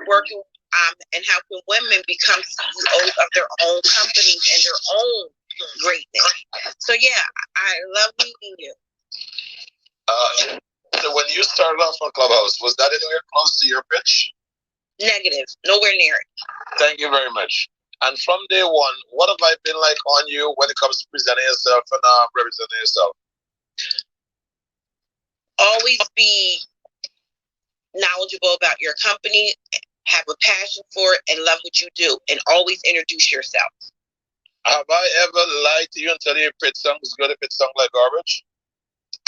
working and helping women become CEOs of their own companies and their own greatness. So yeah, I love meeting you. So when you started off on Clubhouse, was that anywhere close to your pitch? Negative, nowhere near it. Thank you very much. And from day one, what have I been like on you when it comes to presenting yourself and representing yourself? Always be knowledgeable about your company, have a passion for it, and love what you do, and always introduce yourself. Have I ever lied to you and tell you if it song is good, if it song like garbage?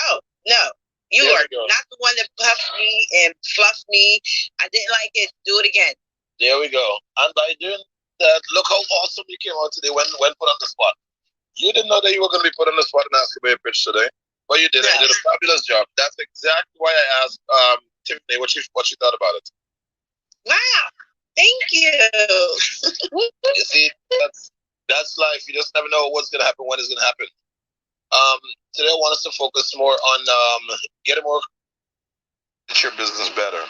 Oh, no. You are not the one that puffed me and fluffed me. I didn't like it. Do it again. There we go. And by doing that, look how awesome you came out today when put on the spot. You didn't know that you were going to be put on the spot and asked about your pitch today, but you did. No. You did a fabulous job. That's exactly why I asked Tiffany what she thought about it. Wow. Thank you. You see, that's life. You just never know what's going to happen, when it's going to happen. Today I want us to focus more on getting more pitch your business better.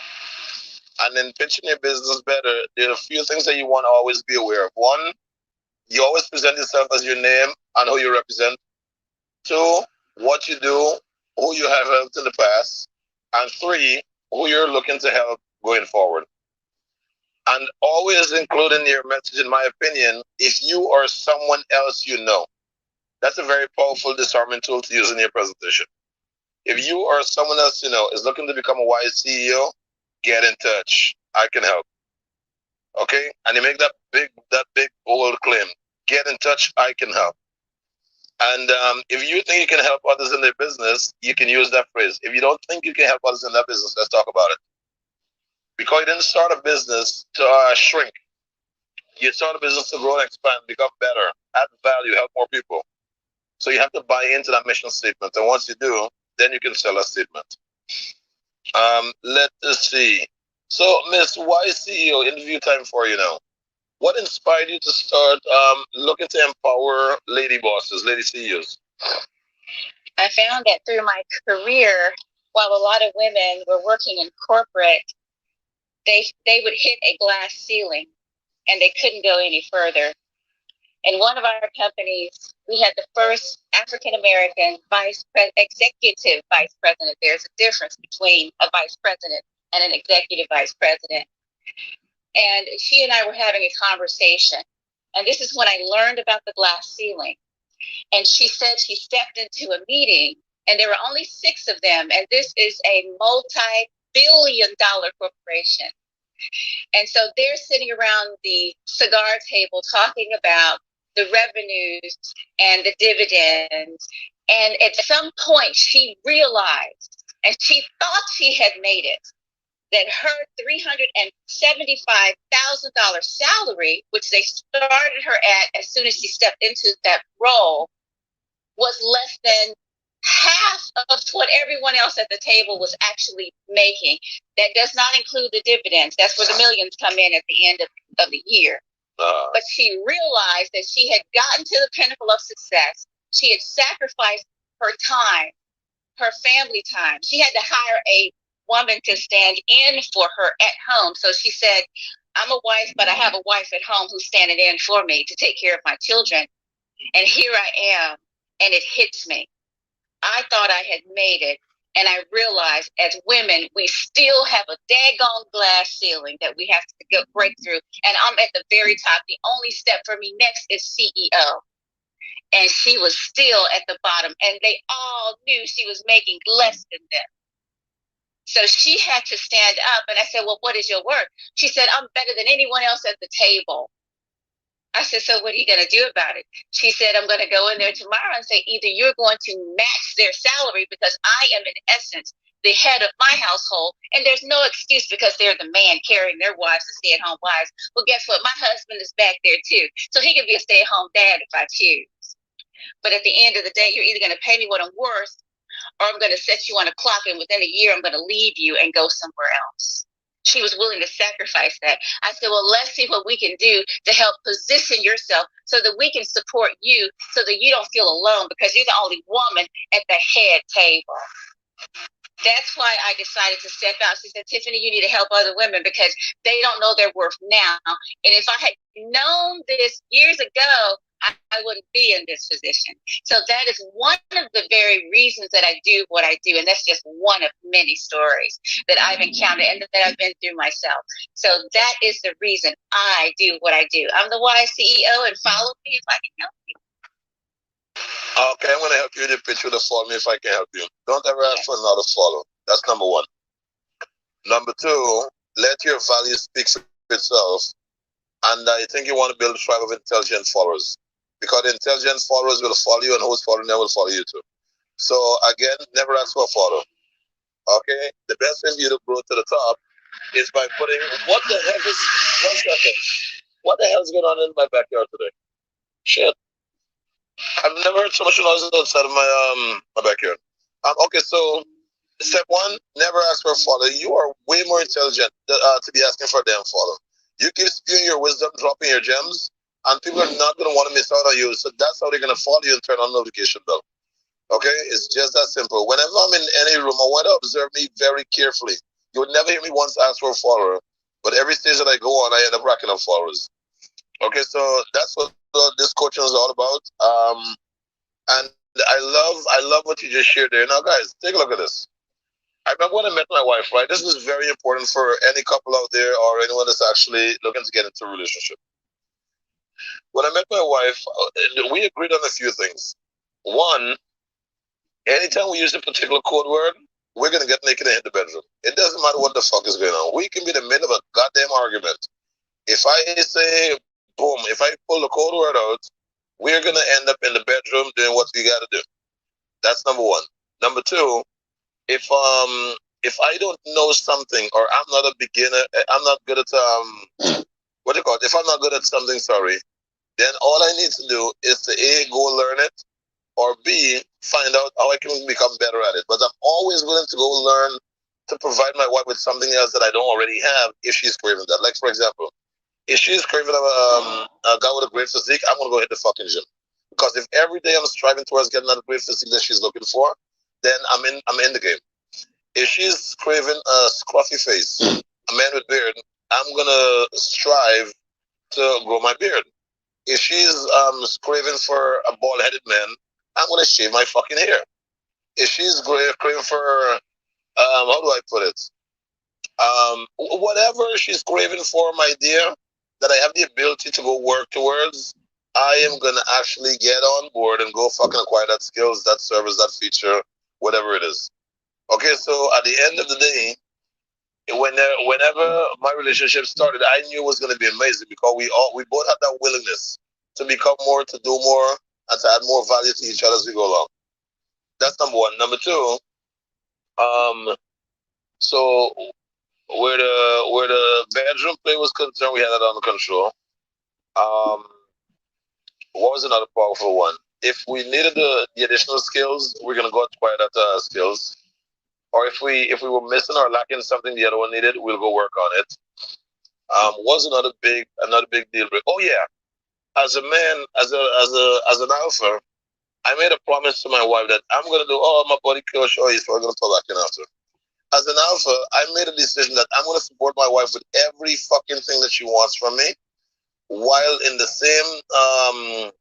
And in pitching your business better, there are a few things that you want to always be aware of. One, you always present yourself as your name and who you represent. Two, what you do, who you have helped in the past. And three, who you're looking to help going forward. And always include in your message, in my opinion, if you or someone else you know. That's a very powerful disarming tool to use in your presentation. If you or someone else you know is looking to become a wise CEO, get in touch. I can help. Okay? And you make that big bold claim. Get in touch. I can help. And if you think you can help others in their business, you can use that phrase. If you don't think you can help others in that business, let's talk about it. Because you didn't start a business to shrink. You start a business to grow and expand, become better, add value, help more people. So you have to buy into that mission statement. And once you do, then you can sell that statement. Let us see. So, Miss YCEO, interview time for you now. What inspired you to start looking to empower lady bosses, lady CEOs? I found that through my career, while a lot of women were working in corporate, they would hit a glass ceiling and they couldn't go any further. In one of our companies, we had the first African-American executive vice president. There's a difference between a vice president and an executive vice president. And she and I were having a conversation. And this is when I learned about the glass ceiling. And she said she stepped into a meeting and there were only 6 of them. And this is a multi-billion-dollar corporation. And so they're sitting around the cigar table talking about the revenues and the dividends. And at some point she realized, and she thought she had made it, that her $375,000 salary, which they started her at as soon as she stepped into that role, was less than half of what everyone else at the table was actually making. That does not include the dividends. That's where the millions come in at the end of the year. But she realized that she had gotten to the pinnacle of success. She had sacrificed her time, her family time. She had to hire a woman to stand in for her at home. So she said, I'm a wife, but I have a wife at home who's standing in for me to take care of my children. And here I am, and it hits me. I thought I had made it. And I realized as women, we still have a daggone glass ceiling that we have to break through. And I'm at the very top. The only step for me next is CEO. And she was still at the bottom. And they all knew she was making less than them. So she had to stand up. And I said, well, what is your work? She said, I'm better than anyone else at the table. I said, so what are you going to do about it? She said, I'm going to go in there tomorrow and say, either you're going to match their salary because I am, in essence, the head of my household. And there's no excuse because they're the man carrying their wives and stay-at-home wives. Well, guess what? My husband is back there, too. So he can be a stay-at-home dad if I choose. But at the end of the day, you're either going to pay me what I'm worth or I'm going to set you on a clock. And within a year, I'm going to leave you and go somewhere else. She was willing to sacrifice that. I said, well, let's see what we can do to help position yourself so that we can support you so that you don't feel alone because you're the only woman at the head table. That's why I decided to step out. She said, Tiffany, you need to help other women because they don't know their worth now. And if I had known this years ago, I wouldn't be in this position. So that is one of the very reasons that I do what I do. And that's just one of many stories that I've encountered and that I've been through myself. So that is the reason I do what I do. I'm the wise CEO, and follow me if I can help you. Okay, I'm going to help you with the pitch with the follow me if I can help you. Don't ever ask for another follow. That's number one. Number two, let your values speak for itself. And I think you want to build a tribe of intelligent followers. Because intelligent followers will follow you, and who's following them will follow you too. So again, never ask for a follow. Okay? The best way for you to grow to the top is by putting, what the heck is, 1 second. What the hell is going on in my backyard today? Shit. I've never heard so much noise outside of my backyard. Okay, so step one, never ask for a follow. You are way more intelligent to be asking for a damn follow. You keep spewing your wisdom, dropping your gems, and people are not going to want to miss out on you. So that's how they're going to follow you and turn on the notification bell. Okay? It's just that simple. Whenever I'm in any room, I want to observe me very carefully. You would never hear me once ask for a follower, but every stage that I go on, I end up racking up followers. Okay, so that's what this coaching is all about. And I love what you just shared there. Now, guys, take a look at this. I remember when I met my wife, right? This is very important for any couple out there or anyone that's actually looking to get into a relationship. When I met my wife, we agreed on a few things. One, anytime we use a particular code word, we're going to get naked and hit the bedroom. It doesn't matter what the fuck is going on. We can be in the middle of a goddamn argument. If I say, boom, if I pull the code word out, we're going to end up in the bedroom doing what we got to do. That's number one. Number two, if I don't know something or I'm not a beginner, I'm not good at what do you call it? If I'm not good at something, sorry, then all I need to do is to A, go learn it, or B, find out how I can become better at it. But I'm always willing to go learn to provide my wife with something else that I don't already have if she's craving that. Like, for example, if she's craving a guy with a great physique, I'm going to go hit the fucking gym. Because if every day I'm striving towards getting that great physique that she's looking for, then I'm in the game. If she's craving a scruffy face, a man with beard, I'm going to strive to grow my beard. If she's craving for a bald-headed man, I'm going to shave my fucking hair. If she's craving for, how do I put it? Whatever she's craving for, my dear, that I have the ability to go work towards, I am going to actually get on board and go fucking acquire that skills, that service, that feature, whatever it is. Okay, so at the end of the day, whenever my relationship started, I knew it was going to be amazing because we both had that willingness to become more, to do more, and to add more value to each other as we go along. That's number one. Number two, so where the bedroom play was concerned, we had that under control. What was another powerful one? If we needed the additional skills, we're gonna go acquire that skills. Or if we were missing or lacking something the other one needed, we'll go work on it. Was another big deal breaker. Oh yeah, as a man, as an alpha, I made a promise to my wife that I'm gonna do all my body coach. Oh, he's probably gonna talk back in after. As an alpha, I made a decision that I'm gonna support my wife with every fucking thing that she wants from me, while in the same I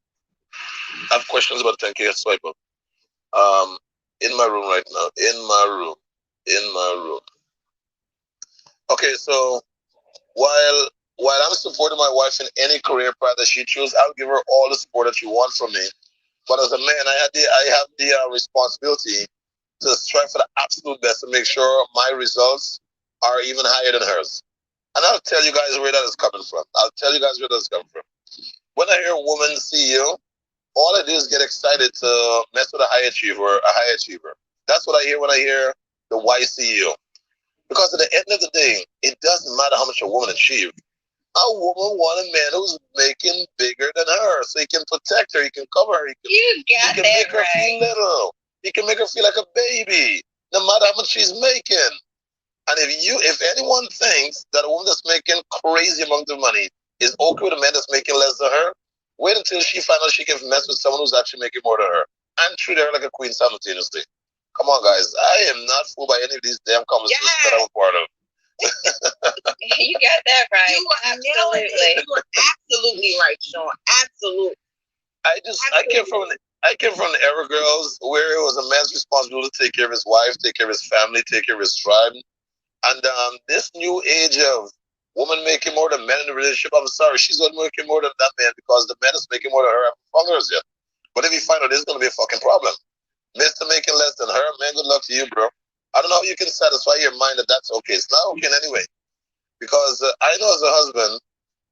have questions about 10K swipe up. In my room right now. In my room. Okay, so while I'm supporting my wife in any career path that she chooses, I'll give her all the support that she wants from me. But as a man, I have the responsibility to strive for the absolute best to make sure my results are even higher than hers. And I'll tell you guys where that is coming from. When I hear a woman CEO, all I do is get excited to mess with a high achiever. That's what I hear when I hear the wise CEO. Because at the end of the day, it doesn't matter how much a woman achieves. A woman wants a man who's making bigger than her, so he can protect her, he can cover her, he can make her feel little. He can make her feel like a baby, no matter how much she's making. And if anyone thinks that a woman that's making crazy amount of money is okay with a man that's making less than her, wait until she finds out she can mess with someone who's actually making more than her and treat her like a queen simultaneously. Come on, guys. I am not fooled by any of these damn conversations that I'm a part of. You got that right. You are absolutely. You are absolutely right, Sean. Absolutely. I came from the era, girls, where it was a man's responsibility to take care of his wife, take care of his family, take care of his tribe. And this new age of woman making more than men in the relationship, I'm sorry, she's going to make more than that man because the man is making more than her followers yet. But if you find out, there's going to be a fucking problem. Mr. making less than her, man, good luck to you, bro. I don't know how you can satisfy your mind that that's okay. It's not okay in any way. Because I know as a husband,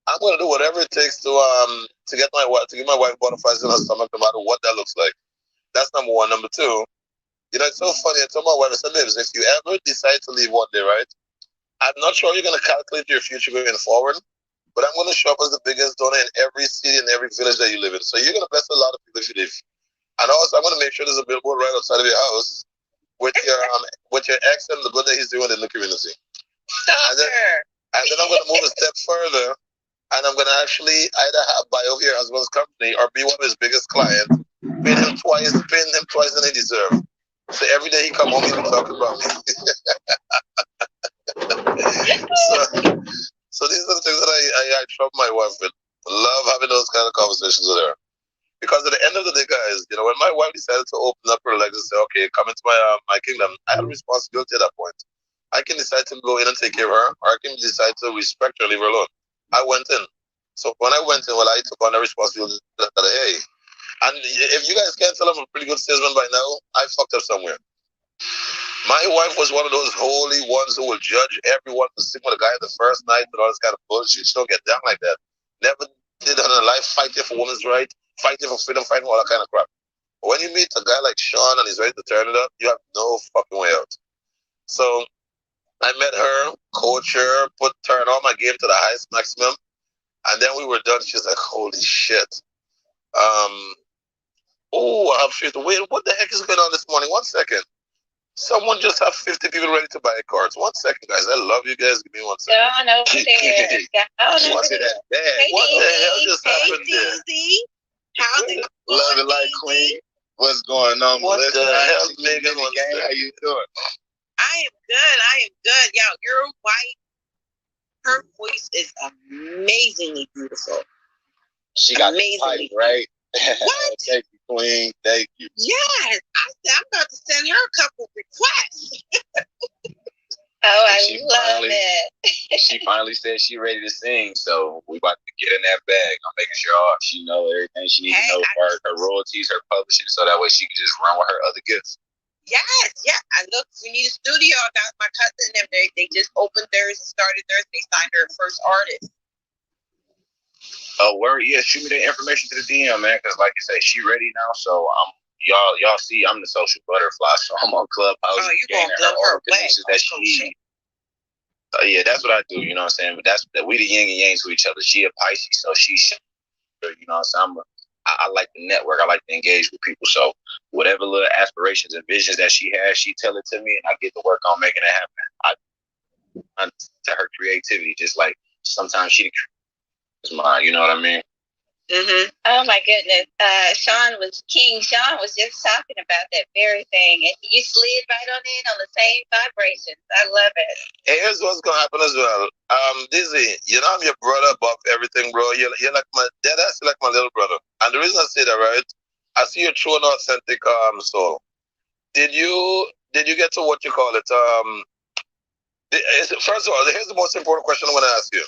I'm going to do whatever it takes to get my wife, to give my wife butterflies in her stomach, no matter what that looks like. That's number one. Number two, you know, it's so funny. I told my wife, I said, "Babes, if you ever decide to leave one day, right? I'm not sure you're going to calculate your future going forward, but I'm going to show up as the biggest donor in every city and every village that you live in. So you're going to bless a lot of people if you leave. And also, I'm going to make sure there's a billboard right outside of your house with your ex and the good that he's doing in the community. And then I'm going to move a step further, and I'm going to actually either buy over your husband's company or be one of his biggest clients, paying him twice than he deserves. So every day he come home, he'll be talking about me. So these are the things that I trouble my wife with. Love having those kind of conversations with her. Because at the end of the day, guys, you know, when my wife decided to open up her legs and say, okay, come into my kingdom, I had a responsibility at that point. I can decide to go in and take care of her, or I can decide to respect her and leave her alone. I went in. So when I went in, well, I took on the responsibility that, hey, and if you guys can't tell I'm a pretty good salesman by now, I fucked up somewhere. My wife was one of those holy ones who will judge everyone to sleep with a guy the first night and all this kind of bullshit. She don't get down like that. Never did in her life fighting for women's rights, fighting for freedom, fighting for all that kind of crap. But when you meet a guy like Sean and he's ready to turn it up, you have no fucking way out. So I met her, coach her, turn all my game to the highest maximum, and then we were done. She's like, holy shit. I have shit. Wait, what the heck is going on this morning? 1 second. Someone just have 50 people ready to buy cards. 1 second, guys. I love you guys. Give me 1 second. Go on over there. What the hell just happened there? How's it? Love it like Queen. What's going on? What the hell, Megan? How you doing? I am good. Yo, your wife, her voice is amazingly beautiful. She got the pipe, right? What? Thank you, Queen. Thank you. Yes. I'm about to send her a couple requests. I love it. She finally said she ready to sing, so we about to get in that bag. I'm making sure she know everything she needs to know for her royalties, her publishing, so that way she can just run with her other gifts. Yes, yeah. We need a studio. I got my cousin and them. They just opened theirs and started theirs. They signed their first artist. Oh, word, yeah. Shoot me the information to the DM, man, because like you say, she ready now. So y'all see, I'm the social butterfly, so I'm on Clubhouse. Oh, you gonna blow her away? That she. Yeah, that's what I do. You know what I'm saying? But we the yin and yang to each other. She a Pisces, so she's, you know what I'm saying? I like to network. I like to engage with people. So whatever little aspirations and visions that she has, she tell it to me, and I get to work on making it happen. I to her creativity, just like sometimes she is mine. You know what I mean? Mm-hmm. Oh my goodness. Sean was just talking about that very thing, and you slid right on the same vibrations. I love it. Hey, here's what's gonna happen as well. Dizzy, you know I'm your brother above everything, bro. You're like my dad. That's like my little brother. And the reason I say that, right? I see your true and authentic soul. Did you get to what you call it? First of all, here's the most important question I'm gonna ask you.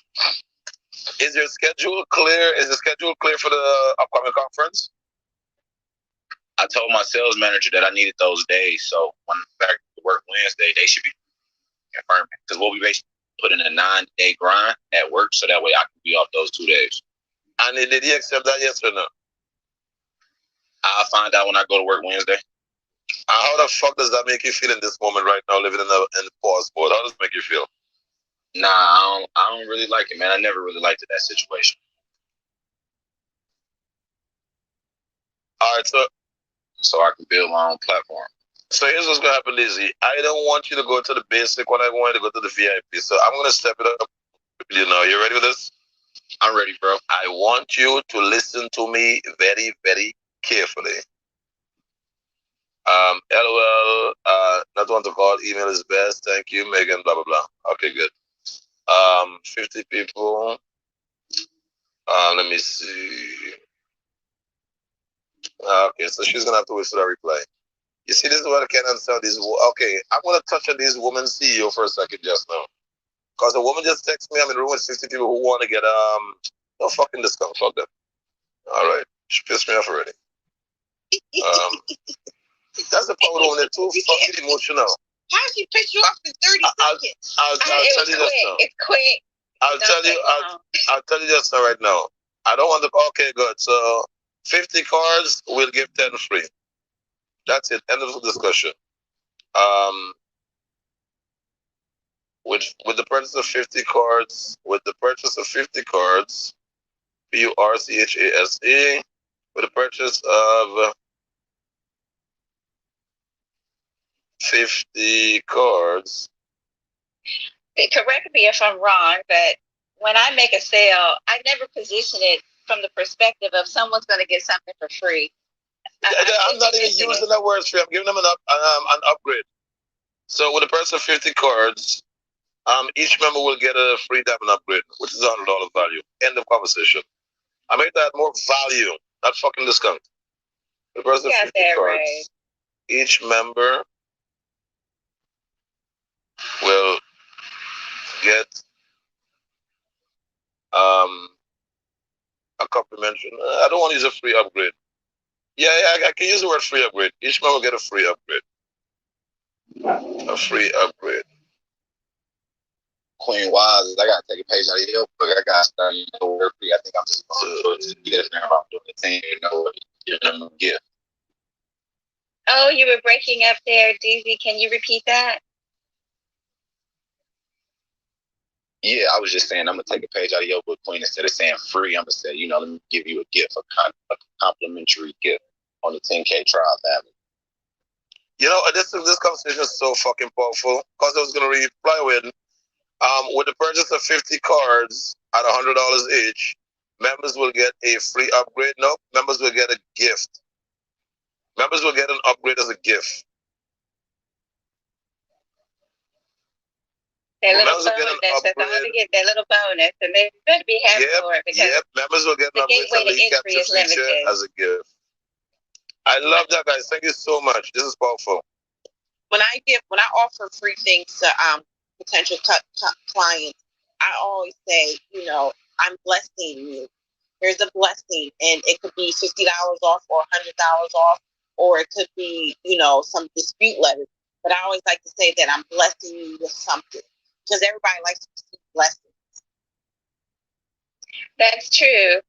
Is your schedule clear? Is the schedule clear for the upcoming conference? I told my sales manager that I needed those days. So when I'm back to work Wednesday, they should be confirmed. Because we'll be basically putting a 9-day grind at work, so that way I can be off those 2 days. And did he accept that, yes or no? I'll find out when I go to work Wednesday. How the fuck does that make you feel in this moment right now, living in the pause mode? How does it make you feel? Nah, I don't really like it, man. I never really liked that situation. All right, so I can build my own platform. So here's what's gonna happen, Lizzie. I don't want you to go to the basic when I want you to go to the VIP. So I'm gonna step it up. You know, you ready with this? I'm ready, bro. I want you to listen to me very, very carefully. LOL, not want to call, email is best. Thank you, Megan, blah, blah, blah. Okay, good. 50 people. Let me see. Okay, so she's gonna have to wait for the reply. You see, this is what I can't understand. Okay, I'm gonna touch on this woman CEO for a second just now. Because a woman just texted me, I'm in the room with 60 people who want to get no fucking discount. Fuck them. Alright. She pissed me off already. That's the problem when they're too fucking emotional. How did she piss you off in 30 seconds? I'll tell you just now. It's quick. I'll tell you just now right now. I don't want to. Okay, good. So 50 cards, we'll give 10 free. That's it. End of the discussion. With the purchase of 50 cards, PURCHASE, with the purchase of 50 cards. Correct me if I'm wrong, but when I make a sale, I never position it from the perspective of someone's going to get something for free. I'm not even using that word free. I'm giving them an upgrade. So with the purchase of 50 cards, each member will get a free diamond upgrade, which is $100 value. End of conversation. I made that more value, not fucking discount. The purchase of 50 cards, right. Each member will get a complimentary. I don't want to use a free upgrade. Yeah, I can use the word free upgrade. Each member will get a free upgrade. A free upgrade. Queen Wise, I gotta take a page out of your book. I gotta start using the word free. I think I'm just going to get it now. I'm doing the thing, give them a gift. Oh, you were breaking up there, DZ. Can you repeat that? Yeah, I was just saying I'm gonna take a page out of your book, Queen. Instead of saying free, I'm gonna say, let me give you a gift, a complimentary gift on the 10K trial family. This conversation is so fucking powerful because I was gonna reply with the purchase of 50 cards at $100 each, members will get a free upgrade. No, members will get a gift. Members will get an upgrade as a gift. That little bonus, that's all to get that little bonus, and they should be happy for it because members will get an upgrade to the capture feature as a gift. I love that, guys. Thank you so much. This is powerful. When I offer free things to potential clients, I always say, I'm blessing you. Here's a blessing, and it could be $50 off or $100 off, or it could be, some dispute letters. But I always like to say that I'm blessing you with something because everybody likes to receive blessings. That's true.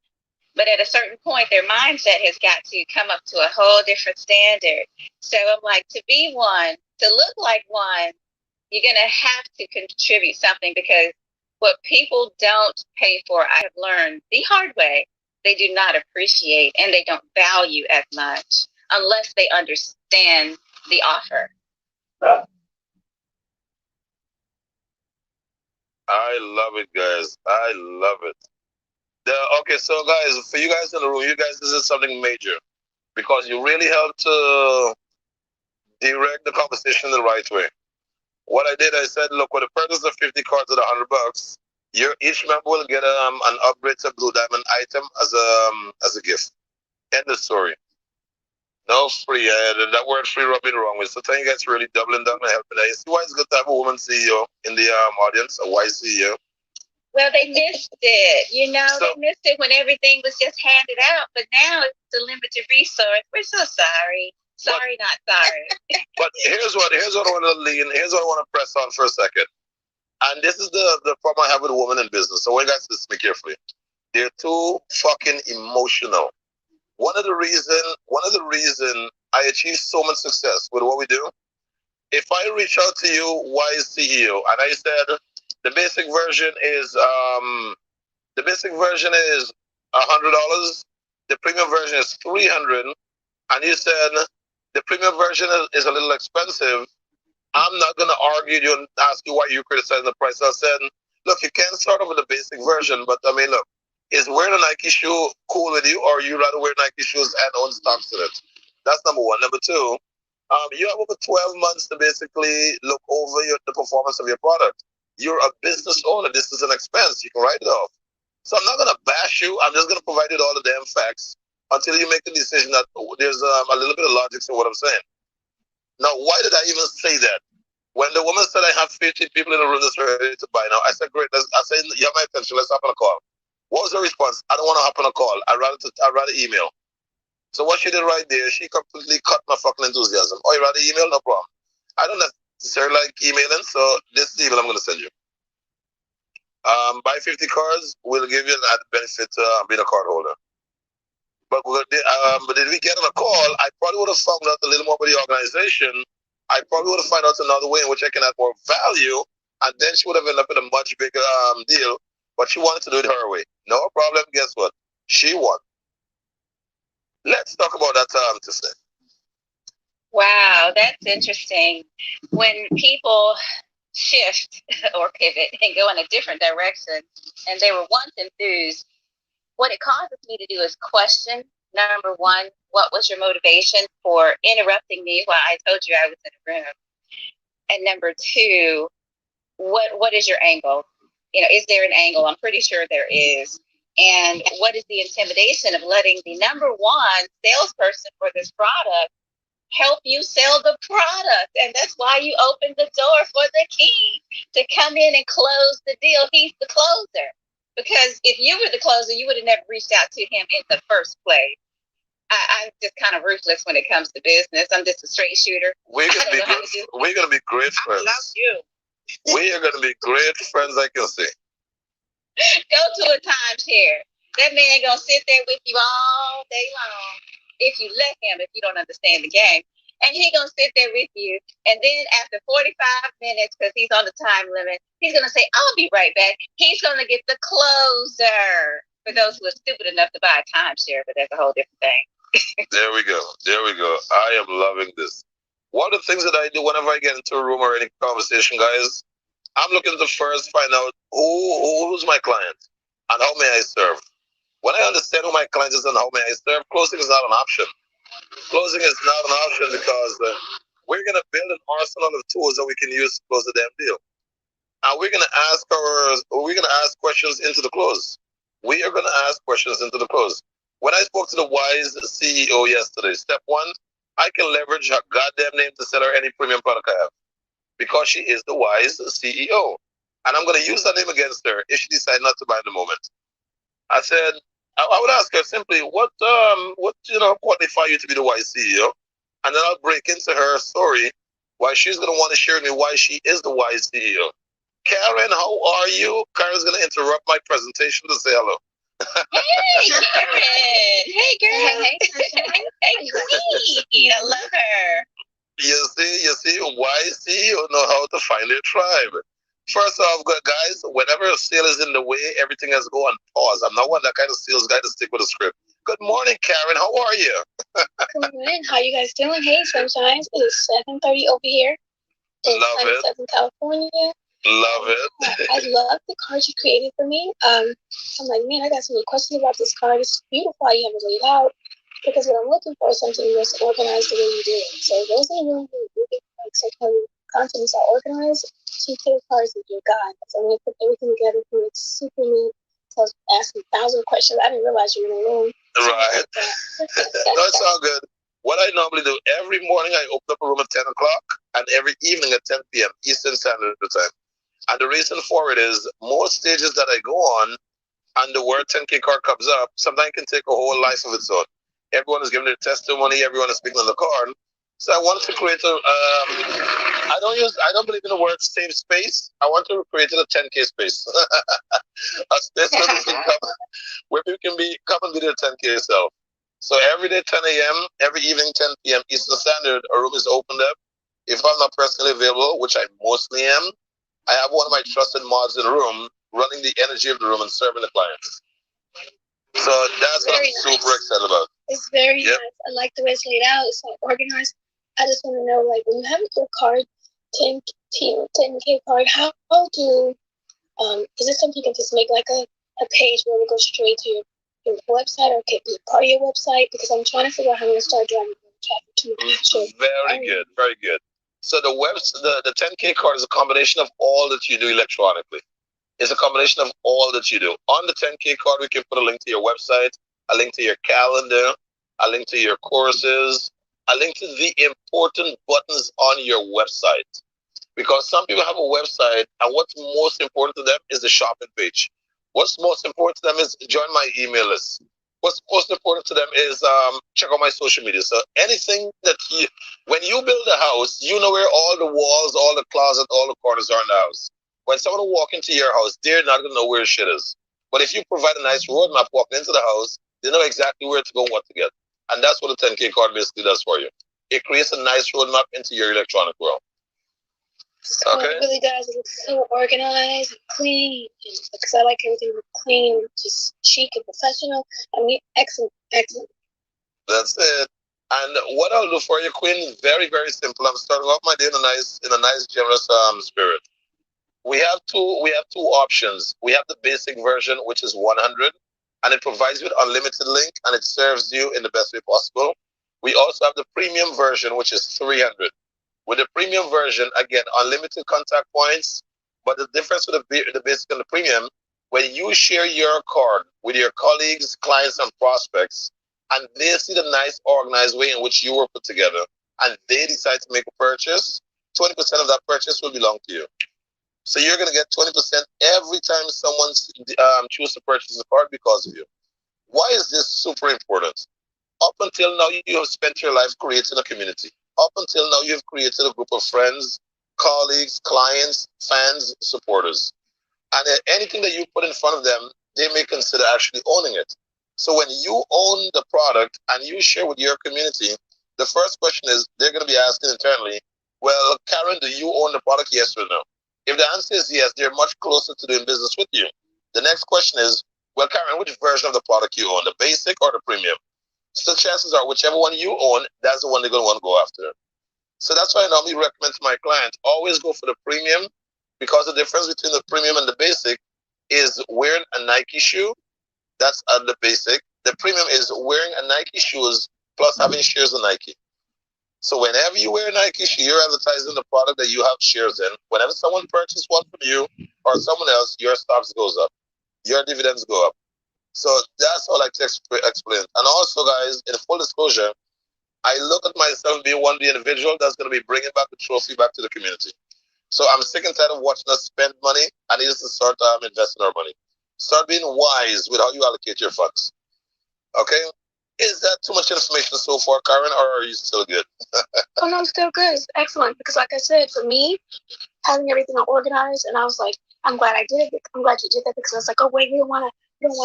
But at a certain point, their mindset has got to come up to a whole different standard. So I'm like, to be one, to look like one, you're going to have to contribute something because what people don't pay for, I have learned the hard way, they do not appreciate and they don't value as much unless they understand the offer. I love it, guys. I love it. Okay, so guys, for you guys in the room, this is something major because you really help to direct the conversation the right way. What I did, I said, look, with the purchase of 50 cards at $100, each member will get an upgrade to Blue Diamond item as a gift. End of story. No free. That word free rubbing wrong with. So thank you guys for really doubling down and helping. You see why it's good to have a woman CEO in the audience, a white CEO. Well, they missed it. They missed it when everything was just handed out. But now it's a limited resource. We're so sorry. Sorry, not sorry. But here's what I want to lean. Here's what I want to press on for a second. And this is the problem I have with women in business. So I want you guys to listen carefully. They're too fucking emotional. One of the reason I achieve so much success with what we do, if I reach out to you, wise CEO, and I said the basic version is $100, the premium version is $300, and you said the premium version is a little expensive, I'm not gonna argue you and ask you why you criticize the price. I said, look, you can start off with the basic version, but I mean, look, is wearing a Nike shoe cool with you, or you rather wear Nike shoes and own stocks in it? That's number one. Number two, You have over 12 months to basically look over the performance of your product. You're a business owner. This is an expense. You can write it off. So I'm not going to bash you. I'm just going to provide you all the damn facts until you make the decision that there's a little bit of logic to what I'm saying. Now, why did I even say that? When the woman said I have 50 people in the room that's ready to buy now, I said, great. I said, you have my attention. Let's hop on a call. What was her response? I don't want to hop on a call. I'd rather email. So what she did right there, she completely cut my fucking enthusiasm. Oh, you rather email? No problem. I don't necessarily like emailing, so this is the email I'm going to send you. Buy 50 cards, we'll give you an added benefit being a card holder. But did we get on a call? I probably would have found out a little more about the organization. I probably would have found out another way in which I can add more value, and then she would have ended up in a much bigger deal. But she wanted to do it her way. No problem. Guess what? She won. Let's talk about that today. Wow, that's interesting. When people shift or pivot and go in a different direction, and they were once enthused, what it causes me to do is question, number one, what was your motivation for interrupting me while I told you I was in a room? And number two, what is your angle? Is there an angle? I'm pretty sure there is. And what is the intimidation of letting the number one salesperson for this product help you sell the product? And that's why you opened the door for the king to come in and close the deal. He's the closer. Because if you were the closer, you would have never reached out to him in the first place. I'm just kind of ruthless when it comes to business. I'm just a straight shooter. We're gonna be great friends. I love you. We are gonna be great friends, I can see. Go to a timeshare. That man gonna sit there with you all day long. If you let him, if you don't understand the game. And he gonna sit there with you. And then after 45 minutes, because he's on the time limit, he's gonna say, I'll be right back. He's gonna get the closer. For those who are stupid enough to buy a timeshare, but that's a whole different thing. There we go. I am loving this. One of the things that I do whenever I get into a room or any conversation, guys, I'm looking to first find out who's my client and how may I serve. When I understand who my client is and how may I serve, closing is not an option. Closing is not an option because we're going to build an arsenal of tools that we can use to close the damn deal. And we're going to ask questions into the close. We are going to ask questions into the close. When I spoke to the wise CEO yesterday, step one, I can leverage her goddamn name to sell her any premium product I have because she is the wise CEO. And I'm going to use that name against her if she decides not to buy in the moment. I said, I would ask her simply, what qualify you to be the wise CEO? And then I'll break into her story why she's going to want to share with me why she is the wise CEO. Karen, how are you? Karen's going to interrupt my presentation to say hello. Hey, Karen. Hey, girl. Hey, Queen. I love her. You see, wise CEO know how to find their tribe. First off, guys, whenever a sale is in the way, everything has to go on pause. I'm not one that kind of sales guy to stick with a script. Good morning, Karen. How are you? Good morning. How you guys doing? Hey, sunshine. It is 7:30 over here in Southern California. Love it. I love the card you created for me. I'm like, man, I got so many questions about this card. It's beautiful how you have it laid out. Because what I'm looking for is something that's organized the way you do it. So those are really looking like some content is all organized. TK cards is your guide. So when you put everything together, it's super neat. So I was asking 1,000 questions. I didn't realize you were in the room. Right. No, it's all good. What I normally do, every morning I open up a room at 10 o'clock and every evening at 10 p.m. Eastern Standard Time. And the reason for it is most stages that I go on and the word 10K card comes up, sometimes it can take a whole life of its own. Everyone is giving their testimony. Everyone is speaking on the card. So I wanted to create I don't believe in the word safe space. I want to create a 10K space. A space where people can come and be their 10K self. So every day 10 a.m., every evening 10 p.m. Eastern Standard, a room is opened up. If I'm not personally available, which I mostly am, I have one of my trusted mods in the room running the energy of the room and serving the clients. So that's what I'm super excited about. It's very nice. I like the way it's laid out. It's so organized. I just want to know, like, when you have a good card, 10K card, how do, is it something you can just make like a page where it goes straight to your website or can be part of your website? Because I'm trying to figure out how I'm going to start driving traffic too much. So, Very good, very good. So the 10K card is a combination of all that you do electronically. It's a combination of all that you do. On the 10K card, we can put a link to your website, a link to your calendar, a link to your courses, a link to the important buttons on your website. Because some people have a website, and what's most important to them is the shopping page. What's most important to them is join my email list. What's most important to them is check out my social media. So anything that when you build a house, you know where all the walls, all the closet, all the corners are in the house. When someone will walk into your house, they're not going to know where shit is. But if you provide a nice roadmap walking into the house, they know exactly where to go and what to get. And that's what the 10K card basically does for you. It creates a nice roadmap into your electronic world. So it really does. It looks so organized and clean. Because I like everything clean, just chic and professional. I mean, excellent, excellent. That's it. And what I'll do for you, Queen, very, very simple. I'm starting off my day in a nice, generous spirit. We have two options. We have the basic version, which is 100, and it provides you with unlimited link, and it serves you in the best way possible. We also have the premium version, which is 300. With the premium version, again, unlimited contact points, but the difference with the basic and the premium, when you share your card with your colleagues, clients, and prospects, and they see the nice organized way in which you were put together, and they decide to make a purchase, 20% of that purchase will belong to you. So you're going to get 20% every time someone chooses to purchase a card because of you. Why is this super important? Up until now, you have spent your life creating a community. Up until now, you've created a group of friends, colleagues, clients, fans, supporters. And anything that you put in front of them, they may consider actually owning it. So when you own the product and you share with your community, the first question is, they're going to be asking internally, well, Karen, do you own the product, yes or no? If the answer is yes, they're much closer to doing business with you. The next question is, well, Karen, which version of the product you own, the basic or the premium? So chances are, whichever one you own, that's the one they're going to want to go after. So that's why I normally recommend to my clients, always go for the premium, because the difference between the premium and the basic is wearing a Nike shoe. That's the basic. The premium is wearing a Nike shoes plus having shares of Nike. So whenever you wear a Nike shoe, you're advertising the product that you have shares in. Whenever someone purchases one from you or someone else, your stocks goes up, your dividends go up. So that's all I like to explain. And also, guys, in full disclosure, I look at myself being one of the individual that's going to be bringing back the trophy back to the community. So I'm sick and tired of watching us spend money. I need us to start investing our money. Start being wise with how you allocate your funds. Okay? Is that too much information so far, Karen, or are you still good? Oh, no, I'm still good. It's excellent. Because like I said, for me, having everything organized, and I was like, I'm glad I did it. I'm glad you did that, because I was like, oh, wait, we don't want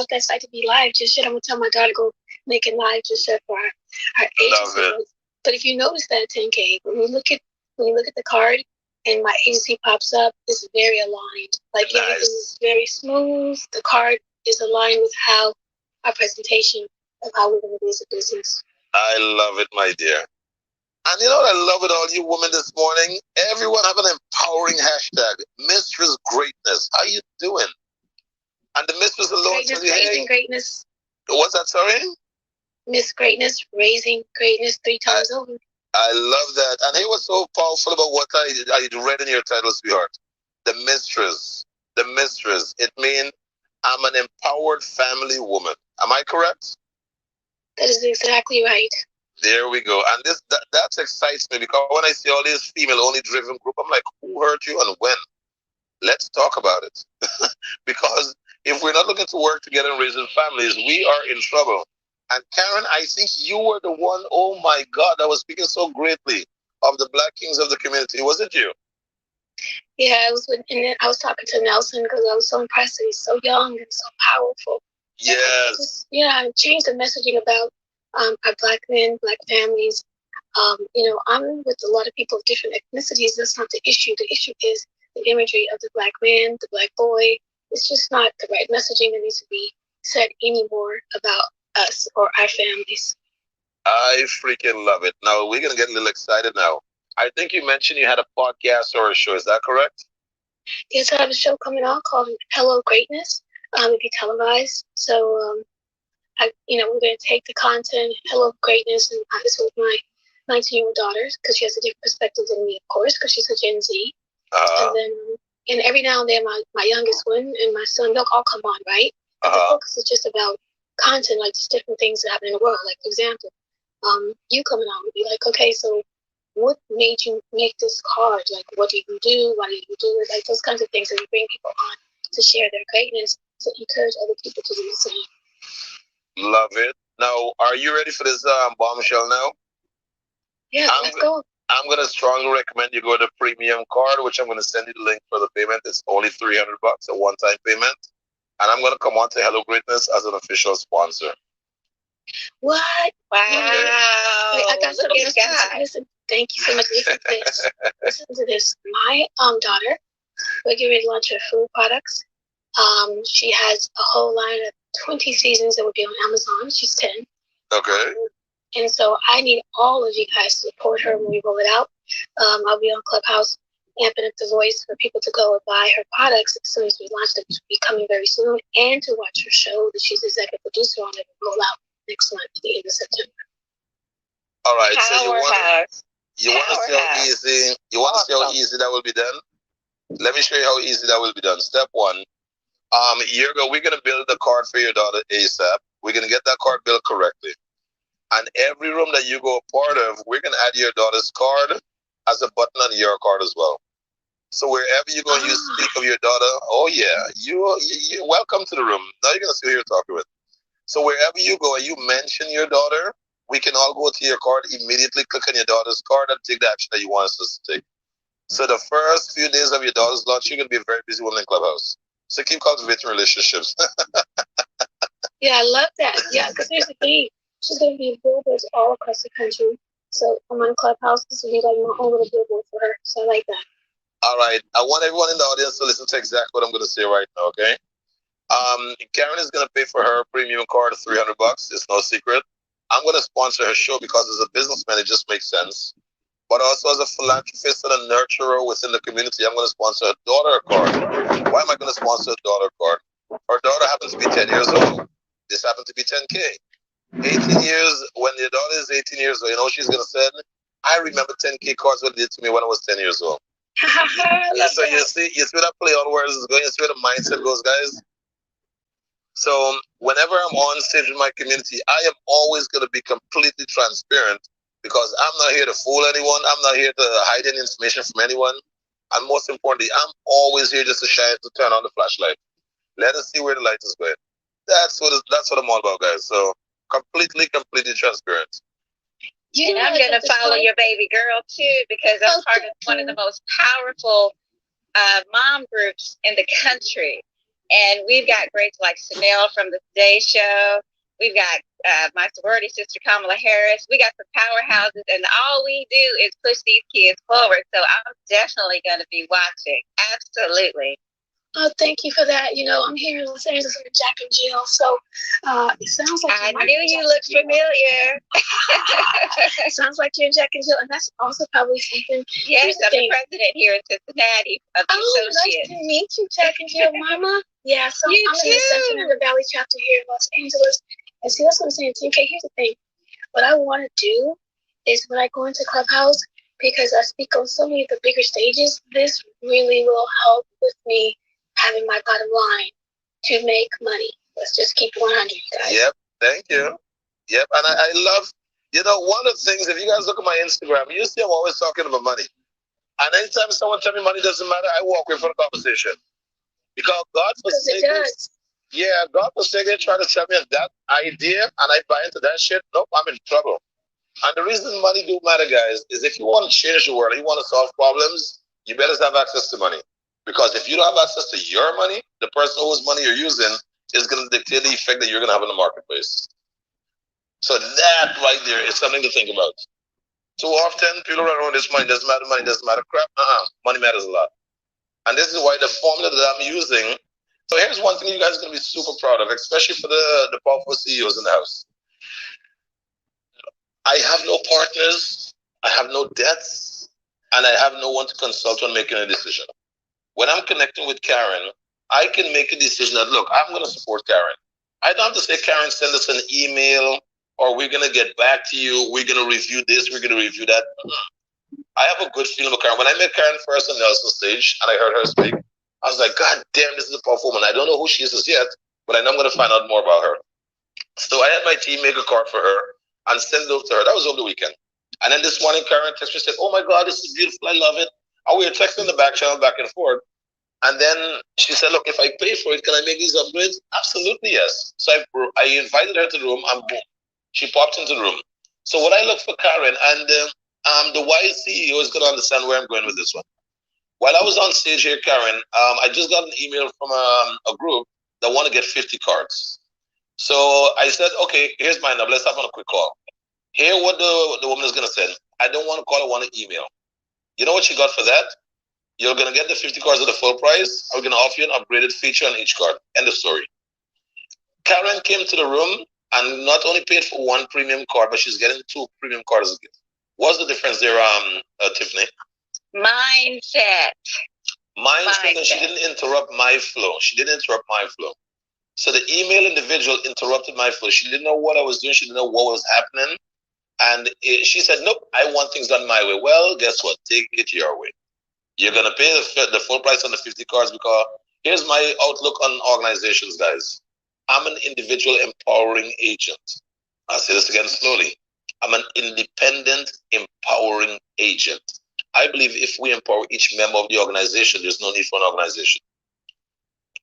that site to be live. Just shit, I'm going to tell my daughter to go make it live just for our agency. But if you notice that 10K, when you look at the card and my agency pops up, it's very aligned. Like everything is very smooth. The card is aligned with how our presentation of how we're going to do the business. I love it, my dear. And you know what I love with all you women this morning? Everyone have an empowering hashtag, Mistress Greatness. How you doing? And the Mistress alone says, raising greatness. What's that, sorry? Miss Greatness, raising greatness 3 times over. I love that. And it was so powerful about what I read in your title, sweetheart. The Mistress. The Mistress. It means I'm an empowered family woman. Am I correct? That is exactly right. There we go. And that excites me, because when I see all these female-only driven group, I'm like, who hurt you and when? Let's talk about it. Because if we're not looking to work together and raising families, we are in trouble. And Karen, I think you were the one, oh my God, that was speaking so greatly of the Black Kings of the community. Was it you? Yeah, I was talking to Nelson because I was so impressed that he's so young and so powerful. Yes. I changed the messaging about our Black men, Black families. I'm with a lot of people of different ethnicities. That's not the issue. The issue is the imagery of the Black man, the Black boy. It's just not the right messaging that needs to be said anymore about us or our families. I freaking love it. Now, we're going to get a little excited now. I think you mentioned you had a podcast or a show. Is that correct? Yes, I have a show coming out called Hello Greatness. It'll be televised. So, we're going to take the content, Hello Greatness, and this was 19-year-old daughter, because she has a different perspective than me, of course, because she's a Gen Z. And then, and every now and then, my youngest one and my son, they'll all come on, right? But the focus is just about content, like just different things that happen in the world. Like, for example, you coming on would be like, okay, so what made you make this card? Like, what do you do? Why do you do it? Like, those kinds of things that we bring people on to share their greatness, to encourage other people to do the same. Love it. Now, are you ready for this bombshell now? Yeah, let's go. I'm going to strongly recommend you go to the premium card, which I'm going to send you the link for the payment. It's only $300, a one-time payment. And I'm going to come on to Hello Greatness as an official sponsor. What? Wow. Okay. Wait, I got something. Listen, thank you so much. Listen to this. Listen to this. My daughter, we're getting ready to launch her food products. She has a whole line of 20 seasons that will be on Amazon. She's 10. Okay. And so I need all of you guys to support her when we roll it out. I'll be on Clubhouse amping up the voice for people to go and buy her products as soon as we launch them, which will be coming very soon, and to watch her show that she's executive producer on it and roll out next month at the end of September. All right. So you want to see how easy that will be done? Let me show you how easy that will be done. Step one. We're gonna build the card for your daughter ASAP. We're gonna get that card built correctly. And every room that you go a part of, we're gonna add your daughter's card as a button on your card as well. So wherever you go and you speak of your daughter, oh yeah, you're welcome to the room. Now you're gonna see who you're talking with. So wherever you go and you mention your daughter, we can all go to your card, immediately click on your daughter's card and take the action that you want us to take. So the first few days of your daughter's launch, you're gonna be a very busy woman in Clubhouse. So keep cultivating relationships. Yeah, I love that. Yeah, because here's the thing. She's going to be billboards all across the country. So I'm on Clubhouse. This will be like my own little billboard for her. So I like that. All right. I want everyone in the audience to listen to exactly what I'm going to say right now, okay? Karen is going to pay for her premium card $300. It's no secret. I'm going to sponsor her show because as a businessman, it just makes sense. But also as a philanthropist and a nurturer within the community, I'm going to sponsor her daughter card. Why am I going to sponsor her daughter card? Her daughter happens to be 10 years old. This happened to be 10K. 18 years, when your daughter is 18 years old, you know what she's going to say? I remember 10K cards what they did to me when I was 10 years old. So you see that play on words is going, you see where the mindset goes, guys? So whenever I'm on stage in my community, I am always going to be completely transparent because I'm not here to fool anyone. I'm not here to hide any information from anyone. And most importantly, I'm always here just to turn on the flashlight. Let us see where the light is going. That's what I'm all about, guys. So completely transparent. And I'm going to follow your baby girl too, because I'm part of one of the most powerful mom groups in the country. And we've got greats like Chanel from the Today Show. We've got my sorority sister, Kamala Harris. We got some powerhouses, and all we do is push these kids forward. So I'm definitely going to be watching. Absolutely. Oh, thank you for that. You know, I'm here in Los Angeles with Jack and Jill, so it sounds like I knew you looked familiar. Sounds like you're Jack and Jill, and that's also probably something. Yes, I'm the president here in Cincinnati of the Associates. Nice to meet you, Jack and Jill, Mama. Yeah, so I'm in the Ascension of the Valley chapter here in Los Angeles, and see, that's what I'm saying. Okay, here's the thing. What I want to do is when I go into Clubhouse, because I speak on so many of the bigger stages, this really will help with me having my bottom line to make money. Let's just keep 100, guys. Yep, thank you. Yep, and I love, one of the things, if you guys look at my Instagram, you see I'm always talking about money. And anytime someone tells me money doesn't matter, I walk away from the conversation. Because God forsaken, God forsaken trying to tell me that idea, and I buy into that shit, nope, I'm in trouble. And the reason money do matter, guys, is if you want to change the world, you want to solve problems, you better have access to money. Because if you don't have access to your money, the person whose money you're using is going to dictate the effect that you're going to have in the marketplace. So that right there is something to think about. Too often, people run around this money doesn't matter, crap. Money matters a lot. And this is why the formula that I'm using. So here's one thing you guys are going to be super proud of, especially for the powerful CEOs in the house. I have no partners, I have no debts, and I have no one to consult when making a decision. When I'm connecting with Karen, I can make a decision that, look, I'm going to support Karen. I don't have to say, Karen, send us an email or we're gonna get back to you. We're gonna review this. We're gonna review that. I have a good feeling about Karen. When I met Karen first on Nelson stage and I heard her speak, I was like, God damn, this is a powerful woman. I don't know who she is yet, but I know I'm gonna find out more about her. So I had my team make a card for her and send it over to her. That was over the weekend. And then this morning, Karen texted me and said, oh my God, this is beautiful. I love it. And we were texting the back channel back and forth. And then she said, look, if I pay for it, can I make these upgrades? Absolutely, yes. So I invited her to the room and boom, she popped into the room. So when I looked for Karen, and the wise CEO is going to understand where I'm going with this one. While I was on stage here, Karen, I just got an email from a group that want to get 50 cards. So I said, okay, here's my number. Let's have on a quick call. Hear what the woman is going to send. I don't want to call, I want to email. You know what she got for that? You're going to get the 50 cards at the full price. I'm going to offer you an upgraded feature on each card. End of story. Karen came to the room and not only paid for one premium card, but she's getting 2 premium cards as a gift. What's the difference there, Tiffany? Mindset. Mindset, and she didn't interrupt my flow. She didn't interrupt my flow. So the email individual interrupted my flow. She didn't know what I was doing. She didn't know what was happening. And she said, nope, I want things done my way. Well, guess what? Take it your way. You're going to pay the full price on the 50 cards because here's my outlook on organizations, guys. I'm an individual empowering agent. I'll say this again slowly. I'm an independent empowering agent. I believe if we empower each member of the organization, there's no need for an organization.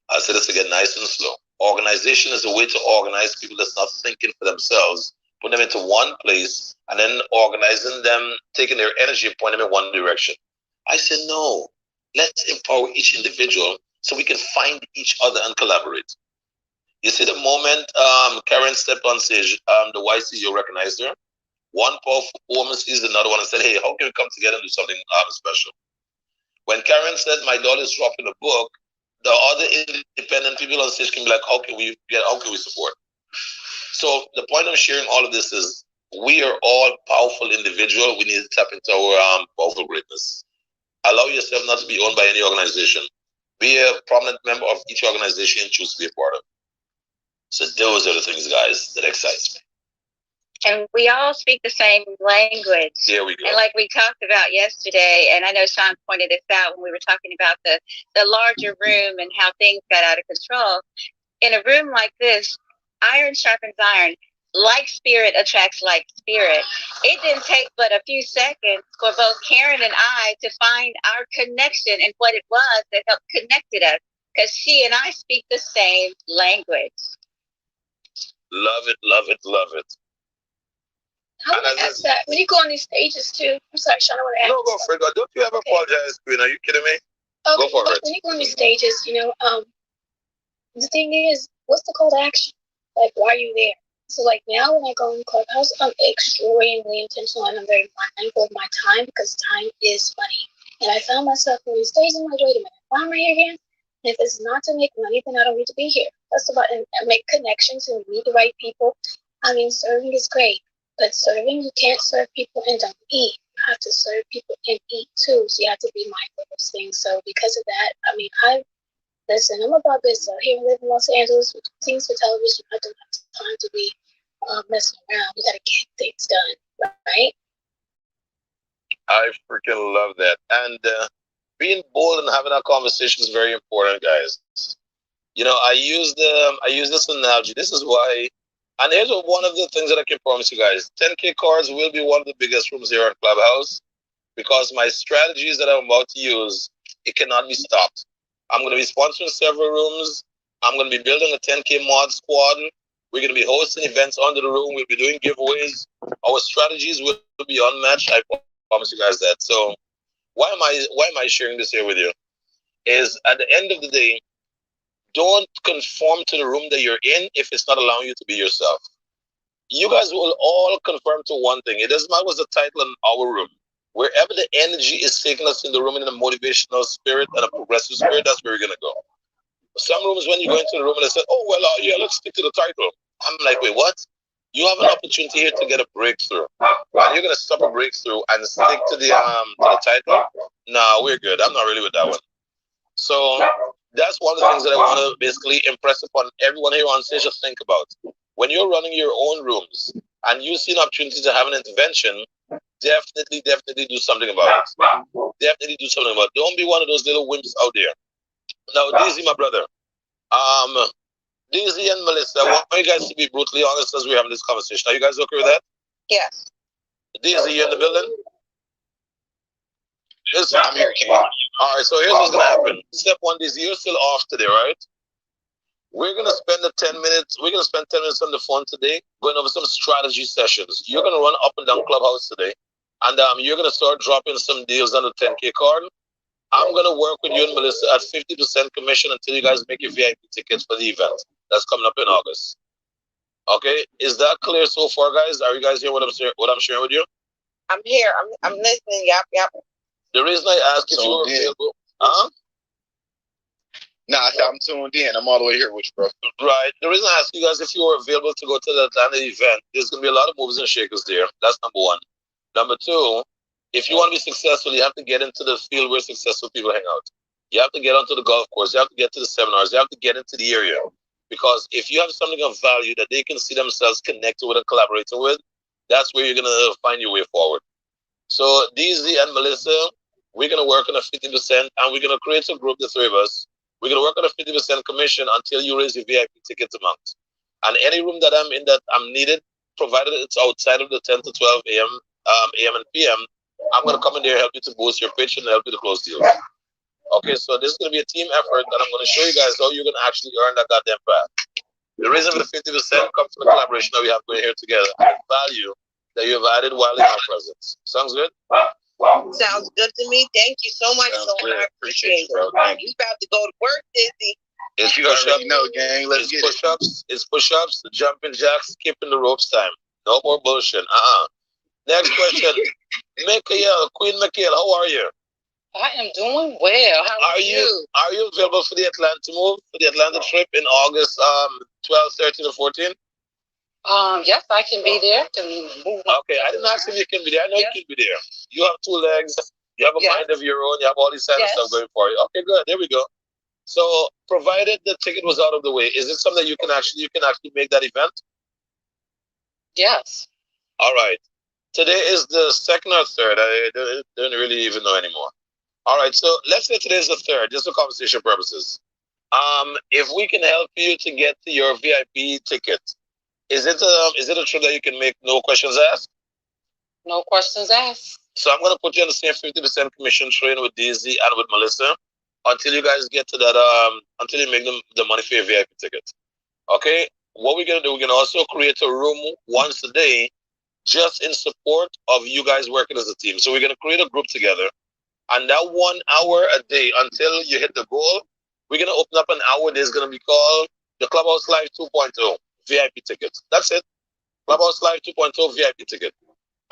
I'll say this again nice and slow. Organization is a way to organize people that's not thinking for themselves, put them into one place, and then organizing them, taking their energy and pointing them in one direction. I said, no, let's empower each individual so we can find each other and collaborate. You see, the moment Karen stepped on stage, the YCU recognized her. One powerful woman sees another one and said, hey, how can we come together and do something special? When Karen said, my daughter's dropping a book, the other independent people on stage can be like, how can we support? So the point of sharing all of this is we are all powerful individuals. We need to tap into our powerful greatness. Allow yourself not to be owned by any organization. Be a prominent member of each organization and choose to be a part of. So those are the things, guys, that excites me. And we all speak the same language. There we go. And like we talked about yesterday, and I know Sean pointed this out when we were talking about the larger room and how things got out of control. In a room like this, iron sharpens iron. Like spirit attracts like spirit. It didn't take but a few seconds for both Karen and I to find our connection and what it was that helped connected us, because she and I speak the same language. Love it, love it, love it. I want to ask that when you go on these stages too. I'm sorry, Sean. I want to ask. No, go for it. Don't you ever apologize, Queen? Are you kidding me? Okay, go for it. When you go on these stages, the thing is, what's the call to action? Like, why are you there? So, like now, when I go in Clubhouse, I'm extremely intentional and I'm very mindful of my time because time is money. And I found myself on these stages. I'm like, wait a minute, why am I here again? And if it's not to make money, then I don't need to be here. That's about and make connections and meet the right people. I mean, serving is great. But serving, you can't serve people and don't eat. You have to serve people and eat too. So you have to be mindful of those things. So because of that, I mean, I'm about this. Here I live in Los Angeles with things for television. I don't have time to be messing around. You got to get things done, right? I freaking love that. And being bold and having that conversation is very important, guys. You know, I use this analogy. This is why. And here's one of the things that I can promise you guys. 10K cards will be one of the biggest rooms here in Clubhouse because my strategies that I'm about to use, it cannot be stopped. I'm going to be sponsoring several rooms. I'm going to be building a 10K mod squad. We're going to be hosting events under the room. We'll be doing giveaways. Our strategies will be unmatched. I promise you guys that. So why am I sharing this here with you? Is at the end of the day, don't conform to the room that you're in if it's not allowing you to be yourself. You guys will all conform to one thing. It doesn't matter what's the title in our room. Wherever the energy is taking us in the room in a motivational spirit and a progressive spirit, that's where we're going to go. Some rooms, when you go into the room and they say, oh, well, yeah, let's stick to the title. I'm like, wait, what? You have an opportunity here to get a breakthrough. And you're going to stop a breakthrough and stick to the title? No, we're good. I'm not really with that one. So that's one of the things that I want to basically impress upon everyone here on stage to think about. When you're running your own rooms, and you see an opportunity to have an intervention, definitely do something about it. Definitely do something about it. Don't be one of those little wimps out there. Now, Daisy, my brother, Daisy and Melissa, I want you guys to be brutally honest as we're having this conversation. Are you guys okay with that? Yes. Daisy, you in the building? Yes, I'm here, King. All right, so here's what's gonna happen. Step one, Daisy, you're still off today, right? We're gonna spend the 10 minutes. We're gonna spend 10 minutes on the phone today, going over some strategy sessions. You're gonna run up and down Clubhouse today, and you're gonna start dropping some deals on the 10K card. I'm gonna work with you and Melissa at 50% commission until you guys make your VIP tickets for the event that's coming up in August. Okay, is that clear so far, guys? Are you guys hearing what I'm sharing with you? I'm here. I'm listening. Yep. The reason I ask if you were available, Nah, I'm tuned in. I'm all the way here with you, bro. Right. The reason I ask you guys if you were available to go to the Atlanta event, there's gonna be a lot of movers and shakers there. That's number one. Number two, if you want to be successful, you have to get into the field where successful people hang out. You have to get onto the golf course. You have to get to the seminars. You have to get into the area. Because if you have something of value that they can see themselves connected with and collaborating with, that's where you're going to find your way forward. So DZ and Melissa, we're going to work on a 50% and we're going to create a group, the three of us. We're going to work on a 50% commission until you raise your VIP ticket amount. And any room that I'm in that I'm needed, provided it's outside of the 10 to 12 a.m. AM and PM, I'm going to come in there, help you to boost your pitch and help you to close deals. Okay, so this is going to be a team effort, and I'm going to show you guys how you're going to actually earn that goddamn path. The reason for the 50% comes from the collaboration that we have going here together, and the value that you have added while in our presence. Sounds good? Sounds good to me. Thank you so much, Lord. I appreciate it. Bro. Thank you. About to go to work, Dizzy. It's push-ups, gang. Let's get push-ups. It's push-ups, the jumping jacks, skipping the ropes time. No more bullshit. Next question. Queen Michael, how are you? I am doing well. How are you? Are you available for the Atlanta trip in August 12, 13, or 14? Yes, I can be there. Okay, I didn't ask if you can be there. I know you can be there. You have two legs. You have a mind of your own. You have all these kind of stuff going for you. Okay, good. There we go. So, provided the ticket was out of the way, is it something that you can actually make that event? Yes. All right. Today is the second or third. I don't really even know anymore. All right, so let's say today's the third, just for conversation purposes. If we can help you to get to your VIP ticket, is it a trip that you can make no questions asked? No questions asked. So I'm gonna put you on the same 50% commission train with Daisy and with Melissa until you guys get to that. Until you make the money for your VIP ticket. Okay. What we're gonna do? We're gonna also create a room once a day, just in support of you guys working as a team. So we're gonna create a group together. And that 1 hour a day until you hit the goal, we're going to open up an hour. There's going to be called the Clubhouse Live 2.0 VIP ticket. That's it. Clubhouse Live 2.0 VIP ticket.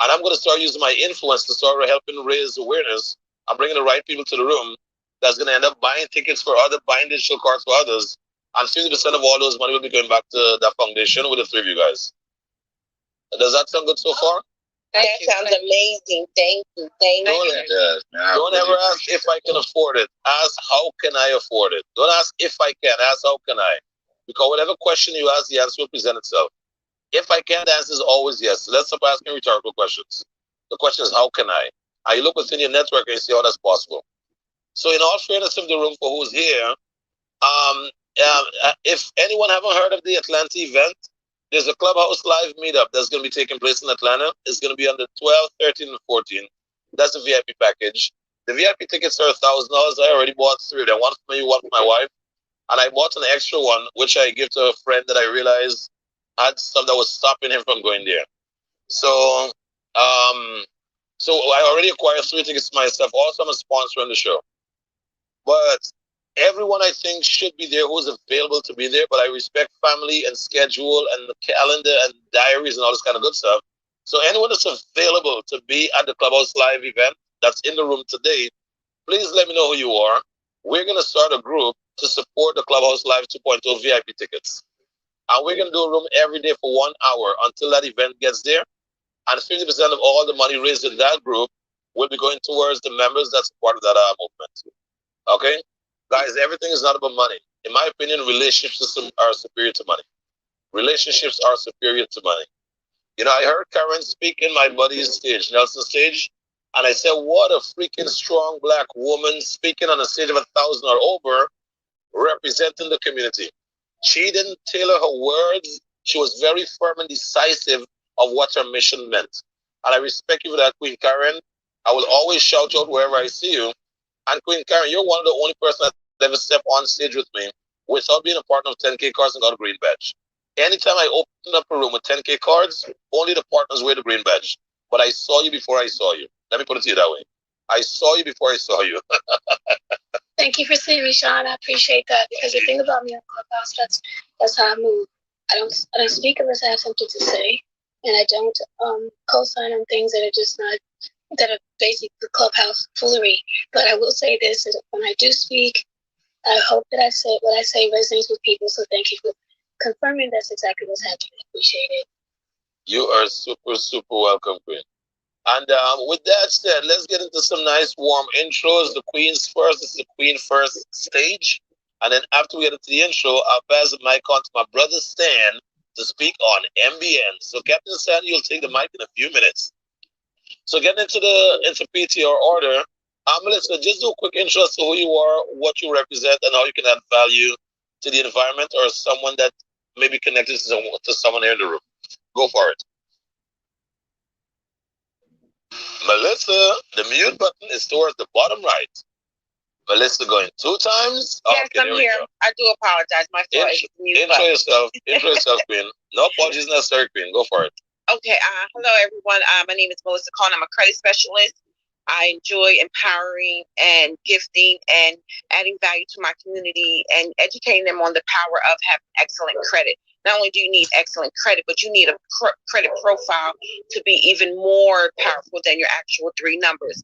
And I'm going to start using my influence to start helping raise awareness. I'm bringing the right people to the room that's going to end up buying tickets for buying digital cards for others. And 50% of all those money will be going back to that foundation with the three of you guys. Does that sound good so far? That sounds amazing. Thank you. Don't ever ask if I can afford it. Ask how can I afford it. Don't ask if I can. Ask how can I. Because whatever question you ask, the answer will present itself. If I can, the answer is always yes. Let's stop asking rhetorical questions. The question is how can I? And you look within your network and you see how that's possible. So in all fairness of the room for who's here, if anyone haven't heard of the Atlanta event, there's a Clubhouse Live meetup that's going to be taking place in Atlanta. It's going to be on the 12th, 13th, and 14th. That's the VIP package. The VIP tickets are $1,000. I already bought three of them. One for me, one for my wife. And I bought an extra one, which I give to a friend that I realized had stuff that was stopping him from going there. So, so I already acquired 3 tickets myself. Also, I'm a sponsor on the show. But everyone I think should be there who's available to be there, but I respect family and schedule and the calendar and diaries and all this kind of good stuff. So anyone that's available to be at the Clubhouse Live event that's in the room today, please let me know who you are. We're going to start a group to support the Clubhouse Live 2.0 VIP tickets. And we're going to do a room every day for 1 hour until that event gets there. And 50% of all the money raised in that group will be going towards the members that's part of that movement. Okay? Guys, everything is not about money. In my opinion, relationships are superior to money. Relationships are superior to money. You know, I heard Karen speak in my buddy's stage, Nelson stage, and I said, what a freaking strong black woman speaking on a stage of 1,000 or over, representing the community. She didn't tailor her words. She was very firm and decisive of what her mission meant. And I respect you for that, Queen Karen. I will always shout out wherever I see you. And Queen Karen, you're one of the only persons that ever stepped on stage with me without being a partner of 10K cards and got a green badge. Anytime I opened up a room with 10K cards, only the partners wear the green badge. But I saw you before I saw you. Let me put it to you that way. I saw you before I saw you. Thank you for seeing me, Sean. I appreciate that, because the thing about me on Clubhouse, that's how I move. I don't speak unless I have something to say, and I don't co-sign on things that are just not, that are basically Clubhouse foolery. But I will say this: that when I do speak, I hope that what I say resonates with people. So thank you for confirming that's exactly what's happening. I appreciate it. You are super, super welcome, Queen. And with that said, let's get into some nice warm intros. The Queen's first. This is the Queen first stage. And then after we get into the intro, I'll pass the mic on to my brother Stan to speak on MBN. So Captain Stan, you'll take the mic in a few minutes. So getting into PTR order, Melissa, just do a quick intro as to who you are, what you represent, and how you can add value to the environment or someone that may be connected to someone here in the room. Go for it. Melissa, the mute button is towards the bottom right. Melissa going 2 times? Yes, okay, I'm here. I do apologize. My fault. Intro yourself. Intro yourself, Queen. No apologies necessary, Queen. Go for it. Okay. Hello, everyone. My name is Melissa Cohn. I'm a credit specialist. I enjoy empowering and gifting and adding value to my community and educating them on the power of having excellent credit. Not only do you need excellent credit, but you need a credit profile to be even more powerful than your actual 3 numbers.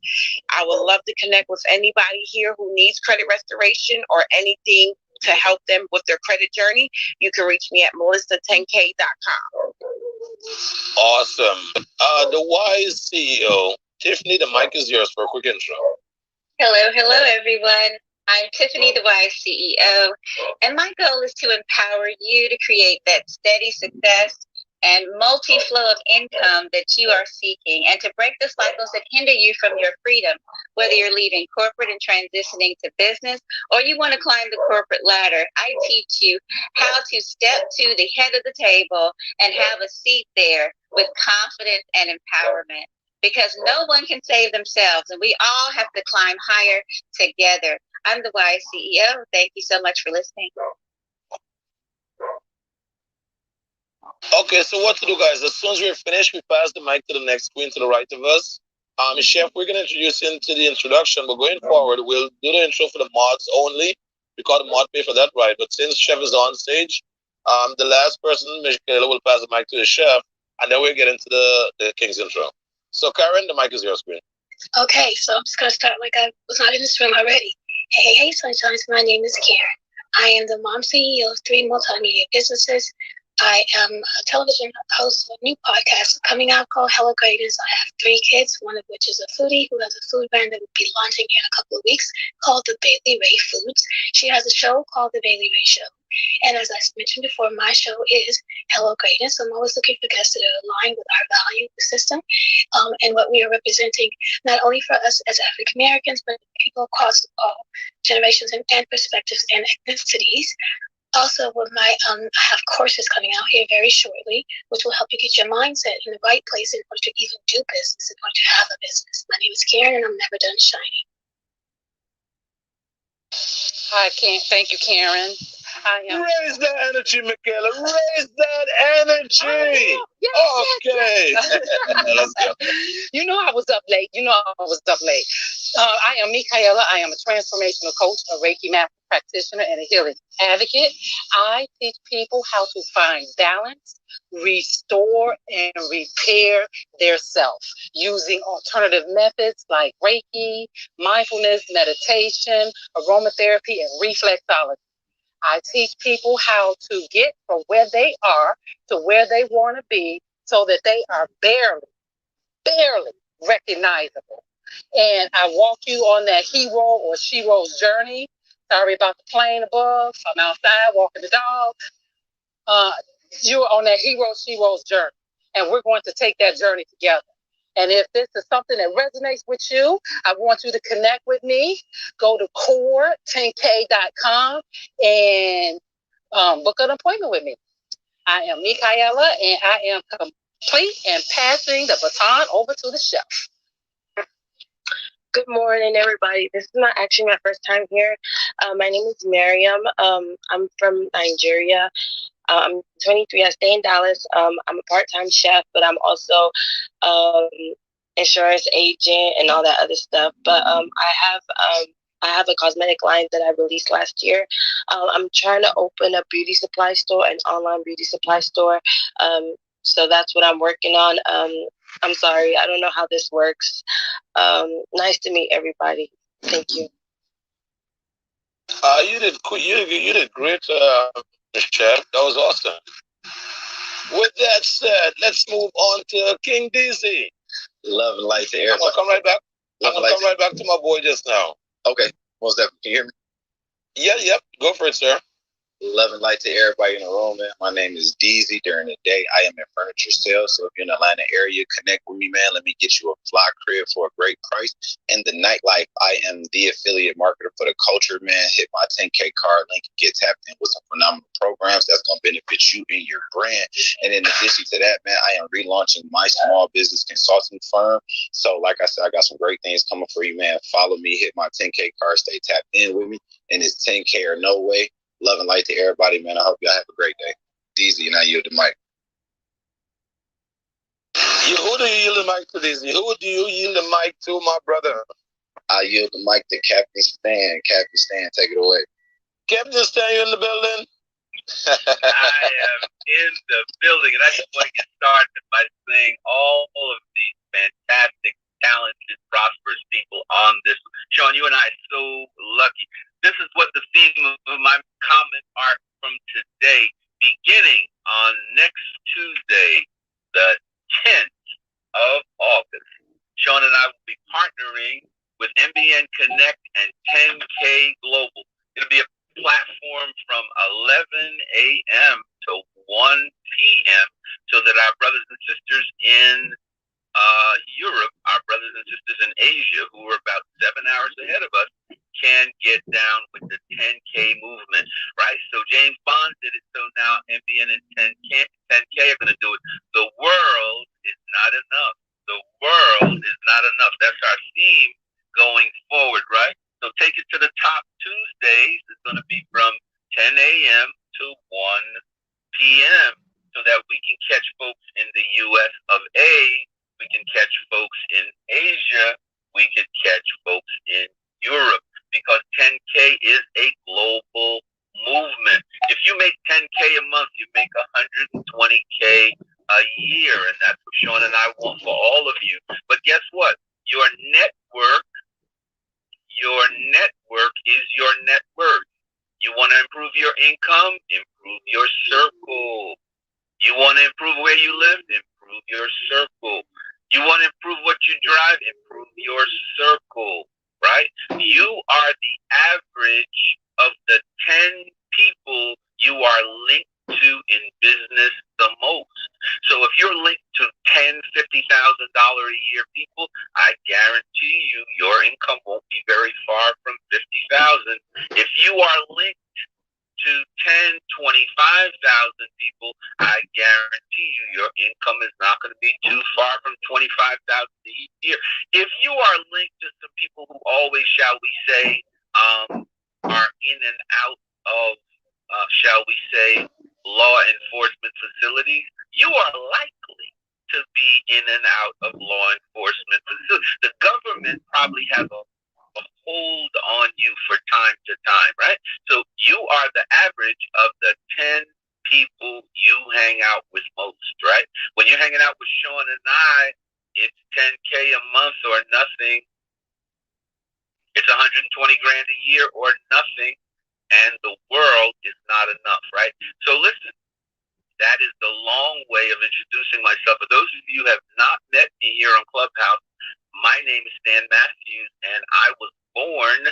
I would love to connect with anybody here who needs credit restoration or anything to help them with their credit journey. You can reach me at melissa10k.com. Awesome. The Wise CEO, Tiffany, the mic is yours for a quick intro. Hello, everyone. I'm Tiffany, the Wise CEO, and my goal is to empower you to create that steady success and multi-flow of income that you are seeking, and to break the cycles that hinder you from your freedom, whether you're leaving corporate and transitioning to business, or you want to climb the corporate ladder. I teach you how to step to the head of the table and have a seat there with confidence and empowerment, because no one can save themselves, and we all have to climb higher together. I'm the Wise CEO. Thank you so much for listening. Okay, so what to do, guys? As soon as we're finished, we pass the mic to the next queen to the right of us. Chef, we're going to introduce you into the introduction, but going forward, we'll do the intro for the mods only. We call the mod pay for that, right? But since Chef is on stage, the last person, Michaela, will pass the mic to the chef, and then we'll get into the King's intro. So, Karen, the mic is yours, queen. Okay, so I'm just going to start like I was not in this room already. Hey, sunshines. My name is Karen. I am the mom CEO of 3 multimedia businesses. I am a television host of a new podcast coming out called Hello Greatness. I have 3 kids, one of which is a foodie who has a food brand that will be launching in a couple of weeks called the Bailey Ray Foods. She has a show called the Bailey Ray Show. And as I mentioned before, my show is Hello Greatness. I'm always looking for guests that align with our value system and what we are representing, not only for us as African Americans, but people across all generations and perspectives and ethnicities. Also, with my I have courses coming out here very shortly, which will help you get your mindset in the right place in order to even do business, in order to have a business. My name is Karen, and I'm never done shining. Hi, thank you, Karen. Raise that energy, Michaela. Raise that energy. Okay. Let's go. You know I was up late. I am Michaela. I am a transformational coach, a Reiki master practitioner, and a healing advocate. I teach people how to find balance, restore, and repair their self using alternative methods like Reiki, mindfulness, meditation, aromatherapy, and reflexology. I teach people how to get from where they are to where they want to be so that they are barely recognizable. And I walk you on that hero or shero's journey. Sorry about the plane above. I'm outside walking the dog. You're on that hero shero's journey. and we're going to take that journey together. And if this is something that resonates with you, I want you to connect with me. Go to core10k.com and book an appointment with me. I am Mikaela, and I am complete and passing the baton over to the chef. Good morning, everybody. This is not actually my first time here. My name is Miriam. I'm from Nigeria. I'm 23. I stay in Dallas. I'm a part-time chef, but I'm also insurance agent and all that other stuff. But I have a cosmetic line that I released last year. I'm trying to open a beauty supply store, an online beauty supply store. So that's what I'm working on. I'm sorry, I don't know how this works. Nice to meet everybody. Thank you. You did great, chef. That was awesome. With that said, let's move on to King DZ. Love and light to everybody. I'm gonna come right back. I'm gonna come right back to my boy just now. Okay, most definitely. Can you hear me? Yeah, yep. Go for it, sir. Love and light to everybody in the room, man. My name is DZ. During the day, I am in furniture sales. So if you're in the Atlanta area, connect with me, man. Let me get you a fly crib for a great price. In the nightlife, I am the affiliate marketer for the culture, man. Hit my 10K card link and get tapped in with some phenomenal programs that's going to benefit you and your brand. And in addition to that, man, I am relaunching my small business consulting firm. So like I said, I got some great things coming for you, man. Follow me, hit my 10K card, stay tapped in with me. And it's 10K or no way. Love and light to everybody, man. I hope y'all have a great day. DZ, and I yield the mic. Who do you yield the mic to, DZ? Who do you yield the mic to, my brother? I yield the mic to Captain Stan. Captain Stan, take it away. Captain Stan, you in the building? I am in the building, and I just want to get started by saying all of these fantastic, talented, prosperous people on this. Sean, you and I are so lucky. This is what the theme of my comment are from today, beginning on next Tuesday, the 10th of August. Sean and I will be partnering with MBN Connect and 10K Global. It'll be a platform from 11 a.m. to 1 p.m. so that our brothers and sisters in Europe, our brothers and sisters in Asia, who are about 7 hours ahead of us, can get down with the 10K movement, right? So James Bond did it, so now MBN and 10K are going to do it. The world is not enough. The world is not enough. That's our theme going forward, right? So take it to the top. Tuesdays is going to be from 10 a.m. to 1 p.m. so that we can catch folks in the U.S. of A. We can catch folks in Asia. We can catch folks in Europe, because 10K is a global movement. If you make 10K a month, you make 120K a year, and that's what Sean and I want for all of you. But guess what? Your network is your net worth. You want to improve your income? Improve your circle. You want to improve where you live? Improve your circle. You want to improve what you drive? Improve your circle, right? You are the average of the 10 people you are linked to in business the most. So if you're linked to $10,000, $50,000 a year people, I guarantee you your income won't be very far from 50,000. If you are linked to 10, 25,000 people, I guarantee you your income is not going to be too far from 25,000 a year. If you are linked to some people who always, shall we say, are in and out of, shall we say, law enforcement facilities, you are likely to be in and out of law enforcement facilities. The government probably has a hold on you for time to time, right? So you are the average of the 10 people you hang out with most, right? When you're hanging out with Sean and I, it's 10K a month or nothing. It's 120 grand a year or nothing. And the world is not enough, right? So listen, that is the long way of introducing myself. For those of you who have not met me here on Clubhouse, my name is Stan Matthews, and I was born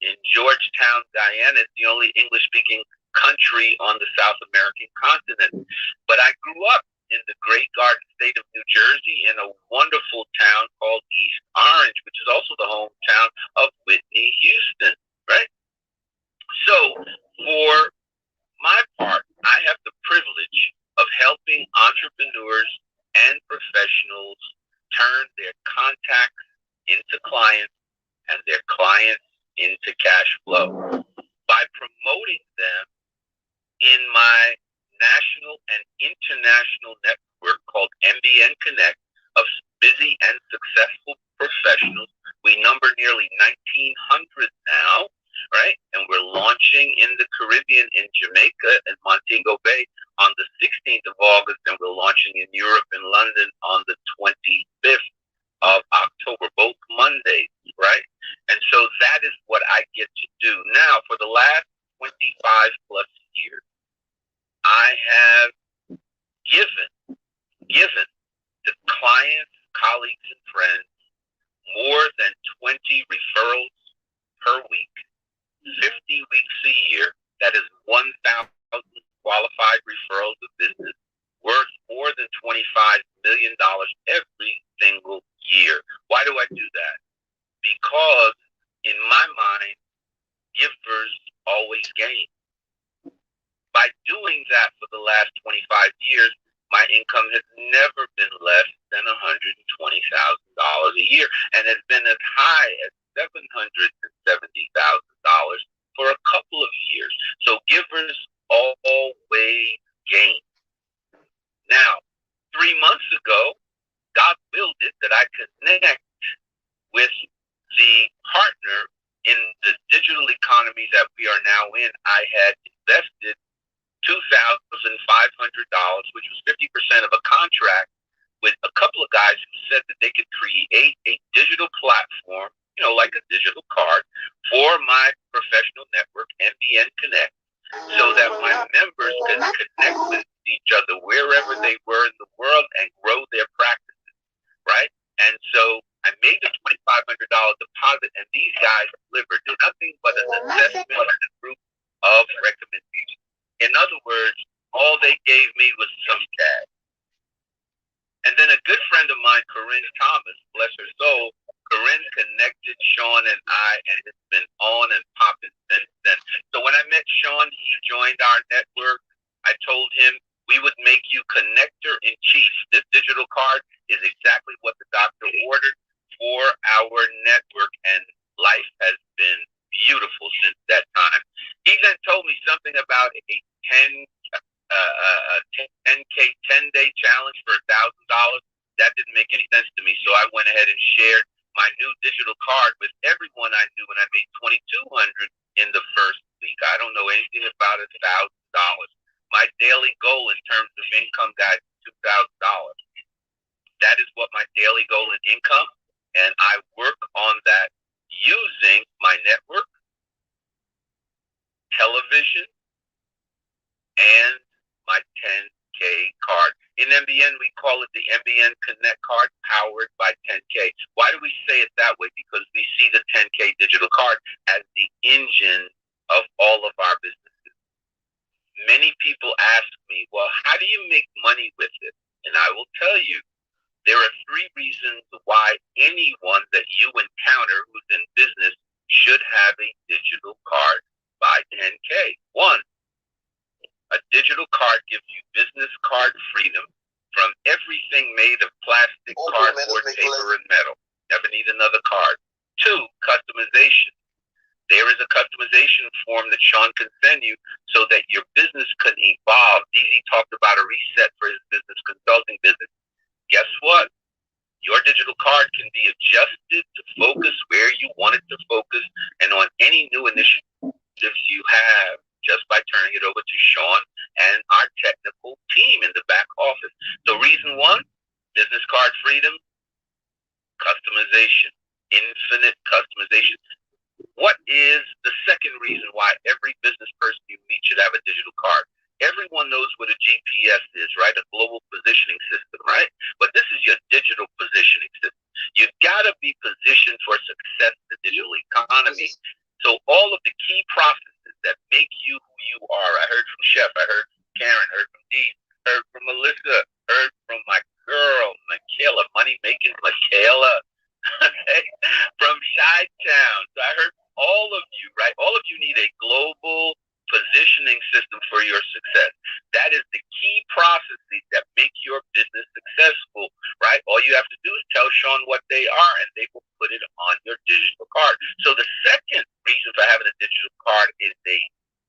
in Georgetown, Guyana. It's the only English-speaking country on the South American continent. But I grew up in the great Garden State of New Jersey in a wonderful town called East Orange, which is also the hometown of Whitney Houston, right? So for my part, I have the privilege of helping entrepreneurs and professionals turn their contacts into clients and their clients into cash flow by promoting them in my national and international network called MBN Connect of busy and successful professionals. We number nearly 1,900 now, right? And we're launching in the Caribbean, in Jamaica and Montego Bay on the 16th of August, and we're launching in Europe and London on the 25th of October, both Mondays, right? And so that is what I get to do. Now, for the last 25 plus years, I have given to clients, colleagues, and friends more than 20 referrals per week, 50 weeks a year. That is 1,000 qualified referrals of business worth more than $25 million every single year. Why do I do that? Because in my mind, givers always gain. By doing that for the last 25 years, my income has never been less than $120,000 a year, and has been as high as $770,000 for a couple of years. So givers always gain. Now, 3 months ago, God willed it that I connect with the partner in the digital economy that we are now in. I had invested $2,500, which was 50% of a contract, with a couple of guys who said that they could create a digital platform, you know, like a digital card, for my professional network, MBN Connect, so that my members could connect with each other wherever they were in the world and grow their practices, right? And so I made the $2,500 deposit, and these guys delivered. They're nothing but an assessment and a group of recommendations. In other words, all they gave me was some cash. And then a good friend of mine, Corinne Thomas, bless her soul, Corinne connected Sean and I, and it's been on and popping since then. So when I met Sean, he joined our network. I told him we would make you connector in chief. This digital card is exactly what the doctor ordered for our network, and life has been beautiful since that time. He then told me something about a 10K 10-day challenge for $1,000. That didn't make any sense to me, so I went ahead and shared my new digital card with everyone I knew, and I made $2,200 in the first week. I don't know anything about $1,000. My daily goal in terms of income, guys, is $2,000. That is what my daily goal in income, and I work on that using my network, television, and my 10K card. In MBN, we call it the MBN Connect card, powered by 10K. Why do we say it that way? Because we see the 10K digital card as the engine of all of our businesses. Many people ask me, well, how do you make money with it? And I will tell you, there are 3 reasons why anyone that you encounter who's in business should have a digital card by 10K. 1, a digital card gives you business card freedom from everything made of plastic, cardboard, paper, and metal. Never need another card. 2, customization. There is a customization form that Sean can send you so that your business can evolve. DZ talked about a reset for his business consulting business. Guess what? Your digital card can be adjusted to focus where you want it to focus and on any new initiatives you have, just by turning it over to Sean and our technical team in the back office. So reason 1, business card freedom, customization, infinite customization. What is the second reason why every business person you meet should have a digital card? Everyone knows what a GPS is, right? A global positioning system, right? But this is your digital positioning system. You've got to be positioned for success in the digital economy. So all of the key processes that make you who you are. I heard from Chef, I heard from Karen, heard from Dee, heard from Melissa, heard business successful, right? All you have to do is tell Sean what they are, and they will put it on your digital card. So the second reason for having a digital card is a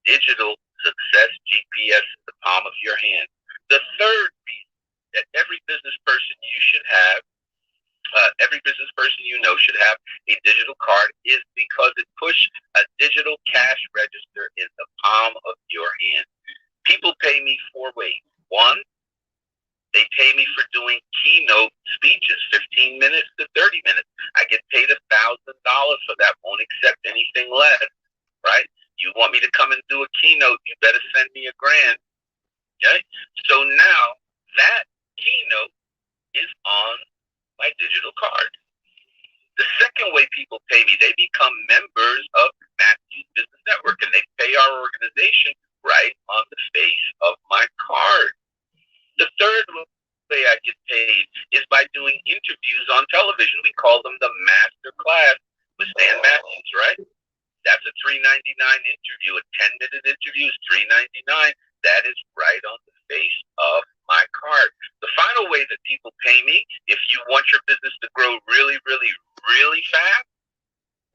digital success GPS in the palm of your hand. The third reason that every business person you should have, every business person you know should have a digital card is because it pushes a digital cash register in the palm of your hand. People pay me 4 ways. One, they pay me for doing keynote speeches, 15 minutes to 30 minutes. I get paid $1,000 for that, won't accept anything less, right? You want me to come and do a keynote, you better send me $1,000, okay? So now that keynote is on my digital card. The second way people pay me, they become members of Matthew's Business Network, and they pay our organization right on the face of my card. The third way I get paid is by doing interviews on television. We call them the Master Class with Stan Matthews, right? That's a $3.99 interview. A 10-minute interview is $3.99. That is right on the face of my card. The final way that people pay me, if you want your business to grow really, really, really fast,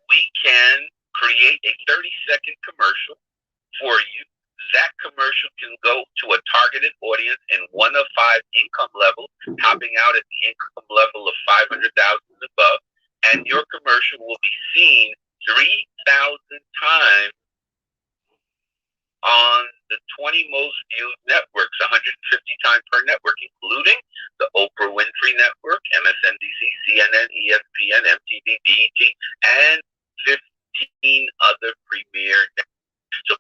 we can create a 30-second commercial for you. That commercial can go to a targeted audience in one of 5 income levels, topping out at the income level of $500,000 and above, and your commercial will be seen 3,000 times on the 20 most viewed networks, 150 times per network, including the Oprah Winfrey Network, MSNBC, CNN, ESPN, MTV, BET, and 15 other premier networks. So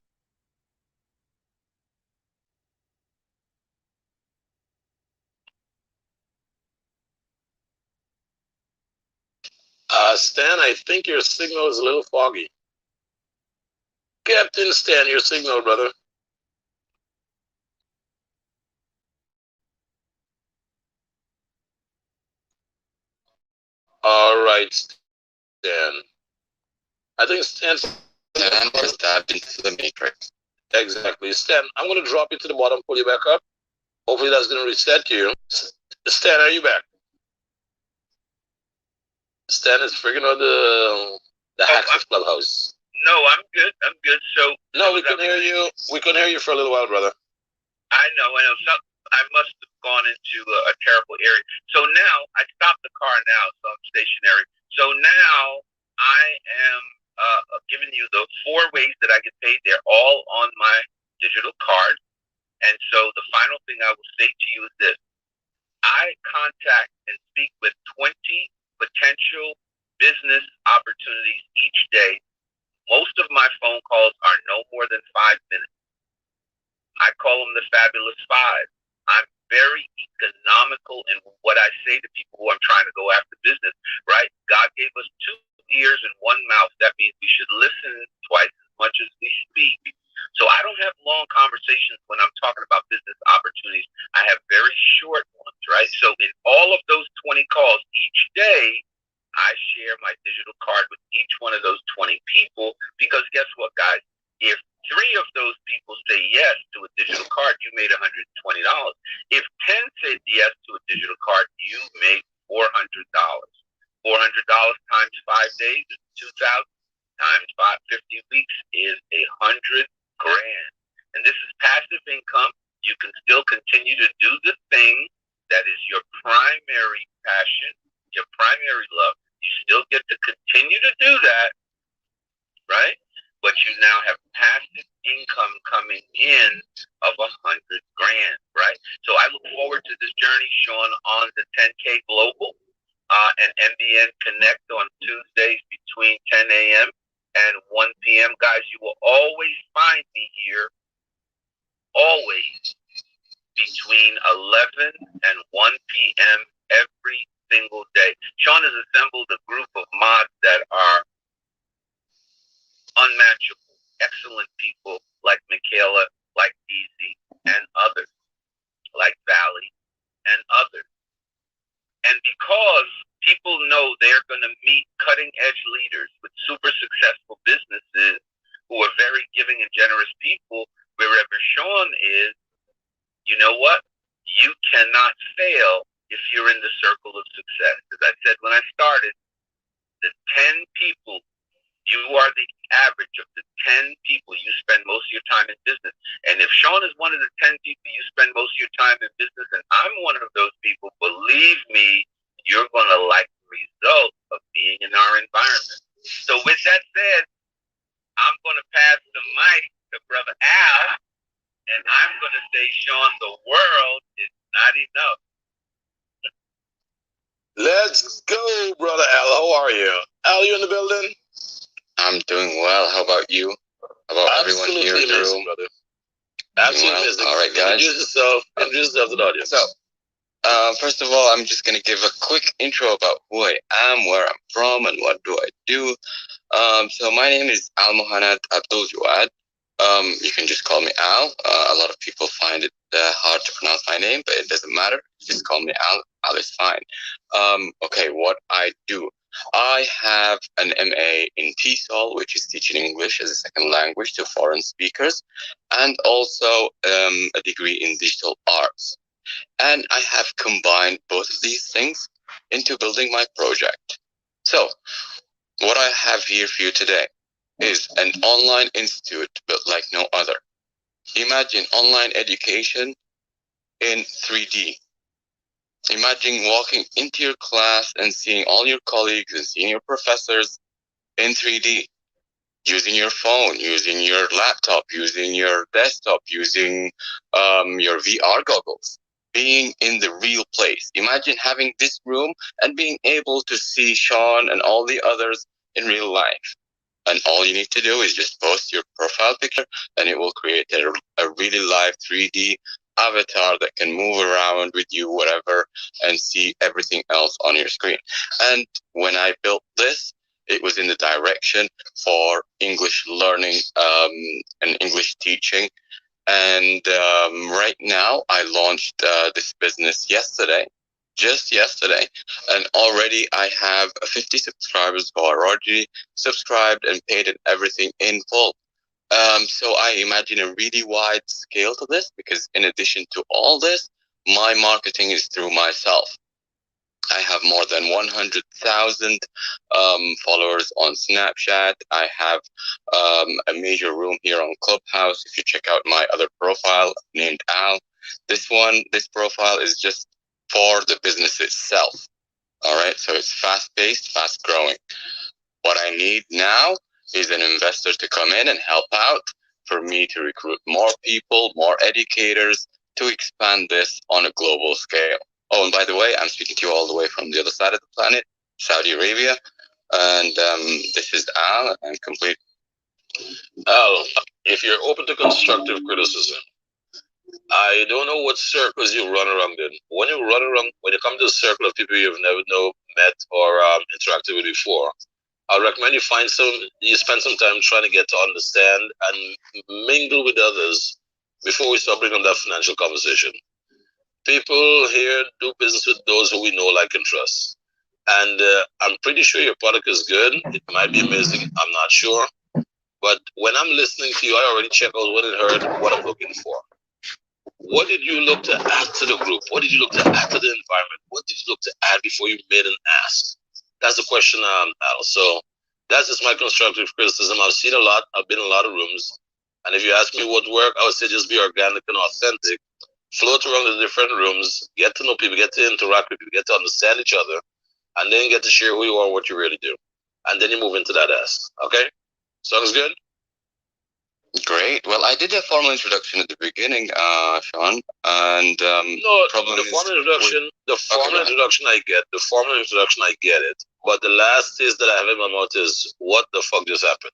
Stan, I think your signal is a little foggy. Captain Stan, your signal, brother. All right, Stan. I think Stan was tapped into the matrix. Exactly. Stan, I'm going to drop you to the bottom, pull you back up. Hopefully that's going to reset you. Stan, are you back? Stan is freaking on the hacks of Clubhouse. No, I'm good. I'm good. So no, we couldn't hear you. We couldn't hear you for a little while, brother. I know. I must have gone into a terrible area. So now I stopped the car now, so I'm stationary. So now I am giving you the 4 ways that I get paid. They're all on my digital card. And so the final thing I will say to you is this. I contact and speak with 20 potential business opportunities each day. Most of my phone calls are no more than 5 minutes. I call them the Fabulous 5. I'm very economical in what I say to people who I'm trying to go after business, right? God gave us 2 ears and 1 mouth. That means we should listen twice as much as we speak. So I don't have long conversations when I'm talking about business opportunities. I have very short ones, right? So in all of those 20 calls each day, I share my digital card with each one of those 20 people because guess what, guys? If 3 of those people say yes to a digital card, you made $120. If 10 said yes to a digital card, you made $400. $400 times 5 days is 2,000 times 50 weeks is $100,000. And this is passive income. You can still continue to do the thing that is your primary passion, your primary love. You still get to continue to do that, right? But you now have passive income coming in of $100,000, right? So I look forward to this journey, Sean, on the 10K Global and MBN Connect on Tuesdays between 10 a.m. and 1 p.m. Guys, you will always find me here, always between 11 and 1 p.m. every single day. Sean has assembled a group of mods that are unmatchable, excellent people like Michaela, like Easy, and others, like Valley, and others. And because people know they're going to meet cutting-edge leaders with super successful businesses who are very giving and generous people, wherever Sean is, you know what? You cannot fail if you're in the circle of success. As I said when I started, the 10 people, you are the average of the 10 people you spend most of your time in business. And if Sean is one of the 10 people you spend most of your time in business, and I'm one of those people, believe me, you're going to like the result of being in our environment. So with that said, I'm going to pass the mic to Brother Al, and I'm going to say, Sean, the world is not enough. Let's go, Brother Al. How are you? Al, you in the building? I'm doing well. How about you? How about everyone here in the room? Brother. Absolutely amazing. All right, guys. Introduce yourself to the audience. So, first of all, I'm just going to give a quick intro about who I am, where I'm from, and what do I do. So my name is Al Mohanad Abdul Jawad. You can just call me Al. A lot of people find it hard to pronounce my name, but it doesn't matter. Just call me Al. Al is fine. Okay, what I do. I have an MA in TESOL, which is teaching English as a second language to foreign speakers, and also a degree in digital arts. And I have combined both of these things into building my project. So, what I have here for you today is an online institute built like no other. Imagine online education in 3D. Imagine walking into your class and seeing all your colleagues and seeing your professors in 3D, using your phone, using your laptop, using your desktop, using your VR goggles, being in the real place. Imagine having this room and being able to see Sean and all the others in real life. And all you need to do is just post your profile picture and it will create a really live 3D avatar that can move around with you, whatever, and see everything else on your screen. And when I built this, it was in the direction for English learning and English teaching. And right now, I launched this business yesterday, just yesterday, and already I have 50 subscribers who are already subscribed and paid and everything in full. So I imagine a really wide scale to this, because in addition to all this, my marketing is through myself. I have more than 100,000 followers on Snapchat. I have a major room here on Clubhouse. If you check out my other profile named Al, this profile is just for the business itself. All right, so it's fast-paced, fast-growing. What I need now is an investor to come in and help out for me to recruit more people, more educators, to expand this on a global scale. Oh, and by the way, I'm speaking to you all the way from the other side of the planet, Saudi Arabia. And this is Al. I'm complete. Al, if you're open to constructive criticism, I don't know what circles you run around in. When you come to a circle of people you've never met or interacted with before, I recommend you spend some time trying to get to understand and mingle with others before we start bringing up that financial conversation. People here do business with those who we know, like, and trust. And I'm pretty sure your product is good. It might be amazing. I'm not sure. But when I'm listening to you, I already check out what I heard, what I'm looking for. What did you look to add to the group? What did you look to add to the environment? What did you look to add before you made an ask? That's the question, Al. So that's just my constructive criticism. I've seen a lot. I've been in a lot of rooms. And if you ask me what worked, I would say just be organic and authentic. Float around the different rooms, get to know people, get to interact with people, get to understand each other, and then get to share who you are and what you really do. And then you move into that ask. Okay? Sounds good? Great. Well, I did a formal introduction at the beginning, Sean, and the formal introduction I get it, but the last taste that I have in my mouth is, what the fuck just happened?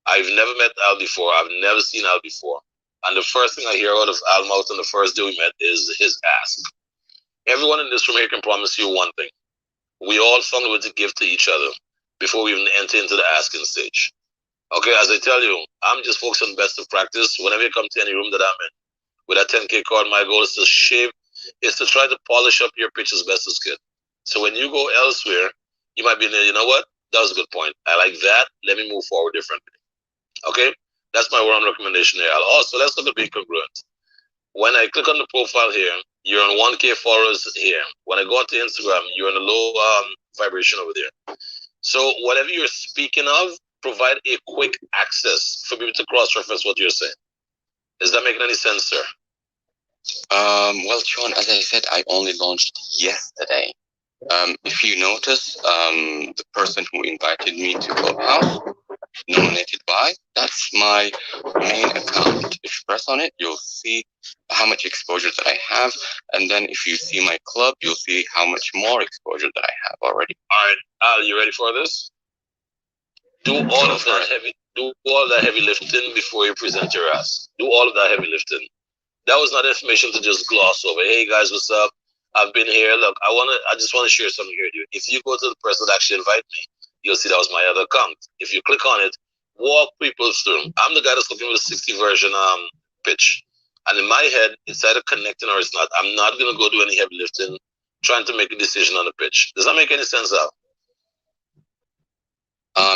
I've never met Al before. I've never seen Al before. And the first thing I hear out of Al mouth on the first day we met is his ask. Everyone in this room here can promise you one thing. We all found a way to give to each other before we even enter into the asking stage. Okay, as I tell you, I'm just focused on best of practice. Whenever you come to any room that I'm in, with that 10K card, my goal is to try to polish up your pitch as best as good. So when you go elsewhere, you might be there, you know what? That was a good point. I like that. Let me move forward differently. Okay? That's my one recommendation here. Also, let's look at being congruent. When I click on the profile here, You're on 1K followers here. When I go onto Instagram, you're on a low vibration over there. So whatever you're speaking of, provide a quick access for people to cross-reference what you're saying. Is that making any sense, sir? Well, Sean, as I said, I only launched yesterday. If you notice, the person who invited me to Clubhouse, nominated by, that's my main account. If you press on it, you'll see how much exposure that I have, and then if you see my club, you'll see how much more exposure that I have already. All right, Al, you ready for this? Do all of that heavy lifting before you present your ask. Do all of that heavy lifting. That was not information to just gloss over. Hey guys, what's up? I've been here. Look, I just want to share something here, dude. If you go to the person that actually invited me, you'll see that was my other account. If you click on it, walk people through. I'm the guy that's looking for the 60 version pitch. And in my head, it's either connecting or it's not. I'm not gonna go do any heavy lifting, trying to make a decision on the pitch. Does that make any sense, Al?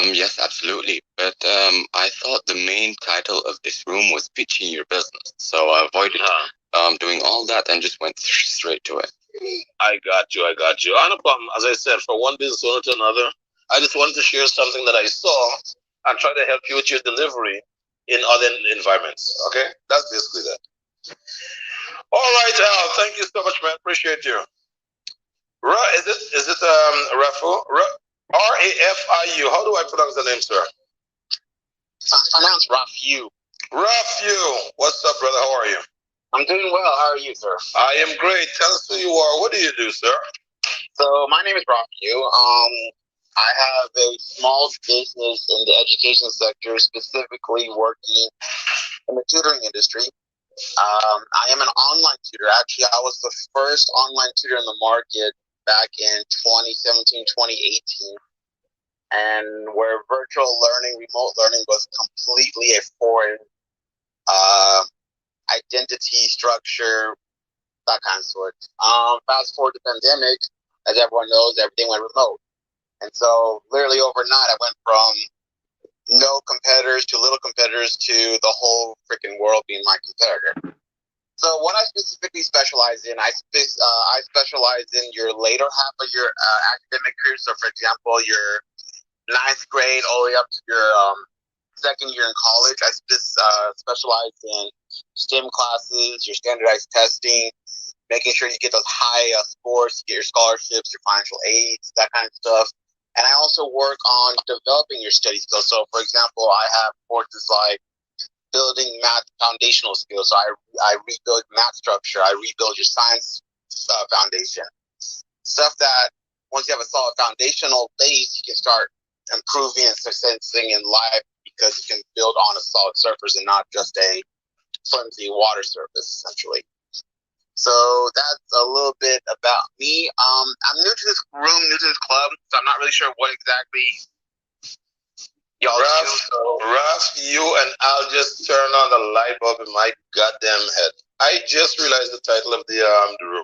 Yes, absolutely. But I thought the main title of this room was pitching your business. So I avoided doing all that and just went straight to it. I got you. No problem. As I said, from one business owner to another, I just wanted to share something that I saw and try to help you with your delivery in other environments. Okay? That's basically that. All right, Al. Thank you so much, man. Appreciate you. Is it Rafu? R-A-F-I-U. How do I pronounce the name, sir? It's pronounced Rafu. Rafu. What's up, brother? How are you? I'm doing well. How are you, sir? I am great. Tell us who you are. What do you do, sir? So my name is Rafu. I have a small business in the education sector, specifically working in the tutoring industry. I am an online tutor. Actually, I was the first online tutor in the market back in 2017, 2018. And where virtual learning, remote learning was completely a foreign identity, structure, that kind of sort. Fast forward to the pandemic, as everyone knows, everything went remote. And so literally overnight, I went from no competitors to little competitors to the whole freaking world being my competitor. So what I specifically specialize in, I specialize in your later half of your academic career. So for example, your 9th grade all the way up to your second year in college. I specialize in STEM classes, your standardized testing, making sure you get those high scores, you get your scholarships, your financial aids, that kind of stuff. And I also work on developing your study skills. So, for example, I have courses like building math foundational skills. So I rebuild math structure. I rebuild your science foundation. Stuff that once you have a solid foundational base, you can start improving and succeeding in life because you can build on a solid surface and not just a flimsy water surface, essentially. So that's a little bit about me. I'm new to this room, new to this club, so I'm not really sure what exactly y'all do. Raf, you and I'll just turn on the light bulb in my goddamn head. I just realized the title of the room.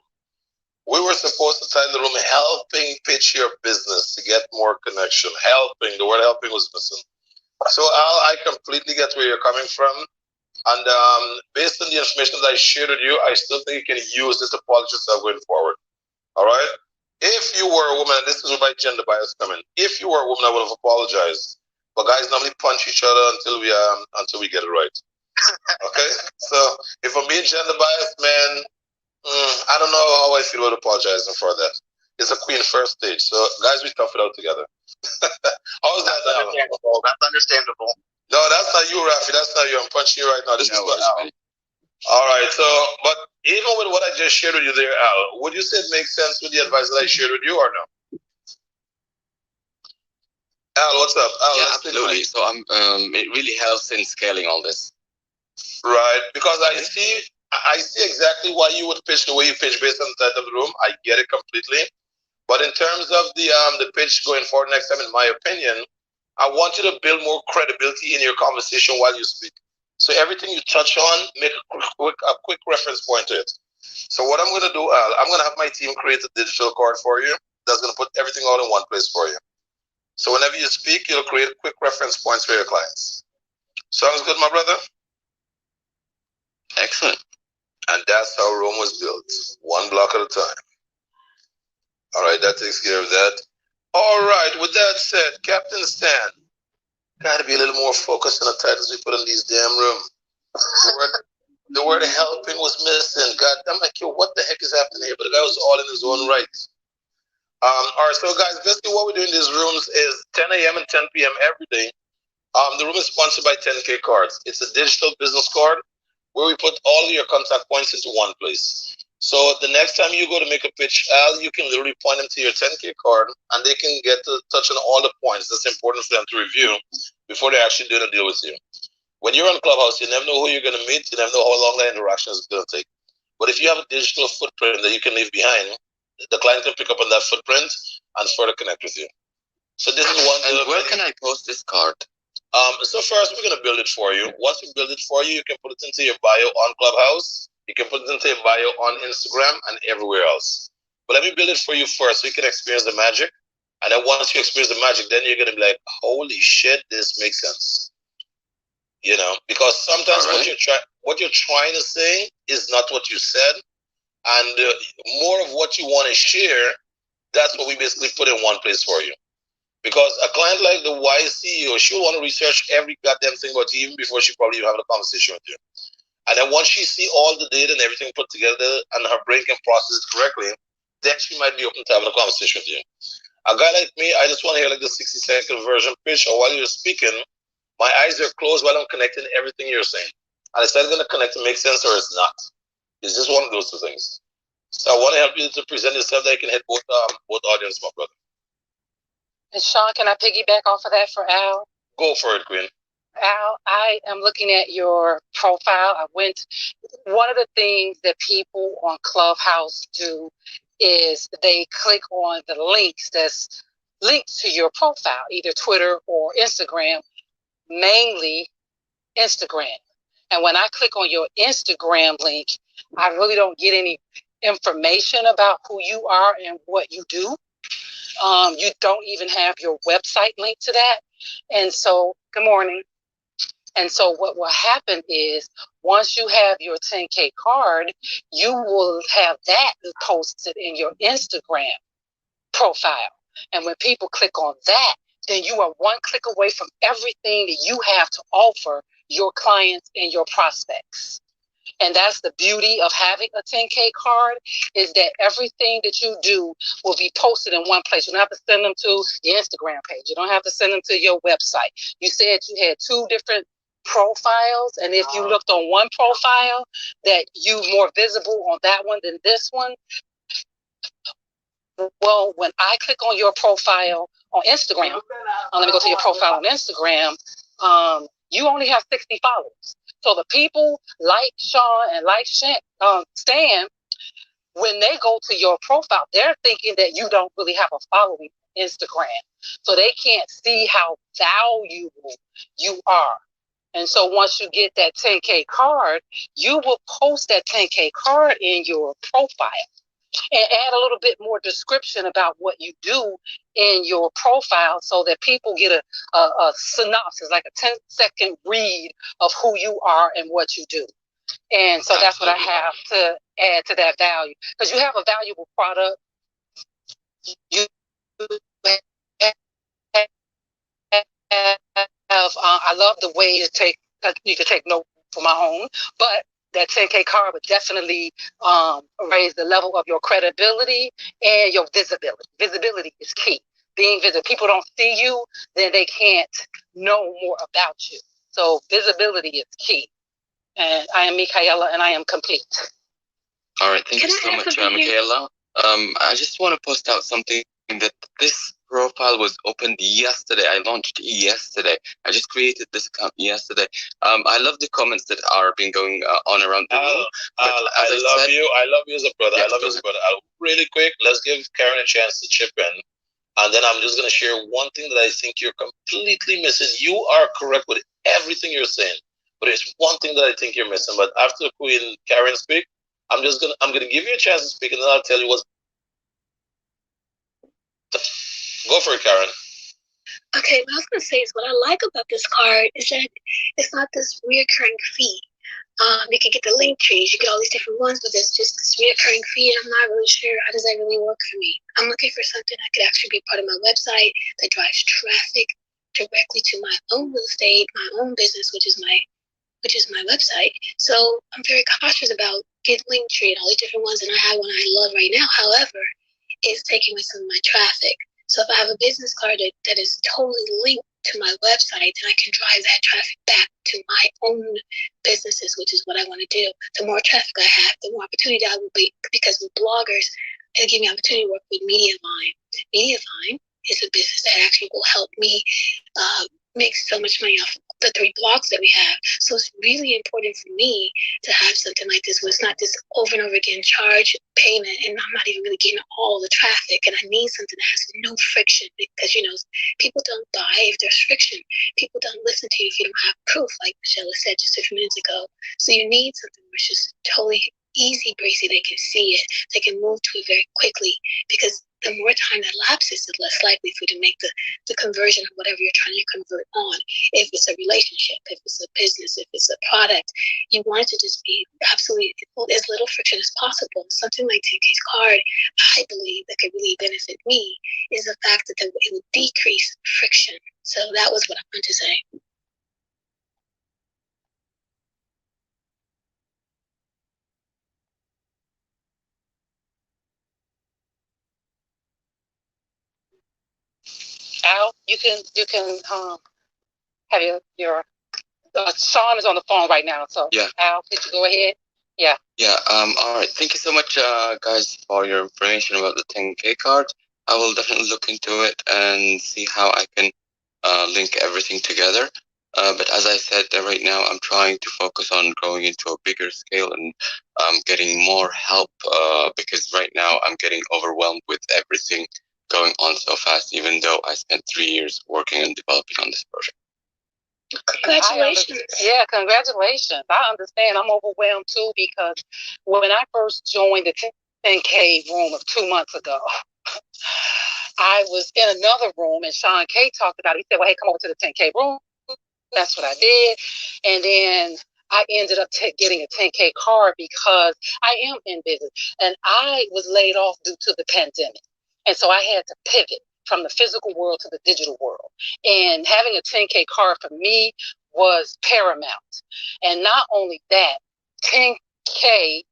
We were supposed to title the room "Helping Pitch Your Business to Get More Connection." Helping, the word helping was missing. So Al, I completely get where you're coming from. And based on the information that I shared with you, I still think you can use this to polish yourself going forward. All right? If you were a woman, and this is where my gender bias coming. If you were a woman, I would have apologized. But guys normally punch each other until we get it right. Okay? So if I'm being gender biased, man, I don't know how I feel about apologizing for that. It's a queen first stage. So guys, we tough it out together. How's that? That's understandable. That's understandable. No, that's not you, Rafi. That's not you. I'm punching you right now. This is what Al. All right. So, but even with what I just shared with you there, Al, would you say it makes sense with the advice that I shared with you or no? Al, what's up? Al, yeah, absolutely. So it really helps in scaling all this. Right. Because I see exactly why you would pitch the way you pitch based on the title of the room. I get it completely. But in terms of the pitch going forward next time, in my opinion, I want you to build more credibility in your conversation while you speak. So everything you touch on, make a quick reference point to it. So what I'm going to do, Al, I'm going to have my team create a digital card for you that's going to put everything all in one place for you. So whenever you speak, you'll create quick reference points for your clients. Sounds good, my brother? Excellent. And that's how Rome was built, one block at a time. All right, that takes care of that. All right, with that said, Captain Stan, gotta be a little more focused on the titles we put in these damn room. The word helping was missing. God, I'm like, yo, what the heck is happening here? But the guy was all in his own right. All right, so guys, basically what we do in these rooms is 10 a.m. and 10 p.m. every day. The room is sponsored by 10K Cards. It's a digital business card where we put all your contact points into one place. So the next time you go to make a pitch, Al, you can literally point them to your 10K card and they can get to touch on all the points that's important for them to review before they actually do the deal with you. When you're on Clubhouse, you never know who you're going to meet. You never know how long that interaction is going to take. But if you have a digital footprint that you can leave behind, the client can pick up on that footprint and further connect with you. So this is one. And where can I post this card? So first, we're going to build it for you. Once we build it for you, you can put it into your bio on Clubhouse. You can put it into your bio on Instagram and everywhere else. But let me build it for you first so you can experience the magic. And then once you experience the magic, then you're going to be like, holy shit, this makes sense. You know, because sometimes what you're trying to say is not what you said. And more of what you want to share, that's what we basically put in one place for you. Because a client like the wise CEO, she'll want to research every goddamn thing about you even before she probably even have a conversation with you. And then once she see all the data and everything put together and her brain can process it correctly, then she might be open to having a conversation with you. A guy like me, I just want to hear like the 60-second version pitch, or while you're speaking, my eyes are closed while I'm connecting everything you're saying. And it's either going to connect and make sense or it's not. It's just one of those two things. So I want to help you to present yourself that you can hit both audience, my brother. And Sean, can I piggyback off of that for Al? Go for it, Queen. Al, I am looking at your profile. One of the things that people on Clubhouse do is they click on the links that's linked to your profile, either Twitter or Instagram, mainly Instagram. And when I click on your Instagram link, I really don't get any information about who you are and what you do. You don't even have your website linked to that. And so, good morning. And so what will happen is once you have your 10K card, you will have that posted in your Instagram profile. And when people click on that, then you are one click away from everything that you have to offer your clients and your prospects. And that's the beauty of having a 10K card, is that everything that you do will be posted in one place. You don't have to send them to your Instagram page. You don't have to send them to your website. You said you had 2 different profiles, and if you looked on one profile that you more visible on that one than this one, well, when I click on your profile on Instagram, let me go to your profile on Instagram, you only have 60 followers. So the people like Sean and like Stan, when they go to your profile, they're thinking that you don't really have a following on Instagram. So they can't see how valuable you are. And so once you get that 10K card, you will post that 10K card in your profile and add a little bit more description about what you do in your profile so that people get a synopsis, like a 10-second read of who you are and what you do. And so that's what I have to add to that value. Because you have a valuable product. I love the way you can take note for my own, but that 10K card would definitely raise the level of your credibility and your visibility. Visibility is key. Being visible, people don't see you, then they can't know more about you. So visibility is key. And I am Michaela, and I am complete. All right, thank you so much, Michaela. I just want to post out something that this profile was opened yesterday. I launched yesterday. I just created this account yesterday. I love the comments that are been going on around the room. I love you as a brother. I love you as a brother. Really quick, let's give Karen a chance to chip in. And then I'm just going to share one thing that I think you're completely missing. You are correct with everything you're saying, but there's one thing that I think you're missing. But after Queen Karen speak, I'm gonna give you a chance to speak, and then I'll tell you what's. Go for it, Karen. Okay, what I was gonna say is what I like about this card is that it's not this reoccurring fee. You can get the link trees, you get all these different ones, but there's just this reoccurring fee, and I'm not really sure how does that really work for me. I'm looking for something that could actually be part of my website that drives traffic directly to my own real estate, my own business, which is my website. So I'm very cautious about getting Linktree and all these different ones, and I have one I love right now. However, it's taking away some of my traffic. So if I have a business card that is totally linked to my website, then I can drive that traffic back to my own businesses, which is what I want to do. The more traffic I have, the more opportunity I will be, because with bloggers, it'll give me opportunity to work with Mediavine. Mediavine is a business that actually will help me make so much money off the 3 blogs that we have. So it's really important for me to have something like this where it's not this over and over again charge payment, and I'm not even really getting all the traffic. And I need something that has no friction, because people don't buy if there's friction. People don't listen to you if you don't have proof, like Michelle said just a few minutes ago. So you need something where it's just totally easy breezy. They can see it, they can move to it very quickly, because the more time that lapses, the less likely for you to make the conversion of whatever you're trying to convert on. If it's a relationship, if it's a business, if it's a product, you want it to just be absolutely as little friction as possible. Something like 10K's card, I believe that could really benefit me is the fact that it would decrease friction. So that was what I wanted to say. Al, you can have your Sean is on the phone right now, so yeah. Al, could you go ahead? Yeah. Yeah. All right. Thank you so much, guys, for your information about the 10K card. I will definitely look into it and see how I can link everything together. But as I said, right now I'm trying to focus on going into a bigger scale and getting more help, because right now I'm getting overwhelmed with everything going on so fast, even though I spent 3 years working and developing on this project. Congratulations. Yeah, congratulations. I understand. I'm overwhelmed too, because when I first joined the 10K room of 2 months ago, I was in another room and Sean K talked about it. He said, well, hey, come over to the 10K room. That's what I did. And then I ended up getting a 10K card because I am in business. And I was laid off due to the pandemic. And so I had to pivot from the physical world to the digital world. And having a 10K card for me was paramount. And not only that, 10K,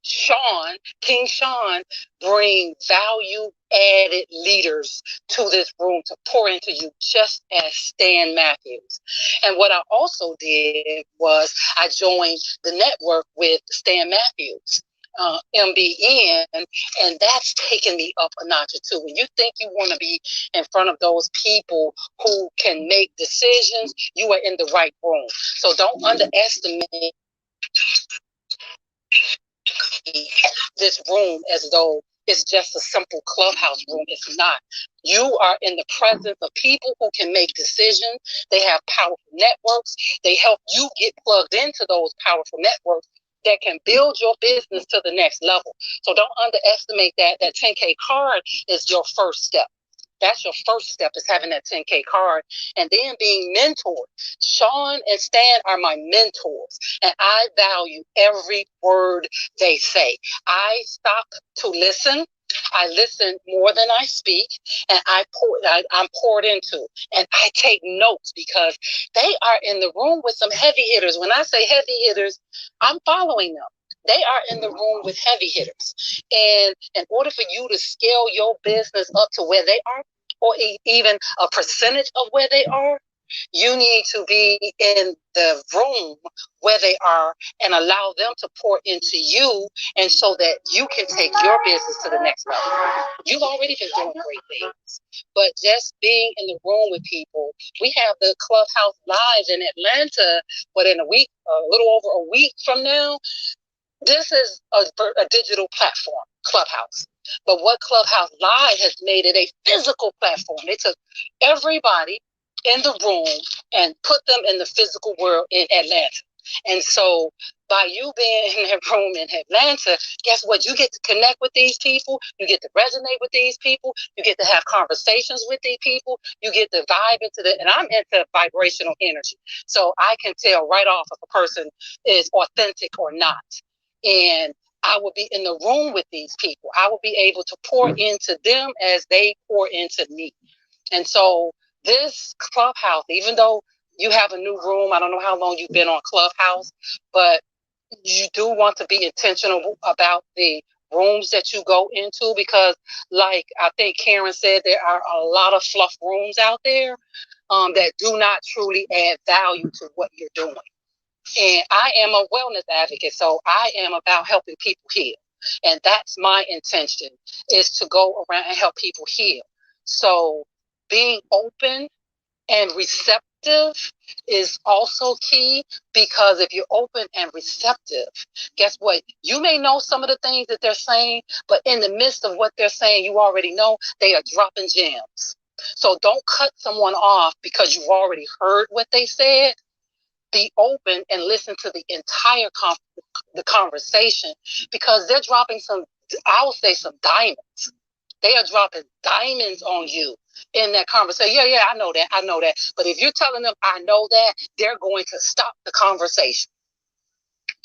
King Sean, bring value added leaders to this room to pour into you, just as Stan Matthews. And what I also did was I joined the network with Stan Matthews, MBN, and that's taken me up a notch or two. When you think you want to be in front of those people who can make decisions, you are in the right room. So don't underestimate this room as though it's just a simple clubhouse room. It's not. You are in the presence of people who can make decisions. They have powerful networks. They help you get plugged into those powerful networks that can build your business to the next level. So don't underestimate that. That 10K card is your first step. That's your first step, is having that 10K card, and then being mentored. Sean and Stan are my mentors, and I value every word they say. I stop to listen. I listen more than I speak, and I'm poured into, and I take notes because they are in the room with some heavy hitters. When I say heavy hitters, I'm following them. They are in the room with heavy hitters. And in order for you to scale your business up to where they are, or even a percentage of where they are, you need to be in the room where they are and allow them to pour into you, and so that you can take your business to the next level. You've already been doing great things, but just being in the room with people. We have the Clubhouse Live in Atlanta, but in a week, a little over a week from now, this is a digital platform, Clubhouse. But what Clubhouse Live has made it a physical platform. They took everybody in the room and put them in the physical world in Atlanta. And so by you being in that room in Atlanta, guess what? You get to connect with these people. You get to resonate with these people. You get to have conversations with these people. You get to vibe into the, and I'm into vibrational energy. So I can tell right off if a person is authentic or not. And I will be in the room with these people. I will be able to pour into them as they pour into me. And so this Clubhouse, even though you have a new room, I don't know how long you've been on Clubhouse, but you do want to be intentional about the rooms that you go into, because like I think Karen said, there are a lot of fluff rooms out there that do not truly add value to what you're doing. And I am a wellness advocate, so I am about helping people heal. And that's my intention, is to go around and help people heal. So being open and receptive is also key, because if you're open and receptive, guess what? You may know some of the things that they're saying, but in the midst of what they're saying, you already know they are dropping gems. So don't cut someone off because you've already heard what they said. Be open and listen to the entire conversation, because they're dropping some, I will say, some diamonds. They are dropping diamonds on you in that conversation. Yeah, I know that. But if you're telling them, I know that, they're going to stop the conversation.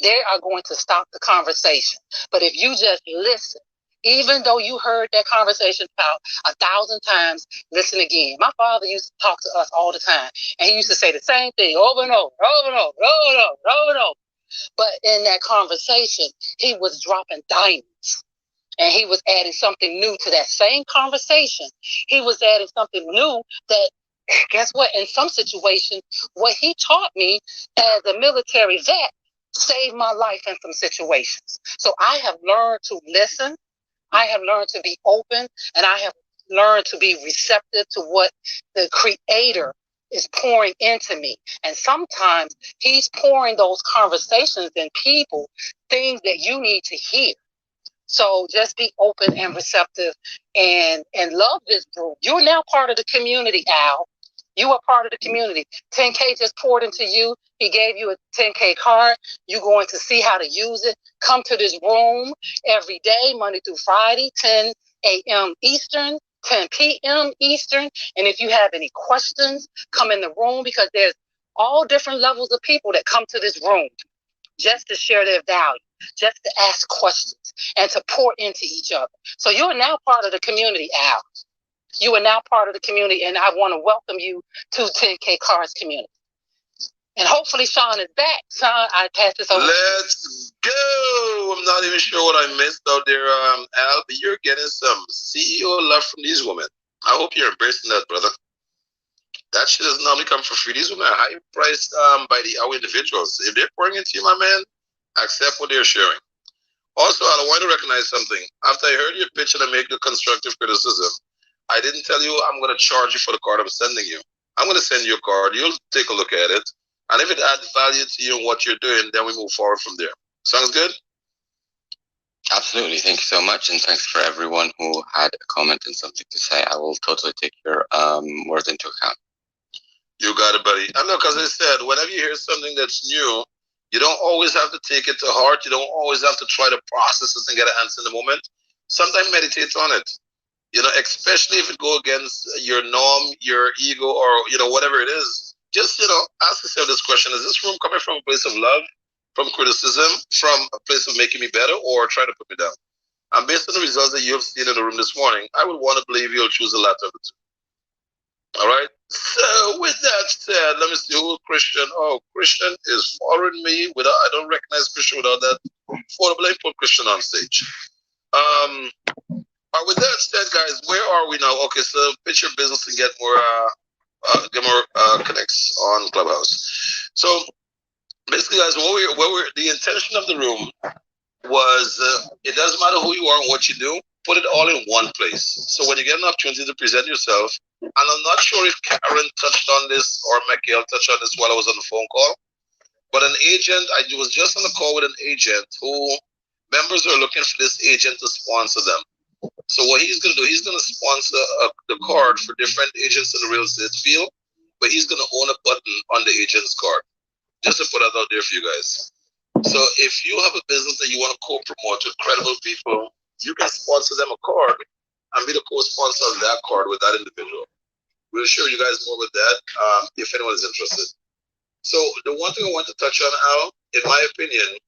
They are going to stop the conversation. But if you just listen, even though you heard that conversation about 1,000 times, listen again. My father used to talk to us all the time, and he used to say the same thing over and over, over and over, over and over, over and over. But in that conversation, he was dropping diamonds. And he was adding something new to that same conversation. He was adding something new that, guess what? In some situations, what he taught me as a military vet saved my life in some situations. So I have learned to listen. I have learned to be open, and I have learned to be receptive to what the Creator is pouring into me. And sometimes he's pouring those conversations and people, things that you need to hear. So just be open and receptive, and love this group. You're now part of the community, Al. You are part of the community. 10K just poured into you. He gave you a 10K card. You're going to see how to use it. Come to this room every day, Monday through Friday, 10 a.m. Eastern, 10 p.m. Eastern. And if you have any questions, come in the room, because there's all different levels of people that come to this room just to share their value, just to ask questions, and to pour into each other. So you are now part of the community, Al. You are now part of the community, and I want to welcome you to 10K Cards community. And hopefully Sean is back. Sean, I pass this over. Let's go. I'm not even sure what I missed out there, Al, but you're getting some CEO love from these women. I hope you're embracing that, brother. That shit doesn't normally come for free. These women are high priced by the hour individuals. If they're pouring into you, my man, accept what they're sharing. Also, I want to recognize something. After I heard your pitch and I make the constructive criticism, I didn't tell you I'm going to charge you for the card I'm sending you. I'm going to send you a card. You'll take a look at it. And if it adds value to you and what you're doing, then we move forward from there. Sounds good? Absolutely. Thank you so much. And thanks for everyone who had a comment and something to say. I will totally take your words into account. You got it, buddy. And look, as I said, whenever you hear something that's new, you don't always have to take it to heart. You don't always have to try to process it and get an answer in the moment. Sometimes meditate on it. You know, especially if it go against your norm, your ego, or, you know, whatever it is. Just, you know, ask yourself this question. Is this room coming from a place of love, from criticism, from a place of making me better, or trying to put me down? And based on the results that you have seen in the room this morning, I would want to believe you'll choose the latter of the two. All right. So with that said, let me see who Christian. Oh, Christian is following me without. I don't recognize Christian without that. Let me put Christian on stage. With that said, guys, where are we now? Okay, so pitch your business and get more connects on Clubhouse. So basically, guys, the intention of the room was it doesn't matter who you are and what you do. Put it all in one place. So when you get an opportunity to present yourself, and I'm not sure if Karen touched on this or Michael touched on this while I was on the phone call, but an agent, I was just on a call with an agent who members are looking for this agent to sponsor them. So what he's going to do, he's going to sponsor the card for different agents in the real estate field, but he's going to own a button on the agent's card. Just to put that out there for you guys. So if you have a business that you want to co-promote with credible people, you can sponsor them a card and be the co-sponsor of that card with that individual. We'll show you guys more with that if anyone is interested. So the one thing I want to touch on, Al, in my opinion,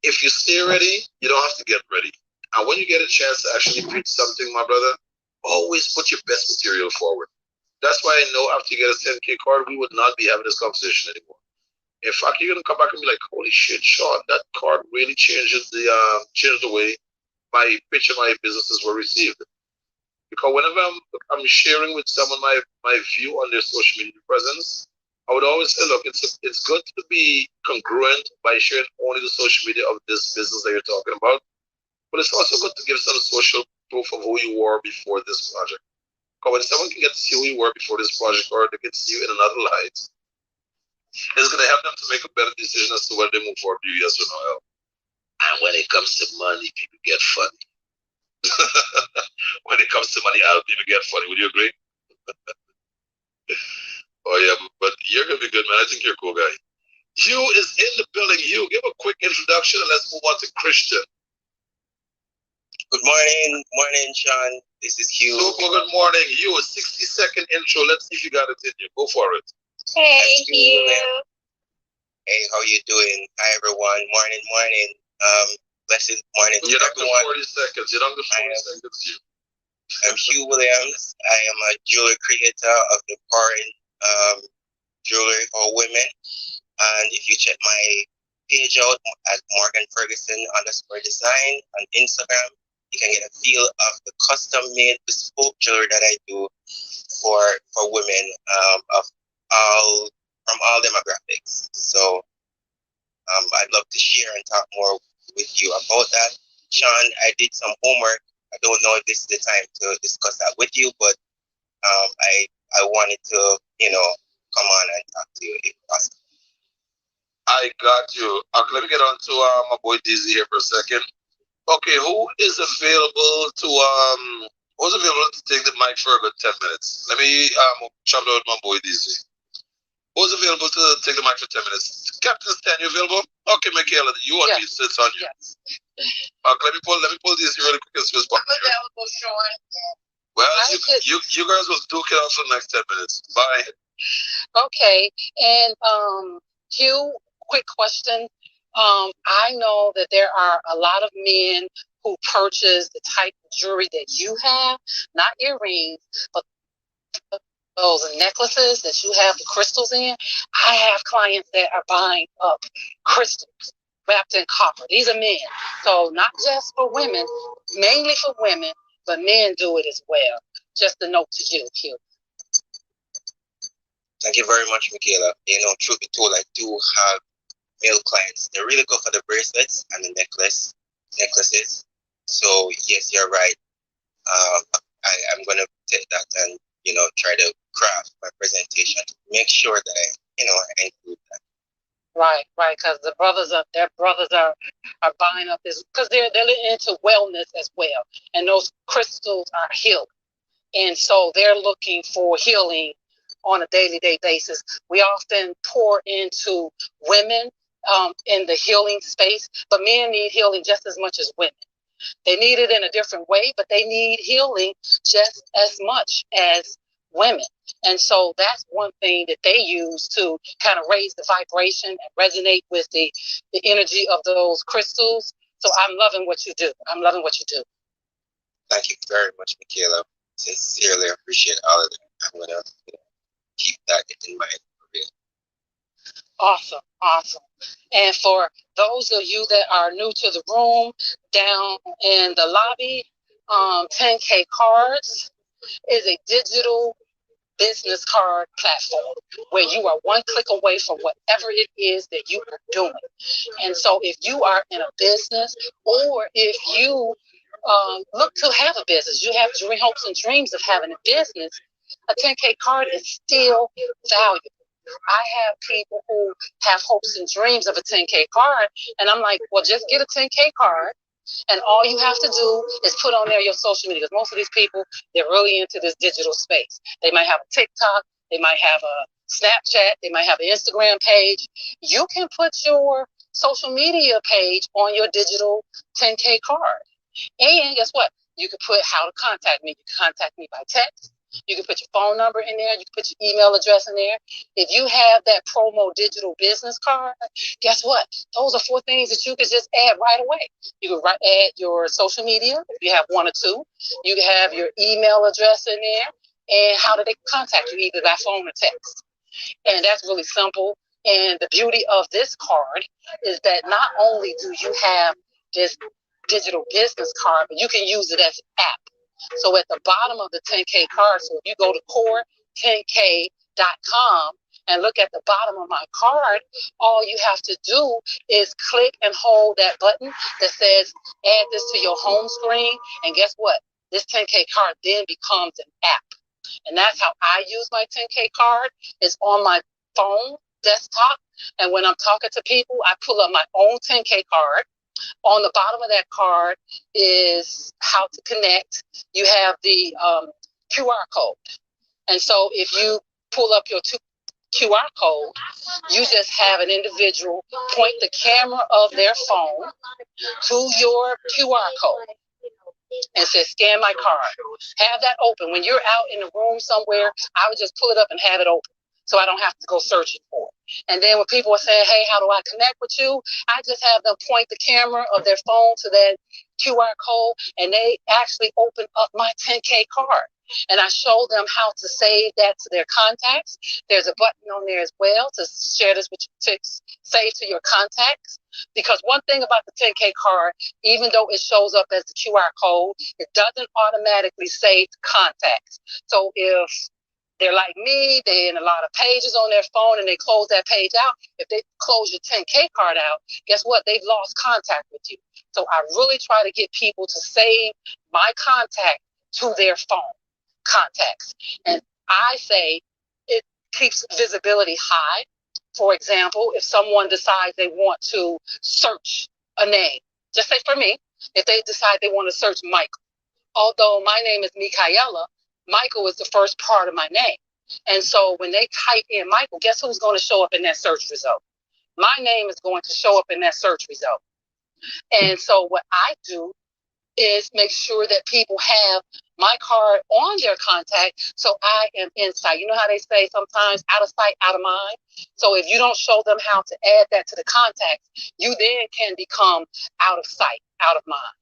if you stay ready, you don't have to get ready. And when you get a chance to actually preach something, my brother, always put your best material forward. That's why I know after you get a 10K card, we would not be having this conversation anymore. In fact, you're gonna come back and be like, "Holy shit, Sean, that card really changed the way my pitch and my businesses were received." Because whenever I'm sharing with someone my view on their social media presence, I would always say, look, it's good to be congruent by sharing only the social media of this business that you're talking about, but it's also good to give some social proof of who you were before this project. Because when someone can get to see who you were before this project, or they can see you in another light, it's going to help them to make a better decision as to whether they move forward with you, yes or no. And when it comes to money, people get funny. When it comes to money, people get funny. Would you agree? Oh yeah, but you're gonna be good, man. I think you're a cool guy. Hugh is in the building. Hugh, give a quick introduction and let's move on to Christian. Good morning, Sean. This is Hugh. Super good morning, Hugh. A 60-second intro. Let's see if you got it in you. Go for it. Hey, Hugh. Hey, how you doing? Hi, everyone. Morning. Blessed morning to You're everyone. You're on the 40 seconds, Hugh. I'm Hugh Williams. I am a jewelry creator of empowering jewelry for women. And if you check my page out at Morgan Ferguson _design on Instagram, you can get a feel of the custom made bespoke jewelry that I do for women from all demographics. So I'd love to share and talk more with you about that. Sean, I did some homework. I don't know if this is the time to discuss that with you, but I wanted to, come on and talk to you if possible. I got you. Okay, let me get on to my boy Dizzy here for a second. Okay, who's available to take the mic for a good 10 minutes? Let me chat with my boy Dizzy. Who's available to take the mic for 10 minutes? Captain Stan, you available? Okay, Michaela, you want me to sit on you? Yes. Okay, let me pull this really quick and switch back. Available, Sean. Well, you guys will duke it out for the next 10 minutes. Bye. Okay, and Hugh, quick question. I know that there are a lot of men who purchase the type of jewelry that you have, not earrings, but those necklaces that you have the crystals in. I have clients that are buying up crystals wrapped in copper. These are men. So not just for women, mainly for women, but men do it as well. Just a note to you, Hugh. Thank you very much, Michaela. Truth be told, I do have male clients. They really go for the bracelets and the necklaces. So yes, you're right. I'm gonna take that and try to craft my presentation to make sure that I include that. Right, because their brothers are buying up this because they're into wellness as well, and those crystals are healing, and so they're looking for healing on a daily basis. We often pour into women in the healing space, but men need healing just as much as women. They need it in a different way, but they need healing just as much as women. And so that's one thing that they use to kind of raise the vibration and resonate with the energy of those crystals. So I'm loving what you do. Thank you very much, Michaela. Sincerely appreciate all of that. I'm going to keep that in mind for real. Awesome. And for those of you that are new to the room, down in the lobby, 10K Cards is a digital business card platform where you are one click away from whatever it is that you are doing. And so if you are in a business, or if you look to have a business, you have hopes and dreams of having a business, a 10K card is still valuable. I have people who have hopes and dreams of a 10K card, and I'm like, well, just get a 10K card, and all you have to do is put on there your social media. Because most of these people, they're really into this digital space. They might have a TikTok, they might have a Snapchat, they might have an Instagram page. You can put your social media page on your digital 10K card. And guess what? You can put how to contact me. You can contact me by text. You can put your phone number in there. You can put your email address in there. If you have that promo digital business card, guess what? Those are 4 things that you could just add right away. You can add your social media, if you have 1 or 2. You can have your email address in there. And how do they contact you, either by phone or text? And that's really simple. And the beauty of this card is that not only do you have this digital business card, but you can use it as an app. So at the bottom of the 10K card, so if you go to core10k.com and look at the bottom of my card, all you have to do is click and hold that button that says add this to your home screen. And guess what? This 10K card then becomes an app. And that's how I use my 10K card. It's on my phone desktop. And when I'm talking to people, I pull up my own 10K card. On the bottom of that card is how to connect. You have the QR code. And so if you pull up your QR code, you just have an individual point the camera of their phone to your QR code and say, scan my card. Have that open. When you're out in the room somewhere, I would just pull it up and have it open so I don't have to go searching for it. And then when people are saying, hey, how do I connect with you? I just have them point the camera of their phone to that QR code, and they actually open up my 10K card. And I show them how to save that to their contacts. There's a button on there as well to share this with you, to save to your contacts. Because one thing about the 10K card, even though it shows up as the QR code, it doesn't automatically save to contacts. So if they're like me, they're in a lot of pages on their phone and they close that page out, if they close your 10K card out, guess what? They've lost contact with you. So I really try to get people to save my contact to their phone contacts. And I say it keeps visibility high. For example, if someone decides they want to search a name, just say for me, if they decide they want to search Michael, although my name is Mikaela, Michael is the first part of my name. And so when they type in Michael, guess who's going to show up in that search result? My name is going to show up in that search result. And so what I do is make sure that people have my card on their contact so I am in sight. You know how they say sometimes out of sight, out of mind? So if you don't show them how to add that to the contacts, you then can become out of sight, out of mind.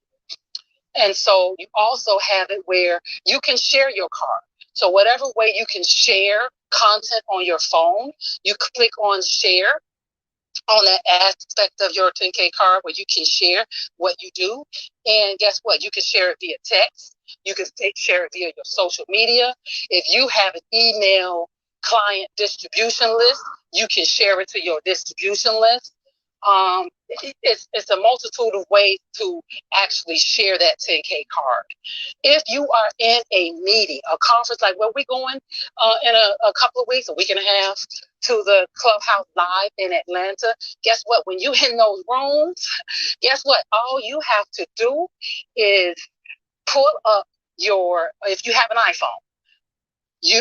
And so you also have it where you can share your card. So whatever way you can share content on your phone, you click on share on that aspect of your 10K card where you can share what you do. And guess what? You can share it via text. You can share it via your social media. If you have an email client distribution list, you can share it to your distribution list. It's a multitude of ways to actually share that 10K card. If you are in a meeting, a conference like where we're going in a couple of weeks, a week and a half, to the Clubhouse Live in Atlanta, guess what? When you're in those rooms, guess what? All you have to do is pull up if you have an iPhone,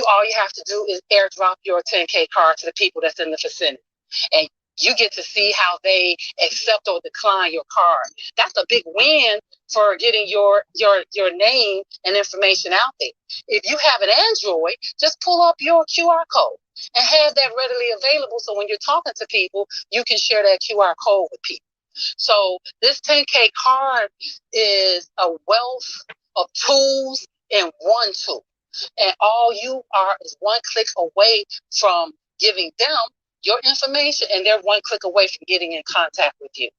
all you have to do is airdrop your 10K card to the people that's in the vicinity. And you get to see how they accept or decline your card. That's a big win for getting your name and information out there. If you have an Android, just pull up your QR code and have that readily available so when you're talking to people, you can share that QR code with people. So this 10K card is a wealth of tools in one tool. And all you are is one click away from giving them your information, and they're one click away from getting in contact with you.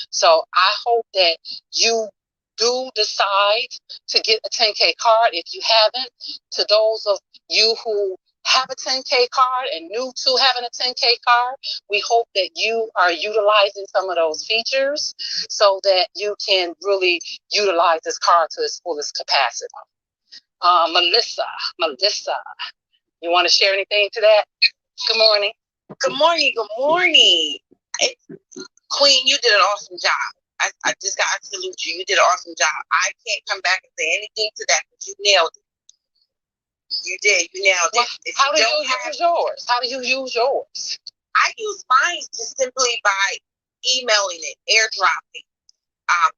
So I hope that you do decide to get a 10K card if you haven't. To those of you who have a 10K card and new to having a 10K card, we hope that you are utilizing some of those features so that you can really utilize this card to its fullest capacity. Melissa, you want to share anything to that? Good morning. Good morning. Queen, you did an awesome job. I just got to salute you. You did an awesome job. I can't come back and say anything to that, but you nailed it. You did. You nailed it. How do you use yours? How do you use yours? I use mine just simply by emailing it, airdropping,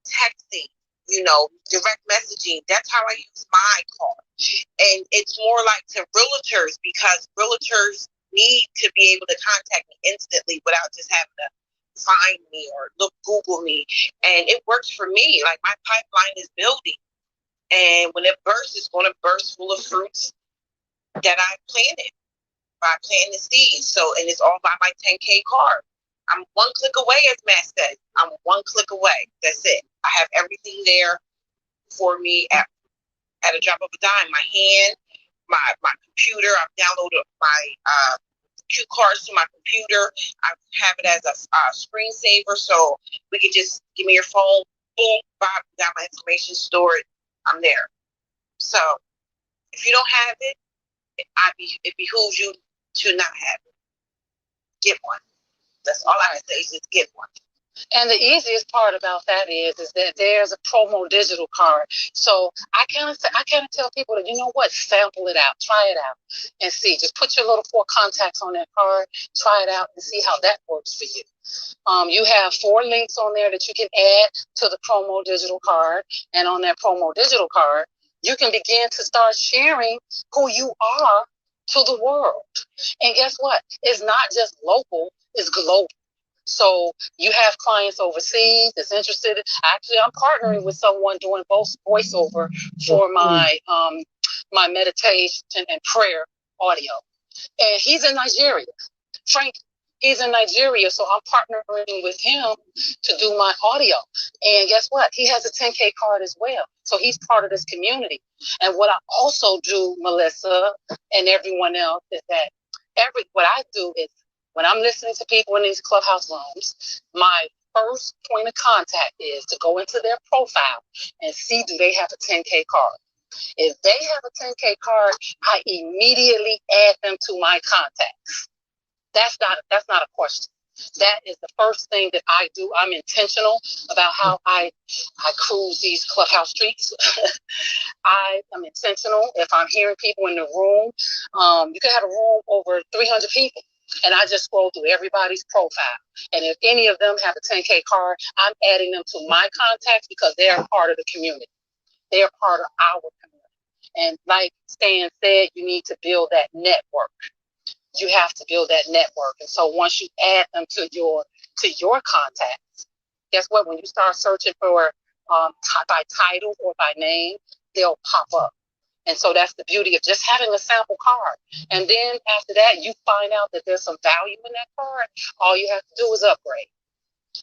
texting, direct messaging. That's how I use my card. And it's more like to realtors, because realtors need to be able to contact me instantly without just having to find me or Google me. And it works for me. Like, my pipeline is building. And when it bursts, it's going to burst full of fruits that I planted by planting the seeds. So, and it's all by my 10K card. I'm one click away, as Matt said. I'm one click away. That's it. I have everything there for me at a drop of a dime. My hand, my computer. I've downloaded my cue cards to my computer. I have it as a screensaver, so we can just give me your phone. Boom, Bob, got my information stored. I'm there. So if you don't have it, it behooves you to not have it. Get one. That's all I can say is just get one. And the easiest part about that is that there's a promo digital card. So I kind of tell people that, you know what, sample it out, try it out, and see. Just put your little 4 contacts on that card, try it out, and see how that works for you. You have 4 links on there that you can add to the promo digital card, and on that promo digital card, you can begin to start sharing who you are to the world. And guess what? It's not just local, it's global. So you have clients overseas that's interested. Actually, I'm partnering with someone doing both voiceover for my my meditation and prayer audio. And he's in Nigeria. Frank, he's in Nigeria, so I'm partnering with him to do my audio. And guess what? He has a 10K card as well. So he's part of this community. And what I also do, Melissa, and everyone else, is that what I do is, when I'm listening to people in these Clubhouse rooms, my first point of contact is to go into their profile and see, do they have a 10K card? If they have a 10K card, I immediately add them to my contacts. That's not a question. That is the first thing that I do. I'm intentional about how I cruise these Clubhouse streets. I am intentional. If I'm hearing people in the room, you can have a room over 300 people. And I just scroll through everybody's profile. And if any of them have a 10K card, I'm adding them to my contacts because they're part of the community. They're part of our community. And like Stan said, you need to build that network. You have to build that network. And so once you add them to your contacts, guess what? When you start searching for by title or by name, they'll pop up. And so that's the beauty of just having a sample card. And then after that, you find out that there's some value in that card. All you have to do is upgrade.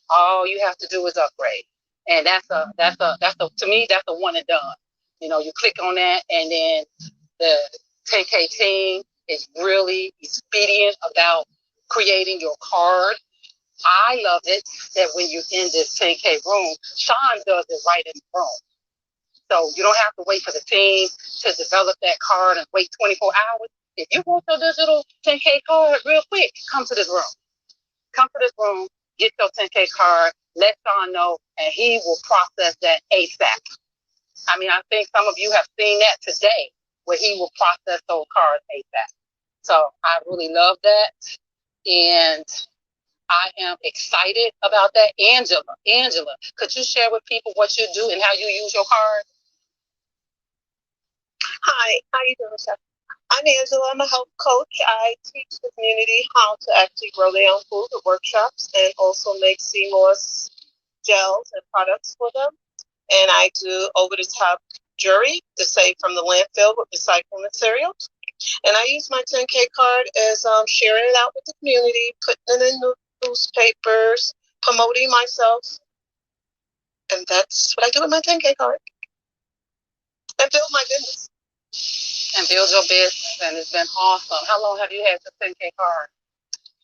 All you have to do is upgrade. And to me, that's a one and done. You click on that, and then the 10K team is really expedient about creating your card. I love it that when you're in this 10K room, Sean does it right in the room. So you don't have to wait for the team to develop that card and wait 24 hours. If you want your digital 10K card real quick, come to this room. Come to this room, get your 10K card, let Sean know, and he will process that ASAP. I mean, I think some of you have seen that today, where he will process those cards ASAP. So I really love that. And I am excited about that. Angela, could you share with people what you do and how you use your card? Hi, how you doing, Chef? I'm Angela. I'm a health coach. I teach the community how to actually grow their own food at workshops and also make M0RE gels and products for them. And I do over-the-top jewelry to save from the landfill with recycled materials. And I use my 10K card as sharing it out with the community, putting it in newspapers, promoting myself. And that's what I do with my 10K card. And build my business. And build your business, and it's been awesome. How long have you had the 10K card?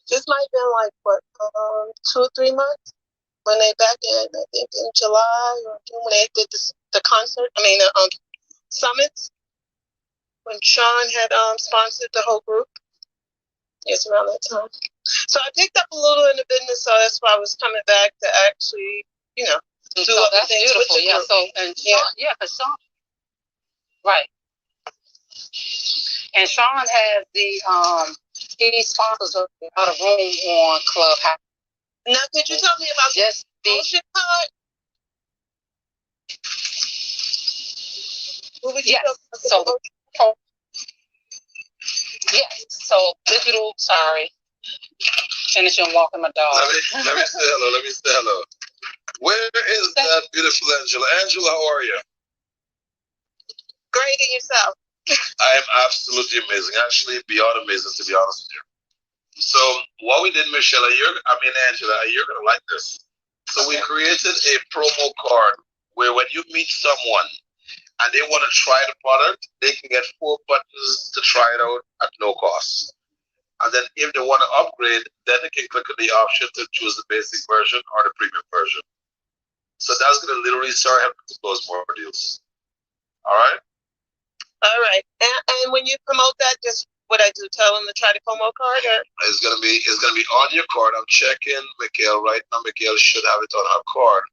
This might have been like, 2 or 3 months? When they back in, I think in July or June, when they did the concert, summits, when Sean had sponsored the whole group. It's around that time. So I picked up a little in the business, so that's why I was coming back to actually, do other things with the group. Because Sean, right. And Sean has he sponsors a lot of room on Clubhouse. Now, could you tell me about Yes, the promotion card? What would you yes. talk about the So promotion? yes. So digital. Sorry. Finishing walking my dog. Let me say hello. Let me say hello. Where is that beautiful Angela? Angela, how are you? Great, and yourself? I am absolutely amazing. Actually, beyond amazing, to be honest with you. So what we did, Michelle, Angela, you're gonna like this. So we created a promo card where when you meet someone and they want to try the product, they can get 4 buttons to try it out at no cost. And then if they want to upgrade, then they can click on the option to choose the basic version or the premium version. So that's gonna literally start helping to close more deals. All right. All right. And when you promote that, just what I do, tell them to try the promo card, or it's gonna be on your card. I'm checking Mikhail right now. Mikhail should have it on her card.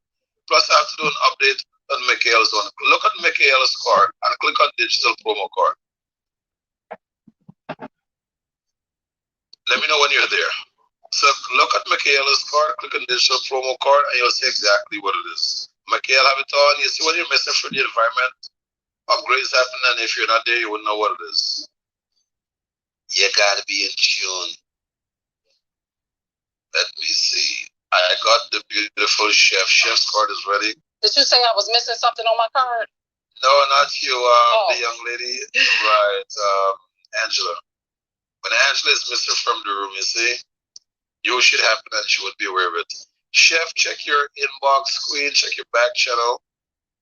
Plus, I have to do an update on Mikhail's one. Look at Mikhail's card and click on digital promo card. Let me know when you're there. So look at Mikhail's card, click on digital promo card, and you'll see exactly what it is. Mikhail have it on. You see what you're missing from the environment. Upgrades happen, and if you're not there, you wouldn't know what it is. You gotta be in tune. Let me see. I got the beautiful chef. Chef's card is ready. Did you say I was missing something on my card? No, not you. The young lady, right? Angela. When Angela is missing from the room, you see, you should happen, and she would be aware of it. Chef, check your inbox screen. Check your back channel.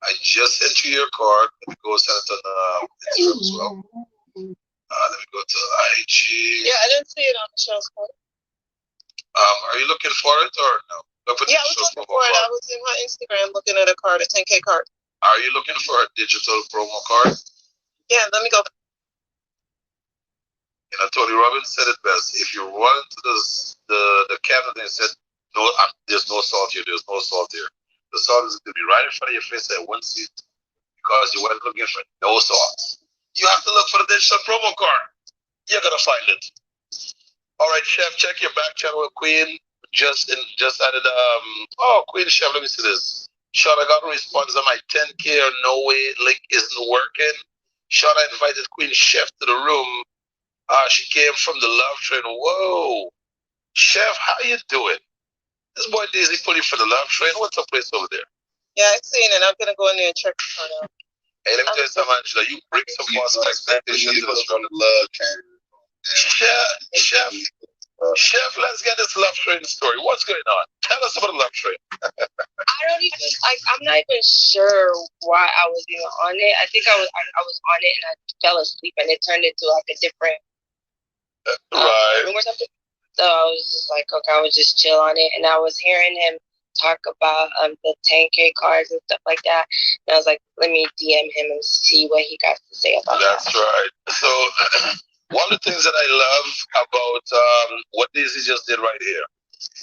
I just sent you your card. Let me go send it on Instagram as well. Let me go to IG. Yeah, I didn't see it on the show's card. Are you looking for it or no? Yeah, I was looking for it. I was in my Instagram looking at a card, a 10K card. Are you looking for a digital promo card? Yeah, let me go. You know, Tony Robbins said it best. If you run into the cabinet and said, "No, there's no salt here. There's no salt here," the salt is going to be right in front of your face at one seat because you went looking for no salt. You have to look for the digital promo card. You're gonna find it. All right, Chef, check your back channel with Queen. Just added Queen Chef, let me see this. Sean, I got a response on my 10K or no way link isn't working. Sean, I invited Queen Chef to the room. She came from the love train. Whoa. Chef, how you doing? This boy Daisy put you for the love train. What's the place over there? Yeah, I've seen it. I'm gonna go in there and check the card out. Hey, let me tell you something, Angela. You bring some positive expectations to this from the love train. Chef, let's get this love train story. What's going on? Tell us about the love train. I'm not even sure why I was even on it. I think I was on it and I fell asleep and it turned into like a different room or something. So I was just like, okay, I would just chill on it, and I was hearing him talk about the 10K cards and stuff like that. And I was like, let me DM him and see what he got to say about that. That's right. So one of the things that I love about what Daisy just did right here,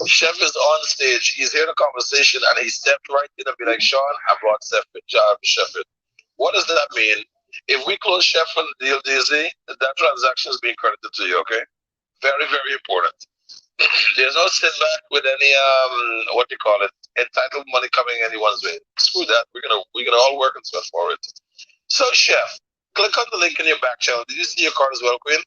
Chef is on stage, he's hearing a conversation, and he stepped right in and be like, Sean, I brought Chef in. What does that mean? If we close Chef on the deal, Daisy, that transaction is being credited to you, okay? Very, very important. There's no sit back with any entitled money coming anyone's way. Screw that. We're gonna all work and sweat for it. So, Chef, click on the link in your back channel. Did you see your card as well, Queen?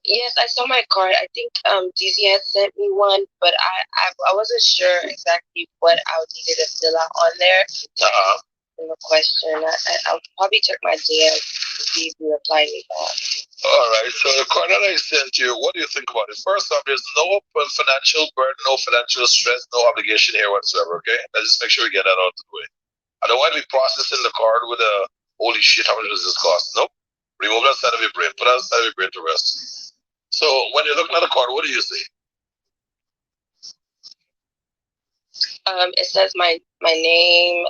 Yes, I saw my card. I think DZ had sent me one, but I wasn't sure exactly what I needed to fill out on there. The question. I'll probably check my DM to see if you replied me back. All right. So the card that I sent you, what do you think about it? First off, there's no financial burden, no financial stress, no obligation here whatsoever. Okay, let's just make sure we get that out of the way. I don't want to be processing the card with a holy shit. How much does this cost? Nope. Remove that side of your brain. Put that side of your brain to rest. So when you're looking at the card, what do you see? It says my name,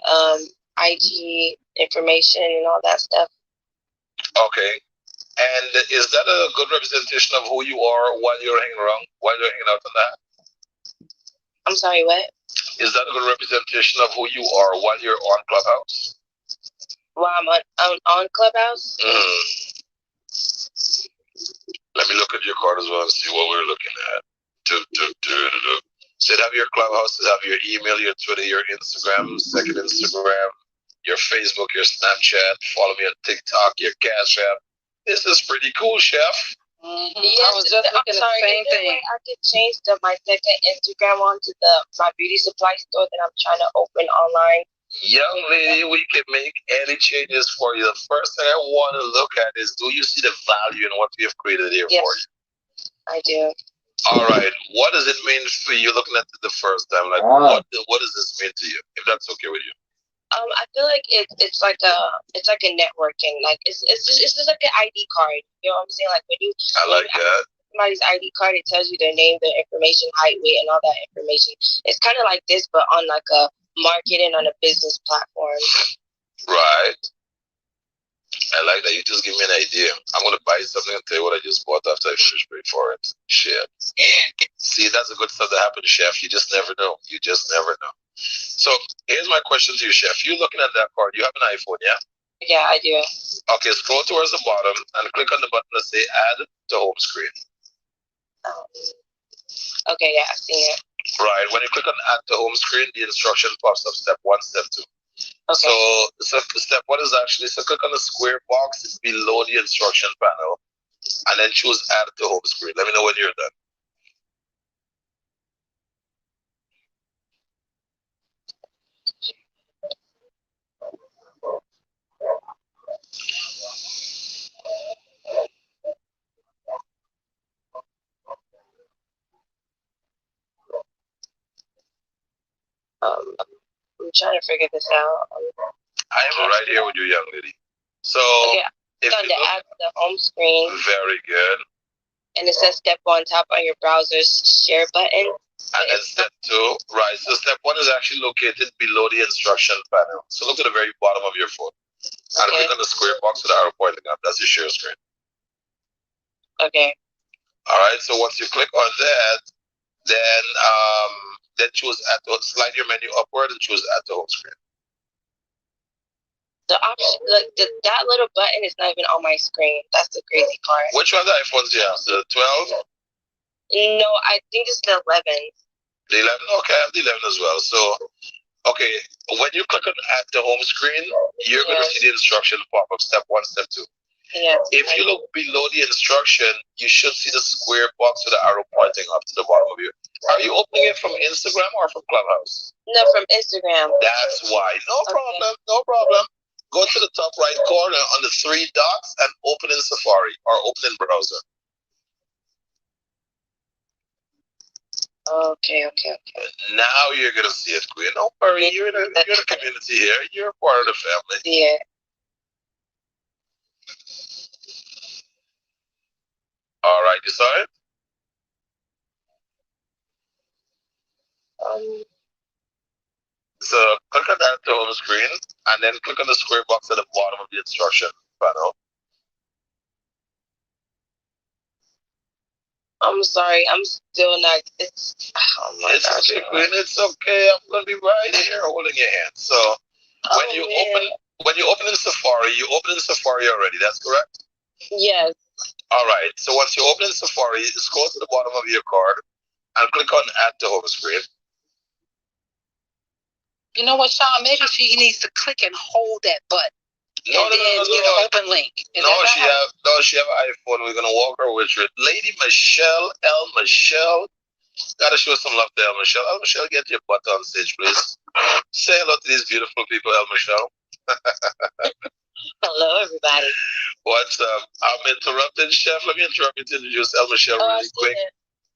IG information, and all that stuff. Okay. And is that a good representation of who you are while you're hanging out on that? I'm sorry, what? Is that a good representation of who you are while you're on Clubhouse? While I'm on Clubhouse? Let me look at your card as well and see what we're looking at. So you have your Clubhouse, you have your email, your Twitter, your Instagram, second Instagram, your Facebook, your Snapchat. Follow me on TikTok, your Cash App. This is pretty cool, Chef. Mm-hmm. Yes, I was just looking at the same thing. I could change my second Instagram onto my beauty supply store that I'm trying to open online. Young lady, we can make any changes for you. The first thing I want to look at is, do you see the value in what we have created here for you? I do. All right. What does it mean for you looking at it the first time? Like, what does this mean to you? If that's okay with you. I feel like it's like a networking. Like it's just like an ID card. You know what I'm saying? Like when you like that. Somebody's ID card, it tells you their name, their information, height, weight, and all that information. It's kind of like this, but on like a marketing on a business platform. Right. I like that. You just give me an idea. I'm gonna buy something and tell you what I just bought after I finished paying for it. Shit. See, that's a good stuff that happens, Chef. You just never know. You just never know. So here's my question to you, Chef. You looking at that card? You have an iPhone, yeah? Yeah, I do. Okay, scroll towards the bottom and click on the button that say Add to Home Screen. Okay, yeah, I've seen it. Right. When you click on Add to Home Screen, the instruction pops up: Step 1, Step 2. Okay. So step 1 is actually, so click on the square box below the instruction panel and then choose Add to Home Screen. Let me know when you're done. I'm trying to figure this out. I am right here with you, young lady. So, okay, if on the add the home screen. Very good. And it says Step 1, tap on your browser's share button. And then Step 2, right. So Step 1 is actually located below the instruction panel. So look at the very bottom of your phone. And click on the square box with the arrow pointing up. That's your share screen. Okay. All right. So once you click on that, then choose slide your menu upward and choose Add to Home Screen. The option, that little button is not even on my screen. That's the crazy part. Which one of the iPhones do you have? The 12? No, I think it's the 11. The 11? Okay, I have the 11 as well. So, okay, when you click on Add to Home Screen, you're going to see the instruction pop up: Step 1, Step 2. Yes. If you look below the instruction, you should see the square box with the arrow pointing up to the bottom of you. Are you opening it from Instagram or from Clubhouse? No, from Instagram. That's why. No problem. No problem. Go to the top right corner on the 3 dots and open in Safari or open in browser. Okay. Now you're gonna see it, Queen. Don't worry, you're in the community here. You're part of the family. Yeah. All right, you saw it? So click on that to home screen and then click on the square box at the bottom of the instruction panel. I'm sorry, I'm still not. It's okay, Queen. It's okay. I'm gonna be right here holding your hand. So when you open in Safari, you open in Safari already. That's correct. Yes. All right. So once you open in Safari, you scroll to the bottom of your card and click on Add to Home Screen. You know what, Sean? Maybe she needs to click and hold that button. No. Open link. She have an iPhone. We're gonna walk her with it. Lady Michelle, gotta show some love to El Michelle. El Michelle, get your butt on stage, please. Say hello to these beautiful people, El Michelle. Hello, everybody. What's up? I'm interrupting, Chef. Let me interrupt you to introduce El Michelle really quick.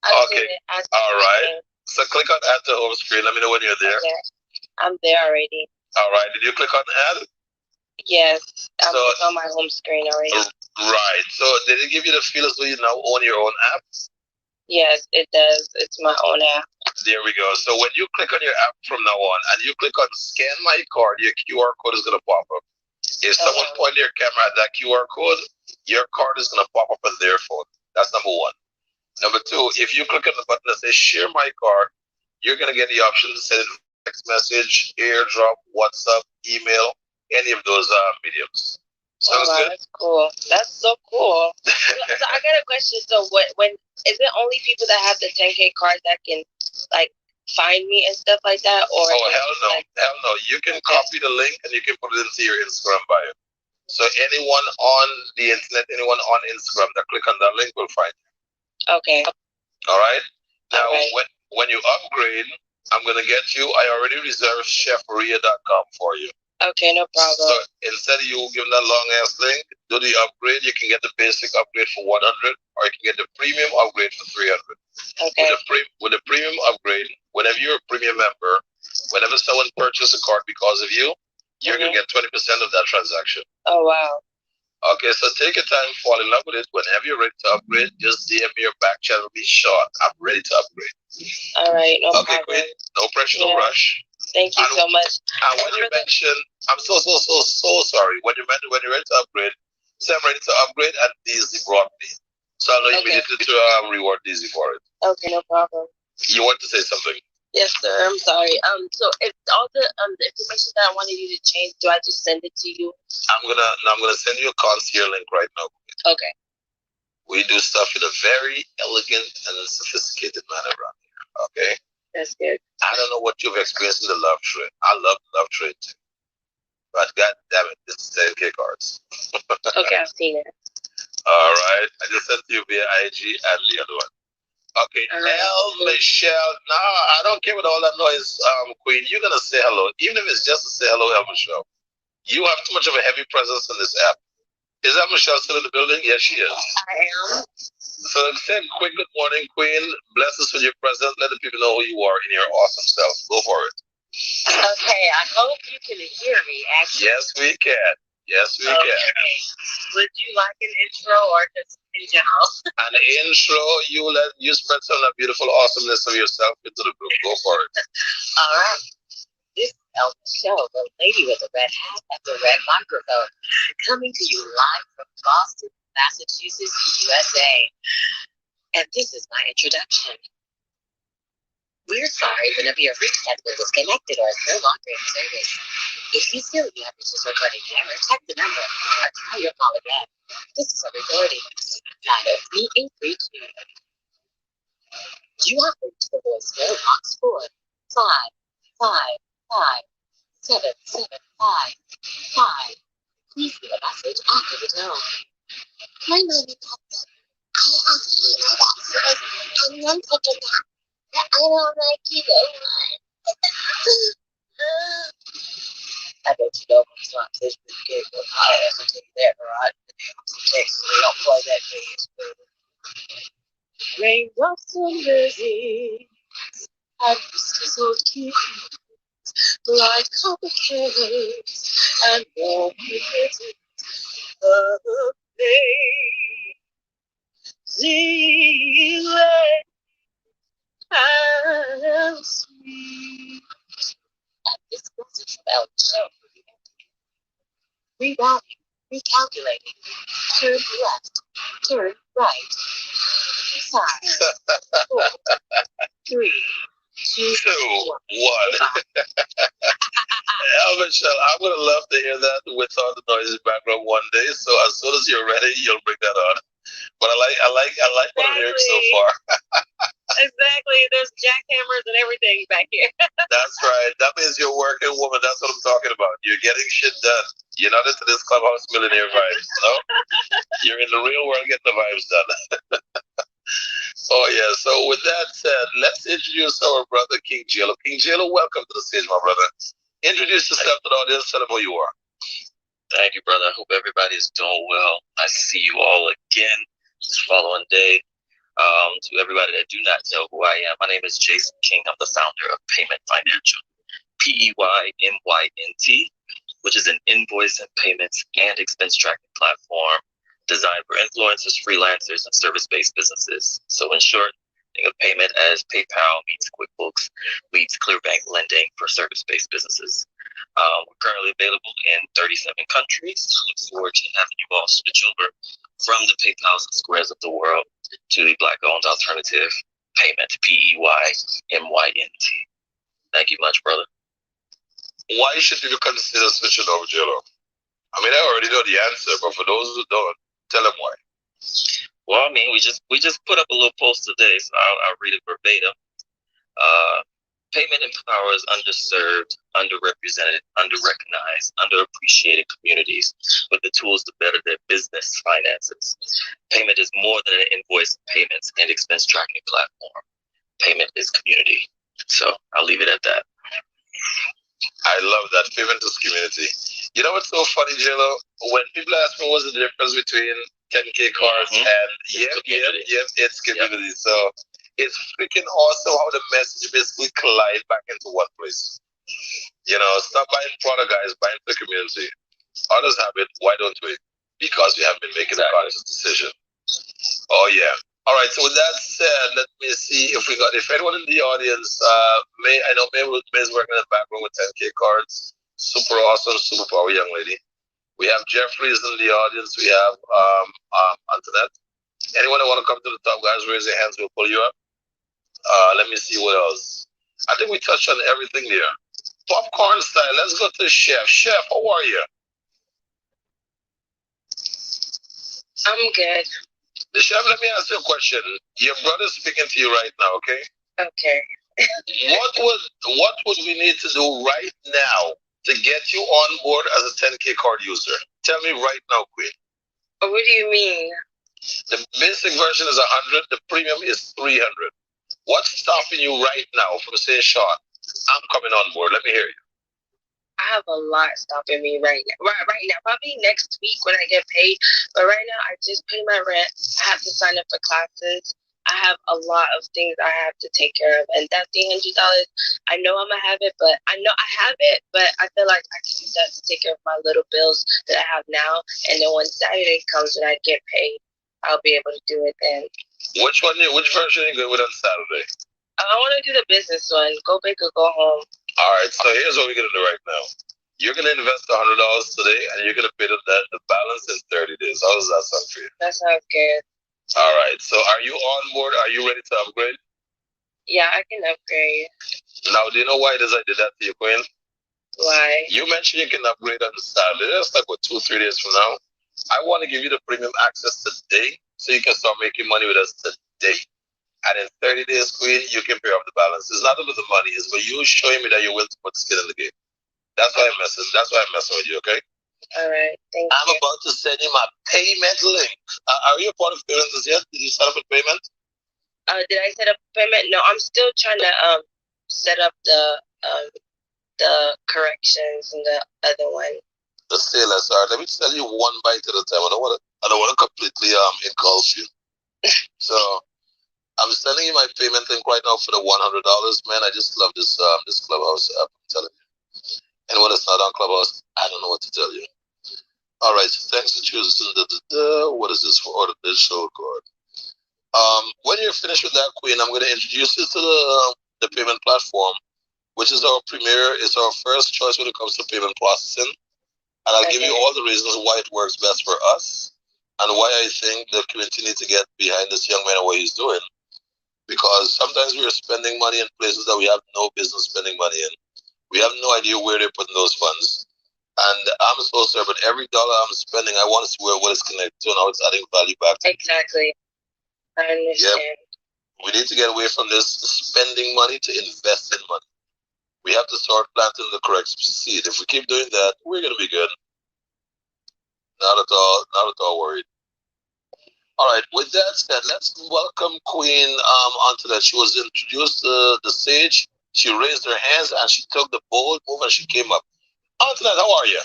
Okay. All right. So click on Add to Home Screen. Let me know when you're there. Okay. I'm there already. All right. Did you click on Add? Yes. I'm on my home screen already. Right. So did it give you the feel as though you now own your own app? Yes, it does. It's my own app. There we go. So when you click on your app from now on and you click on Scan My Card, your QR code is going to pop up. If someone points their camera at that QR code, your card is going to pop up on their phone. That's number 1. Number 2, if you click on the button that says Share My Card, you're going to get the option to send it text message, AirDrop, WhatsApp, email, any of those mediums. Sounds good? That's cool. That's so cool. So I got a question. So when is it only people that have the 10K card that can like find me and stuff like that? Or oh hell no, hell no. You can copy the link and you can put it into your Instagram bio. So anyone on the internet, anyone on Instagram that click on that link will find you. Okay. All right. Now, when you upgrade, I'm gonna get you. I already reserved chefria.com for you. Okay, no problem. So instead of you giving that long ass link, do the upgrade. You can get the basic upgrade for 100, or you can get the premium upgrade for 300. Okay. With the premium upgrade, whenever you're a premium member, whenever someone purchases a card because of you, you're gonna get 20% of that transaction. Oh wow. Okay, so take your time, fall in love with it. Whenever you're ready to upgrade, just DM me your back channel. Be short. I'm ready to upgrade. All right, no okay, problem. Queen. No pressure, no rush. Thank you so much. And when you mention, I'm so sorry. When you're ready to upgrade, say I'm ready to upgrade, and Daisy brought me. So I know immediately to reward Daisy for it. Okay, no problem. You want to say something? Yes, sir. I'm sorry. So if all the information that I wanted you to change, do I just send it to you? I'm gonna send you a concierge link right now. Okay. We do stuff in a very elegant and sophisticated manner around here. Okay. That's good. I don't know what you've experienced in the love trade. I love the love trade too. But god damn it, it's 10K cards. Okay, I've seen it. All right. I just sent you via IG and the other one. Okay, Michelle. No, I don't care with all that noise, Queen. You're gonna say hello, even if it's just to say hello, Michelle. You have too much of a heavy presence in this app. Is that Michelle still in the building? Yes, she is. I am. So say a quick good morning, Queen. Bless us with your presence. Let the people know who you are in your awesome self. Go for it. Okay, I hope you can hear me. Actually. Yes, we can. Yes, we can. Would you like an intro or just in general? An intro, you spread some of that beautiful awesomeness of yourself into the group. Go for it. All right. This is El Michelle, the lady with the red hat and the red microphone, coming to you live from Boston, Massachusetts, USA. And this is my introduction. We're sorry whenever your freak has been disconnected or is no longer in service. If you feel you have reached this recording error, check the number or try your call again. This is a recording, not a me-in-3 You have reached the voicemail box 4 5 5 5 7 7 5 5. Please leave a message after the tone. My name is Papa. I have email boxes and one second that I don't like you. I bet you know what's not this big one. I have to take that right. Text me, don't play that game. Raindrops on roses, and whiskers on keys, like copper cakes, and warm kisses of lazy lake and sweet. And this message from El Michelle. Rerouting, recalculating, turn left, turn right, 5, 4, 3, 2, 1. Michelle, I would love to hear that without the noisy background one day. So as soon as you're ready, you'll bring that on. But I like what I'm hearing so far. Exactly. There's jackhammers and everything back here. That's right. That means you're a working woman. That's what I'm talking about. You're getting shit done. You're not into this clubhouse millionaire vibes, no? You're in the real world getting the vibes done. Oh, yeah. So with that said, let's introduce our brother, King Jello. King Jello, welcome to the stage, my brother. Introduce yourself to the audience. Tell them who you are. Thank you, brother. I hope everybody's doing well. I see you all again this following day. To everybody that do not know who I am, my name is Jason King. I'm the founder of Payment Financial, PEYMYNT, which is an invoice and payments and expense tracking platform designed for influencers, freelancers, and service-based businesses. So in short, think of payment as PayPal meets QuickBooks meets ClearBank lending for service-based businesses. We're currently available in 37 countries. I look forward to having you all switch over from the PayPals and Squares of the world to the Black-owned alternative payment, PEYMYNT. Thank you much, brother. Why should people consider switching over, Jello? I mean, I already know the answer, but for those who don't, tell them why. Well, I mean, we just put up a little post today, so I'll read it verbatim. Payment empowers underserved, underrepresented, underrecognized, underappreciated communities with the tools to better their business finances. Payment is more than an invoice, payments, and expense tracking platform. Payment is community. So I'll leave it at that. I love that. Payment is community. You know what's so funny, JLo? When people ask me what's the difference between 10K cards and it's community. So it's freaking awesome how the message basically collide back into one place. You know, stop buying product, guys, buy into the community. Others have it, why don't we? Because we have been making a conscious decision. Oh yeah. All right, so with that said, let me see if anyone in the audience, I know May is working in the background with 10K cards. Super awesome, super power young lady. We have Jeffrey's in the audience. We have Antoinette. Anyone that want to come to the top, guys, raise your hands. We'll pull you up. Let me see what else. I think we touched on everything there. Popcorn style. Let's go to Chef. Chef, how are you? I'm good. Chef, let me ask you a question. Your brother's speaking to you right now, okay? Okay. What would we need to do right now to get you on board as a 10K card user? Tell me right now, Queen. What do you mean? The basic version is 100. The premium is 300. What's stopping you right now from saying, Sean, I'm coming on board? Let me hear you. I have a lot stopping me right now. Right now, probably next week when I get paid. But right now, I just pay my rent. I have to sign up for classes. I have a lot of things I have to take care of, and that $300, I know I'm gonna have it, but I know I have it, but I feel like I can use that to take care of my little bills that I have now. And then when Saturday comes and I get paid, I'll be able to do it then. Which version are you going with on Saturday? I want to do the business one. Go big or go home. All right, so here's what we're gonna do right now. You're gonna invest $100 today, and you're gonna pay the balance in 30 days. How does that sound for you? That sounds good. All right. So are you on board? Are you ready to upgrade? Yeah, I can upgrade. Now, do you know why I did that to you, Queen? Why? You mentioned you can upgrade on Saturday. That's like, 2-3 days from now. I want to give you the premium access today so you can start making money with us today. And in 30 days, Queen, you can pay off the balance. It's not about the money. It's for you showing me that you're willing to put skin in the game. That's why I'm messing with you, okay? All right, thank you. I'm about to send you my payment link. Are you a part of payments yet? Did you set up a payment? Did I set up a payment? No, I'm still trying to set up the corrections and the other one. The CLSR. Let me tell you one bite at a time. I don't want to completely engulf you. So I'm sending you my payment link right now for the $100. Man, I just love this Clubhouse app. I'm telling you. And when it's not on Clubhouse, I don't know what to tell you. All right, so thanks for choosing what is this for? Order this show card. When you're finished with that, Queen, I'm going to introduce you to the payment platform, which is our premier. It's our first choice when it comes to payment processing. And I'll give you all the reasons why it works best for us and why I think the community needs to get behind this young man and what he's doing. Because sometimes we're spending money in places that we have no business spending money in. We have no idea where they're putting those funds. And I'm so sorry, but every dollar I'm spending, I want to see what it's connected to and how it's adding value back to me. Exactly. I understand. Yep. We need to get away from this spending money to invest in money. We have to start planting the correct seed. If we keep doing that, we're going to be good. Not at all worried. All right, with that said, let's welcome Queen onto that. She was introduced to the stage. She raised her hands and she took the bold move and she came up. Antoinette, how are you?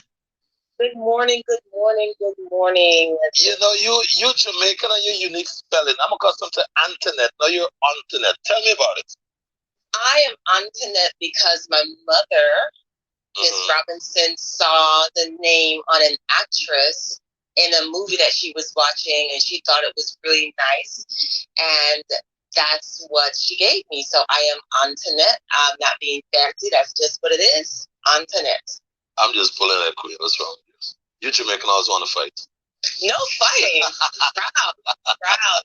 Good morning, good morning, good morning. You know, you Jamaican and your unique spelling. I'm accustomed to Antoinette. Now you're Antoinette. Tell me about it. I am Antoinette because my mother, Miss Robinson, saw the name on an actress in a movie that she was watching, and she thought it was really nice. And that's what she gave me. So I am Antoinette. I'm not being fancy. That's just what it is. Antoinette. I'm just pulling that, Queen. What's wrong with you? You Jamaican always want to fight. No fighting. Proud.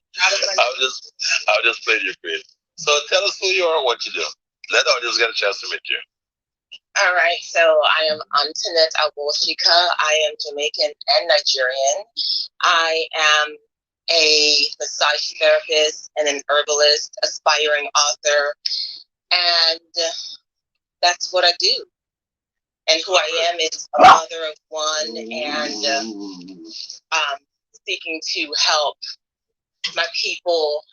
I'll just play your Queen. So tell us who you are and what you do. Let our audience get a chance to meet you. All right, so I am Antoinette Awoshika. I am Jamaican and Nigerian. I am a massage therapist and an herbalist, aspiring author, And that's what I do. And who I am is a mother of one, and seeking to help my people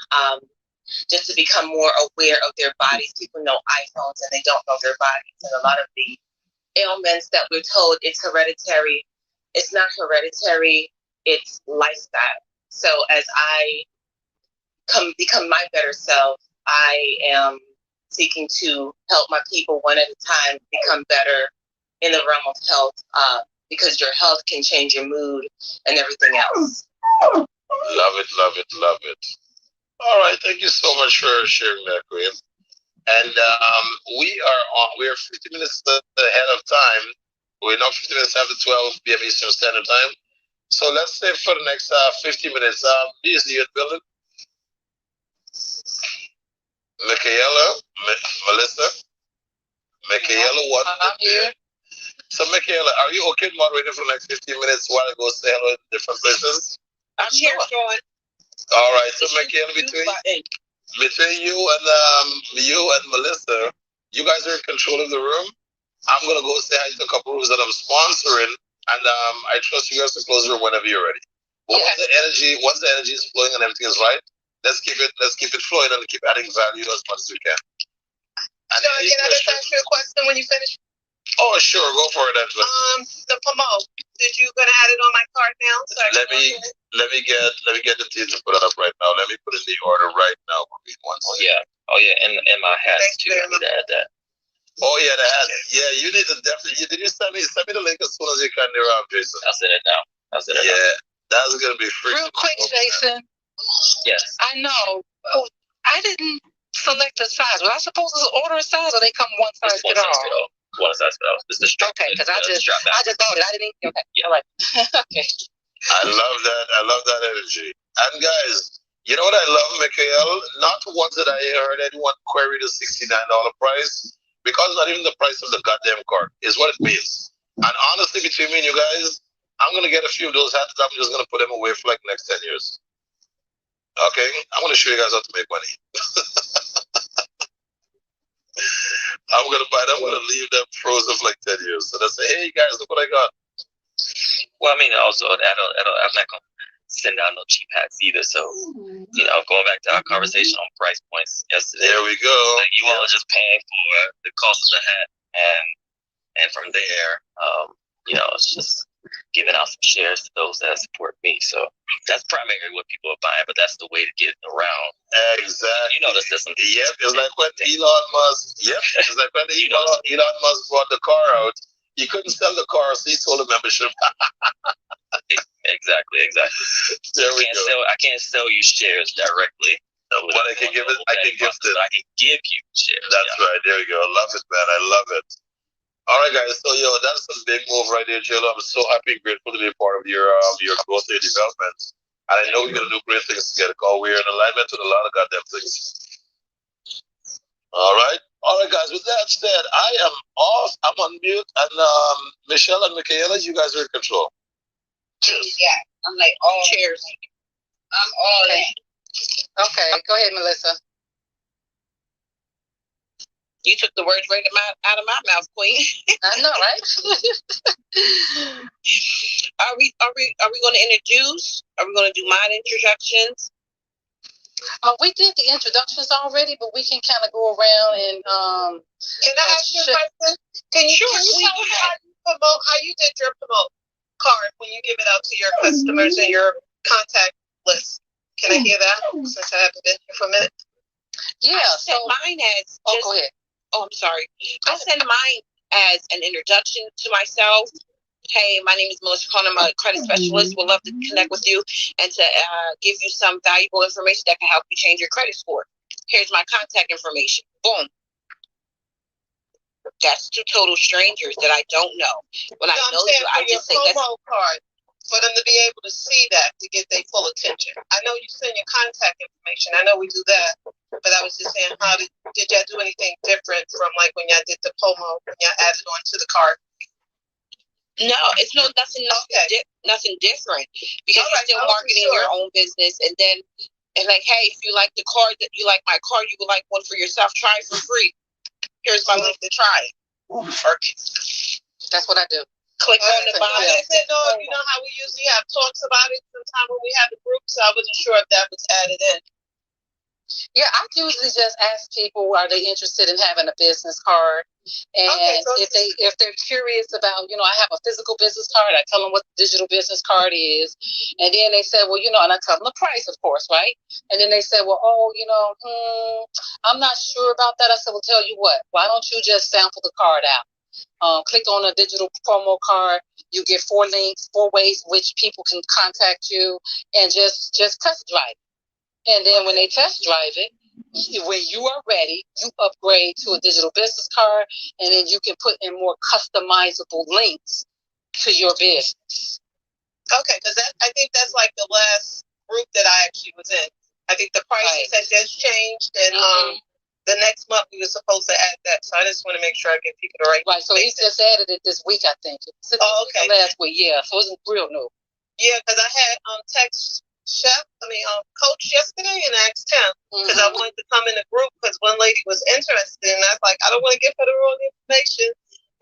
just to become more aware of their bodies. People know iPhones and they don't know their bodies. And a lot of the ailments that we're told it's hereditary, it's not hereditary, it's lifestyle. So as I become my better self, I am seeking to help my people one at a time become better in the realm of health, because your health can change your mood and everything else. Love it, love it, love it. All right, thank you so much for sharing that, Queen. And we are 50 minutes ahead of time. We're now 50 minutes after 12 p.m. Eastern Standard Time. So let's say for the next 50 minutes, is the building? Michaela, Melissa, Michaela, what? I'm here. So, Michaela, are you okay moderating for the next 15 minutes while I go say hello in different places? I'm here, Sean. All right. So, Michaela, between you and Melissa, you guys are in control of the room. I'm gonna go say hi to a couple rooms that I'm sponsoring, and I trust you guys to close the room whenever you're ready. But once the energy is flowing and everything is right, let's keep it flowing and keep adding value as much as we can. And Sean, can I just ask you a question when you finish? Oh, sure, go for it, Angela. The promote. Did you gonna add it on my card now? So let me get the team to put it up right now. Let me put in the order right now. Oh yeah, and my hat too. I need to add that. Oh yeah, the hat. Yeah, you need to definitely. Did you send me the link as soon as you can, Jason? I'll send it now. That's gonna be free. Real quick, Jason. Yes. I know. Oh, I didn't select a size. Was I supposed to order a size, or they come one size fit all? One size fit all. It's the strap. Okay, because I just thought it. I didn't. Okay. Yeah. All right. Okay. I love that. I love that energy. And guys, you know what I love, Mikhail? Not once did I heard anyone query the $69 price, because not even the price of the goddamn card is what it means. And honestly, between me and you guys, I'm gonna get a few of those hats. I'm just gonna put them away for like the next 10 years. Okay, I'm gonna show you guys how to make money. I'm gonna leave them frozen for like 10 years. So they say, hey guys, look what I got. Well, I mean, also, I'm not gonna send out no cheap hats either. So, going back to our conversation on price points yesterday. There we go. Like you all are just paying for the cost of the hat, and from there, it's just giving out some shares to those that support me. So that's primarily what people are buying, but that's the way to get around. Exactly. You know the system. Yep. It's like when Elon Musk. Yep. It's like when Elon Musk brought the car out. He couldn't sell the car, so he sold a membership. Exactly. There we go. I can't sell you shares directly. But I can give it. I can gift it. I can give you shares. That's right. There we go. Love it, man. I love it. All right, guys. So, that's a big move right there, Jill. I'm so happy and grateful to be a part of your growth and your development. And I know we're gonna do great things together. Cause we're in alignment with a lot of goddamn things. All right, guys. With that said, I am off. I'm on mute, and Michelle and Michaela, you guys are in control. Cheers. Yeah, I'm like all cheers. I'm all in. Okay, go ahead, Melissa. You took the words right out of my mouth, Queen. I know, right? Are we going to introduce? Are we going to do mind introductions? We did the introductions already, but we can kind of go around and Can I ask you a question? Can you tell us how you did your promote card when you give it out to your customers and your contact list? Can I hear that since I haven't been here for a minute? Yeah. I sent mine as. Go ahead. Oh, I'm sorry. I send mine as an introduction to myself. Hey, my name is Melissa Connor. I'm a credit specialist. Would love to connect with you and to give you some valuable information that can help you change your credit score. Here's my contact information. Boom. That's to total strangers that I don't know. When I know you, I just say that's promo card for them to be able to see that to get their full attention. I know you send your contact information. I know we do that, but I was just saying, how did y'all do anything different from like when y'all did the promo, when y'all added on to the card? No, it's nothing different, because you're still marketing your own business, and like, hey, if you like the card, that you like my card, you would like one for yourself, try it for free. Here's my link to try it. That's what I do. Click on the bottom. I didn't know, you know how we usually have talks about it sometime when we have the group, so I wasn't sure if that was added in. Yeah, I usually just ask people, are they interested in having a business card? And Okay, so if they're curious about, I have a physical business card, I tell them what the digital business card is. And then they said, well, and I tell them the price, of course, right? And then they said, well, I'm not sure about that. I said, well, tell you what, why don't you just sample the card out? Click on a digital promo card. You get 4 links, 4 ways which people can contact you, and just test drive it. And then when they test drive it, when you are ready, you upgrade to a digital business card, and then you can put in more customizable links to your business. Okay, because I think that's like the last group that I actually was in. I think the prices had just changed, and the next month we were supposed to add that. So I just want to make sure I give people the right. Right. So he just added it this week, I think. Okay. Last week, yeah. So it's real new. Yeah, because I had text coach yesterday and asked him because I wanted to come in the group because one lady was interested, and I was like, I don't want to give her the wrong information.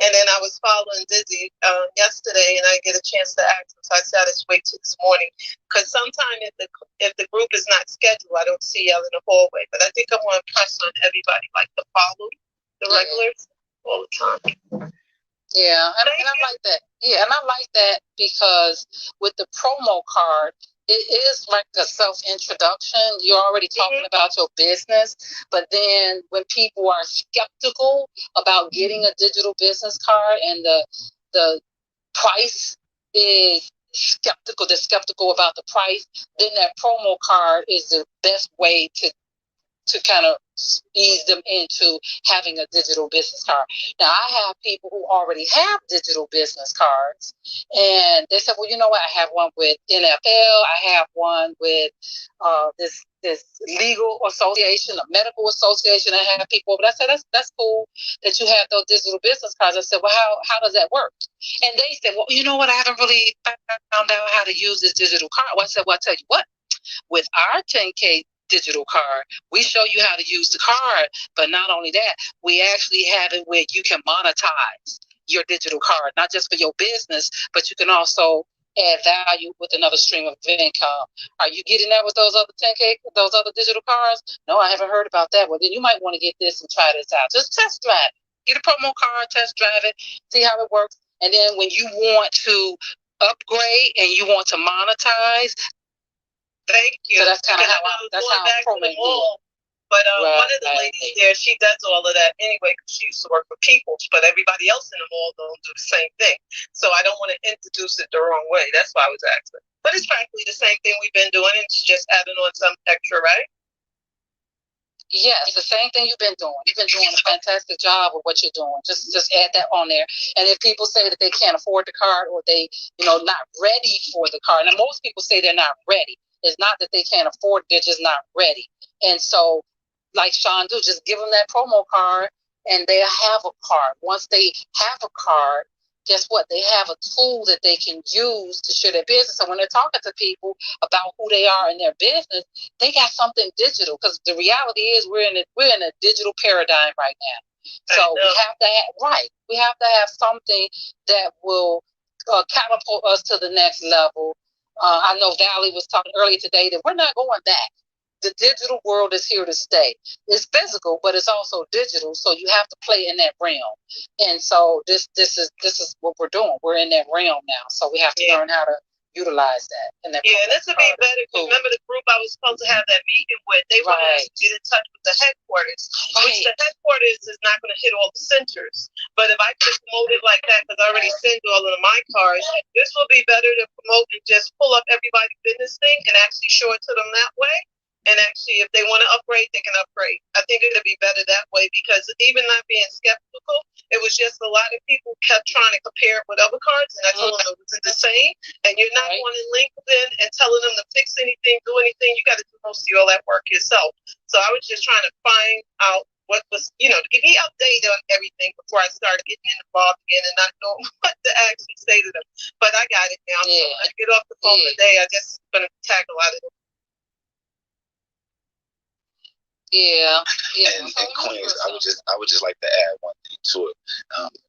And then I was following Dizzy yesterday, and I get a chance to ask him. So I said, let's wait till this morning because sometimes if the group is not scheduled, I don't see y'all in the hallway. But I think I want to press on everybody, like to follow the regulars all the time. Yeah, and I like that. Yeah, and I like that because with the promo card, it is like a self-introduction. You're already talking about your business, but then when people are skeptical about getting a digital business card and the price is they're skeptical about the price, then that promo card is the best way to kind of ease them into having a digital business card. Now, I have people who already have digital business cards, and they said, well, you know what? I have one with NFL. I have one with this legal association, a medical association. I have people over. I said, that's cool that you have those digital business cards. I said, well, how does that work? And they said, well, you know what? I haven't really found out how to use this digital card. Well, I said, well, I'll tell you what. With our 10K digital card, we show you how to use the card, but not only that, we actually have it where you can monetize your digital card, not just for your business, but you can also add value with another stream of income. Are you getting that with those other 10K, those other digital cards? No, I haven't heard about that. Well, then you might want to get this and try this out. Just test drive it. Get a promo card, test drive it, see how it works. And then when you want to upgrade and you want to monetize, thank you. So that's kind of how promo is. But one of the ladies there, she does all of that anyway because she used to work for Peoples, but everybody else in the mall don't do the same thing. So I don't want to introduce it the wrong way. That's why I was asking. But it's practically the same thing we've been doing. It's just adding on some extra, right? Yes, the same thing you've been doing. You've been doing a fantastic job with what you're doing. Just add that on there. And if people say that they can't afford the card or they, not ready for the card, and most people say they're not ready. It's not that they can't afford it, they're just not ready. And so, like Sean do, just give them that promo card and they'll have a card. Once they have a card, guess what? They have a tool that they can use to share their business. So when they're talking to people about who they are in their business, they got something digital. Because the reality is we're in a digital paradigm right now. So we have to have something that will catapult us to the next level. I know Valley was talking earlier today that we're not going back. The digital world is here to stay. It's physical, but it's also digital. So you have to play in that realm. And so this is what we're doing. We're in that realm now. So we have to learn how to utilize that. And this would be better. Remember the group I was supposed to have that meeting with? They wanted us to get in touch with the headquarters, which the headquarters is not going to hit all the centers. But if I could promote it like that, because I already send all of my cards, this will be better to promote and just pull up everybody's business thing and actually show it to them that way. And actually, if they want to upgrade, they can upgrade. I think it'll be better that way because even not being skeptical, it was just a lot of people kept trying to compare it with other cards, and I told them it wasn't the same. And you're not going to LinkedIn and telling them to fix anything, do anything. You got to do most of all that work yourself. So I was just trying to find out what was, to give me update on everything before I started getting involved again and not knowing what to actually say to them. But I got it now. So when I get off the phone today, I just going to tackle a lot of them. Yeah. And Queens, I would just like to add one thing to it,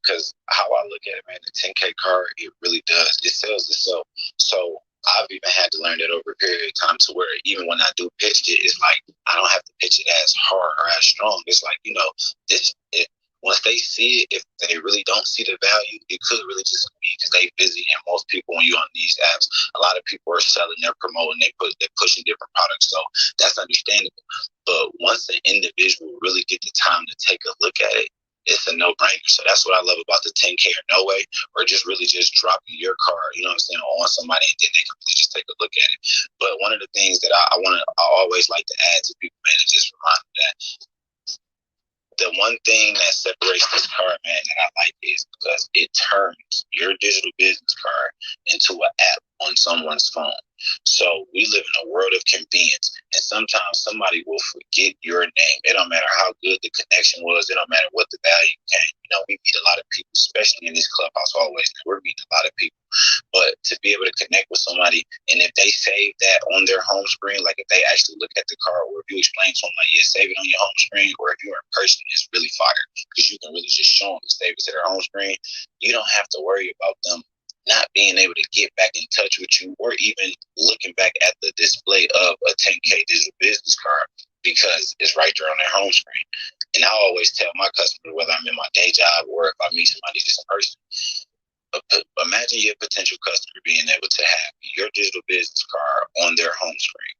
because how I look at it, man, the 10K card, it really does. It sells itself. So I've even had to learn that over a period of time, to where even when I do pitch it, it's like I don't have to pitch it as hard or as strong. It's like, once they see it, if they really don't see the value, it could really just be because they busy. And most people, when you're on these apps, a lot of people are selling, they're promoting, they're pushing different products. So that's understandable. But once an individual really get the time to take a look at it, it's a no-brainer. So that's what I love about the 10K or no way, or just really just dropping your card, you know what I'm saying, on somebody, and then they can really just take a look at it. But one of the things that I always like to add to people, man, is just remind them that the one thing that separates this card, man, that I like is because it turns your digital business card into an app on someone's phone. So we live in a world of convenience, and sometimes somebody will forget your name. It don't matter how good the connection was. It don't matter what the value came. We meet a lot of people, especially in this clubhouse always. We're meeting a lot of people. But to be able to connect with somebody, and if they save that on their home screen, like if they actually look at the card, or if you explain to them, like, yeah, save it on your home screen, or if you're in person, it's really fire, because you can really just show them to save it to their home screen. You don't have to worry about them not being able to get back in touch with you, or even looking back at the display of a 10K digital business card, because it's right there on their home screen. And I always tell my customers, whether I'm in my day job or if I meet somebody just in person, imagine your potential customer being able to have your digital business card on their home screen.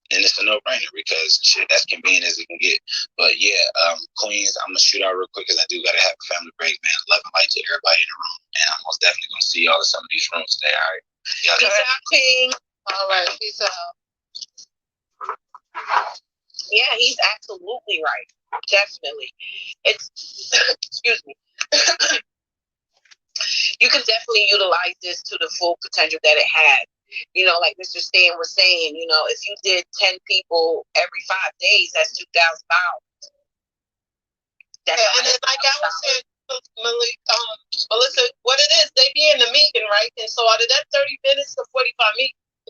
And it's a no-brainer, because shit, that's convenient as it can get. But yeah, Queens, I'm gonna shoot out real quick because I do gotta have a family break, man. Love and light to everybody in the room, and I'm most definitely gonna see y'all in some of these rooms today. All right, Peace out, King. All right, peace out. Yeah, he's absolutely right. Definitely. It's excuse me. You can definitely utilize this to the full potential that it had. Like Mr. Stan was saying, if you did 10 people every 5 days, that's $2,000. And then, like I was saying, Melissa, what it is, they be in the meeting, right? And so out of that 30 minutes to 45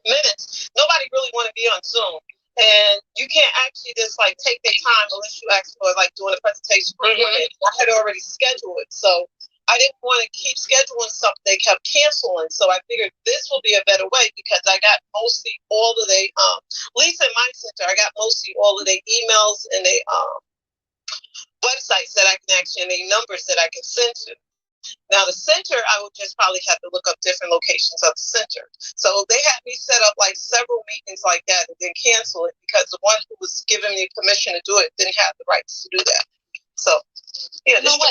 minutes, nobody really want to be on Zoom. And you can't actually just take their time unless you ask for doing a presentation. Mm-hmm. I had already scheduled it, so I didn't want to keep scheduling something they kept canceling. So I figured this will be a better way, because I got mostly all of their Lisa in my center, I got mostly all of their emails and their websites that I can actually, and their numbers that I can send to. Now the center, I would just probably have to look up different locations of the center. So they had me set up several meetings like that and then cancel it, because the one who was giving me permission to do it didn't have the rights to do that. So yeah, this will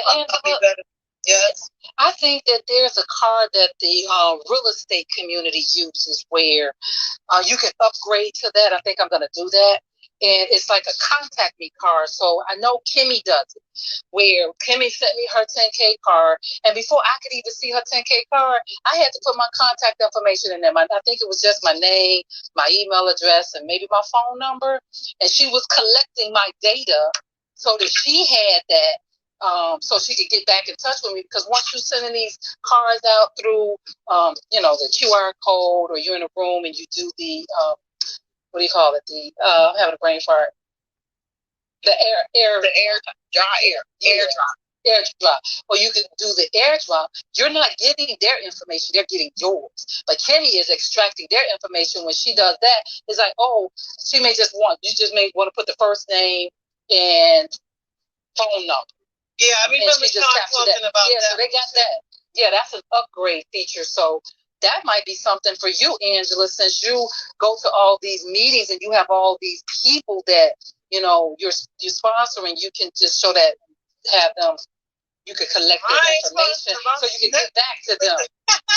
be better. Yes. I think that there's a card that the real estate community uses where you can upgrade to that. I think I'm going to do that. And it's like a contact me card. So I know Kimmy does it, where Kimmy sent me her 10K card. And before I could even see her 10K card, I had to put my contact information in there. I think it was just my name, my email address, and maybe my phone number. And she was collecting my data so that she had that. So she could get back in touch with me, because once you're sending these cards out through, the QR code, or you're in a room and you do the, what do you call it? I'm having a brain fart. The airdrop. Or you can do the airdrop. You're not getting their information; they're getting yours. But Kenny is extracting their information. When she does that, it's like, oh, you just may want to put the first name and phone number. Yeah, I remember talking about that. So they got that. Yeah, that's an upgrade feature. So that might be something for you, Angela, since you go to all these meetings and you have all these people that you're sponsoring. You can just show that, have them. You could collect their information so you can get back to them.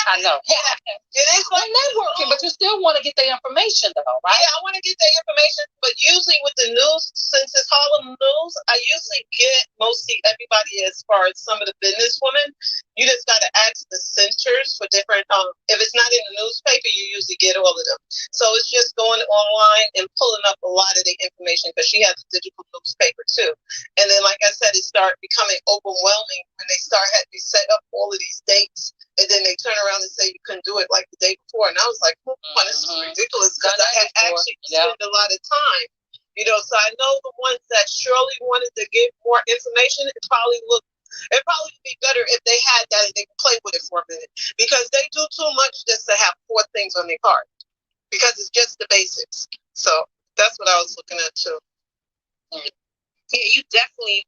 I know. It is networking, but you still want to get their information, though, right? Yeah, I want to get their information, but usually with the news, since it's Harlem news, I usually get mostly everybody as far as some of the business women. You just got to ask the centers for different, if it's not in the newspaper, you usually get all of them. So it's just going online and pulling up a lot of the information, because she has a digital newspaper too. And then, like I said, it started becoming overwhelming when they start having to set up all of these dates, and then they turn around and say you couldn't do it like the day before. And I was like, this is ridiculous, because I had actually spent a lot of time You know, so I know the ones that surely wanted to give more information, it probably would be better if they had that and they could play with it for a minute. Because they do too much just to have 4 things on their card. Because it's just the basics. So that's what I was looking at too. Yeah, you definitely,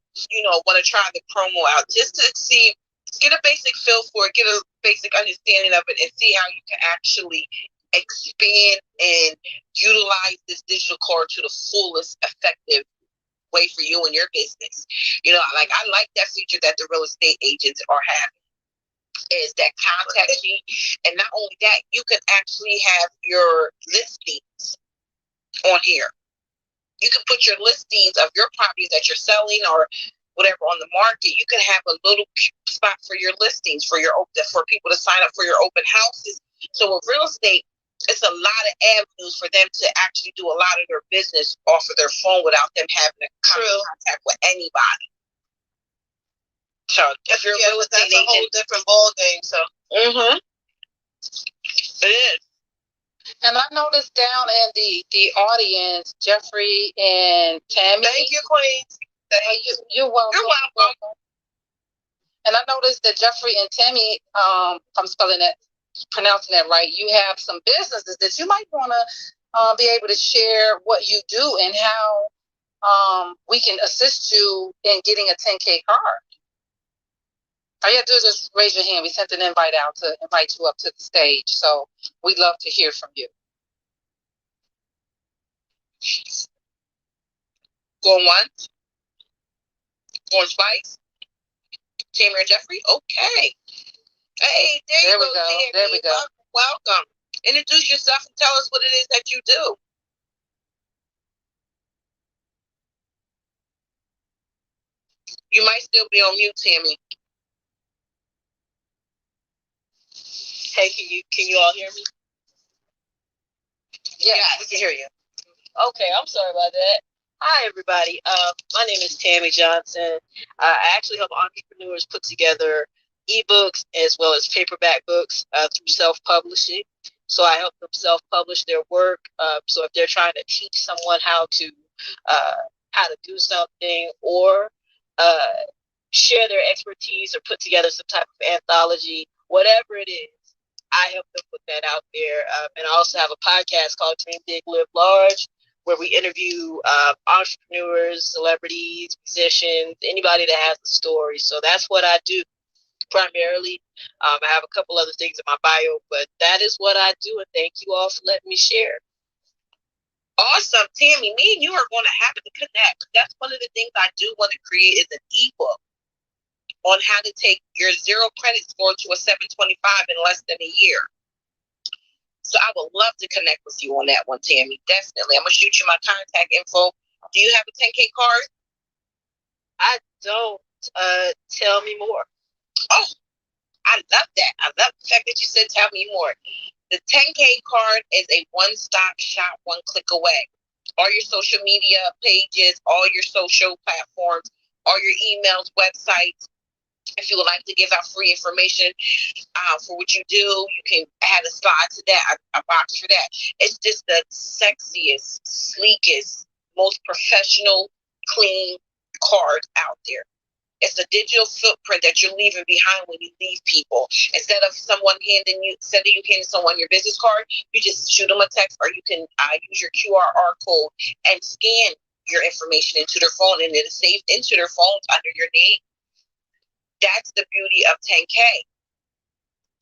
want to try the promo out just to see, get a basic feel for it, get a basic understanding of it, and see how you can actually expand and utilize this digital card to the fullest effective way for you and your business. Like I like that feature that the real estate agents are having, is that contact sheet. And not only that, you can actually have your listings on here. You can put your listings of your properties that you're selling or whatever on the market. You can have a little spot for your listings, for people to sign up for your open houses. So with real estate, it's a lot of avenues for them to actually do a lot of their business off of their phone without them having to come in contact with anybody. So if you're a real estate agent, that's a whole different ball game. So it is. And I noticed down in the audience, Jeffrey and Tammy. Thank you, Queen. You're welcome. You're welcome. And I noticed that Jeffrey and Tammy, I'm pronouncing that right, you have some businesses that you might want to be able to share what you do and how we can assist you in getting a 10K card. All you have to do is just raise your hand. We sent an invite out to invite you up to the stage. So we'd love to hear from you. Going once? Going twice? Tammy or Jeffrey? Okay. Hey, there we go. There we go. Welcome. Introduce yourself and tell us what it is that you do. You might still be on mute, Tammy. Hey, can you all hear me? Yeah, we can hear you. Okay, I'm sorry about that. Hi, everybody. My name is Tammy Johnson. I actually help entrepreneurs put together ebooks as well as paperback books through self-publishing. So I help them self-publish their work. So if they're trying to teach someone how to do something or share their expertise or put together some type of anthology, whatever it is, I help them put that out there. And I also have a podcast called Dream Big, Live Large, where we interview entrepreneurs, celebrities, musicians, anybody that has a story. So that's what I do primarily. I have a couple other things in my bio, but that is what I do. And thank you all for letting me share. Awesome, Tammy. Me and you are going to have to connect. That's one of the things I do want to create is an ebook on how to take your 0 credit score to a 725 in less than a year. So I would love to connect with you on that one, Tammy. Definitely. I'm going to shoot you my contact info. Do you have a 10K card? I don't. Tell me more. Oh, I love that. I love the fact that you said tell me more. The 10K card is a one-stop shop, one click away. All your social media pages, all your social platforms, all your emails, websites. If you would like to give out free information for what you do, you can add a slide to that, a box for that. It's just the sexiest, sleekest, most professional, clean card out there. It's a digital footprint that you're leaving behind when you leave people. Instead of handing someone your business card, you just shoot them a text, or you can use your QR code and scan your information into their phone, and it is saved into their phones under your name. That's the beauty of 10K.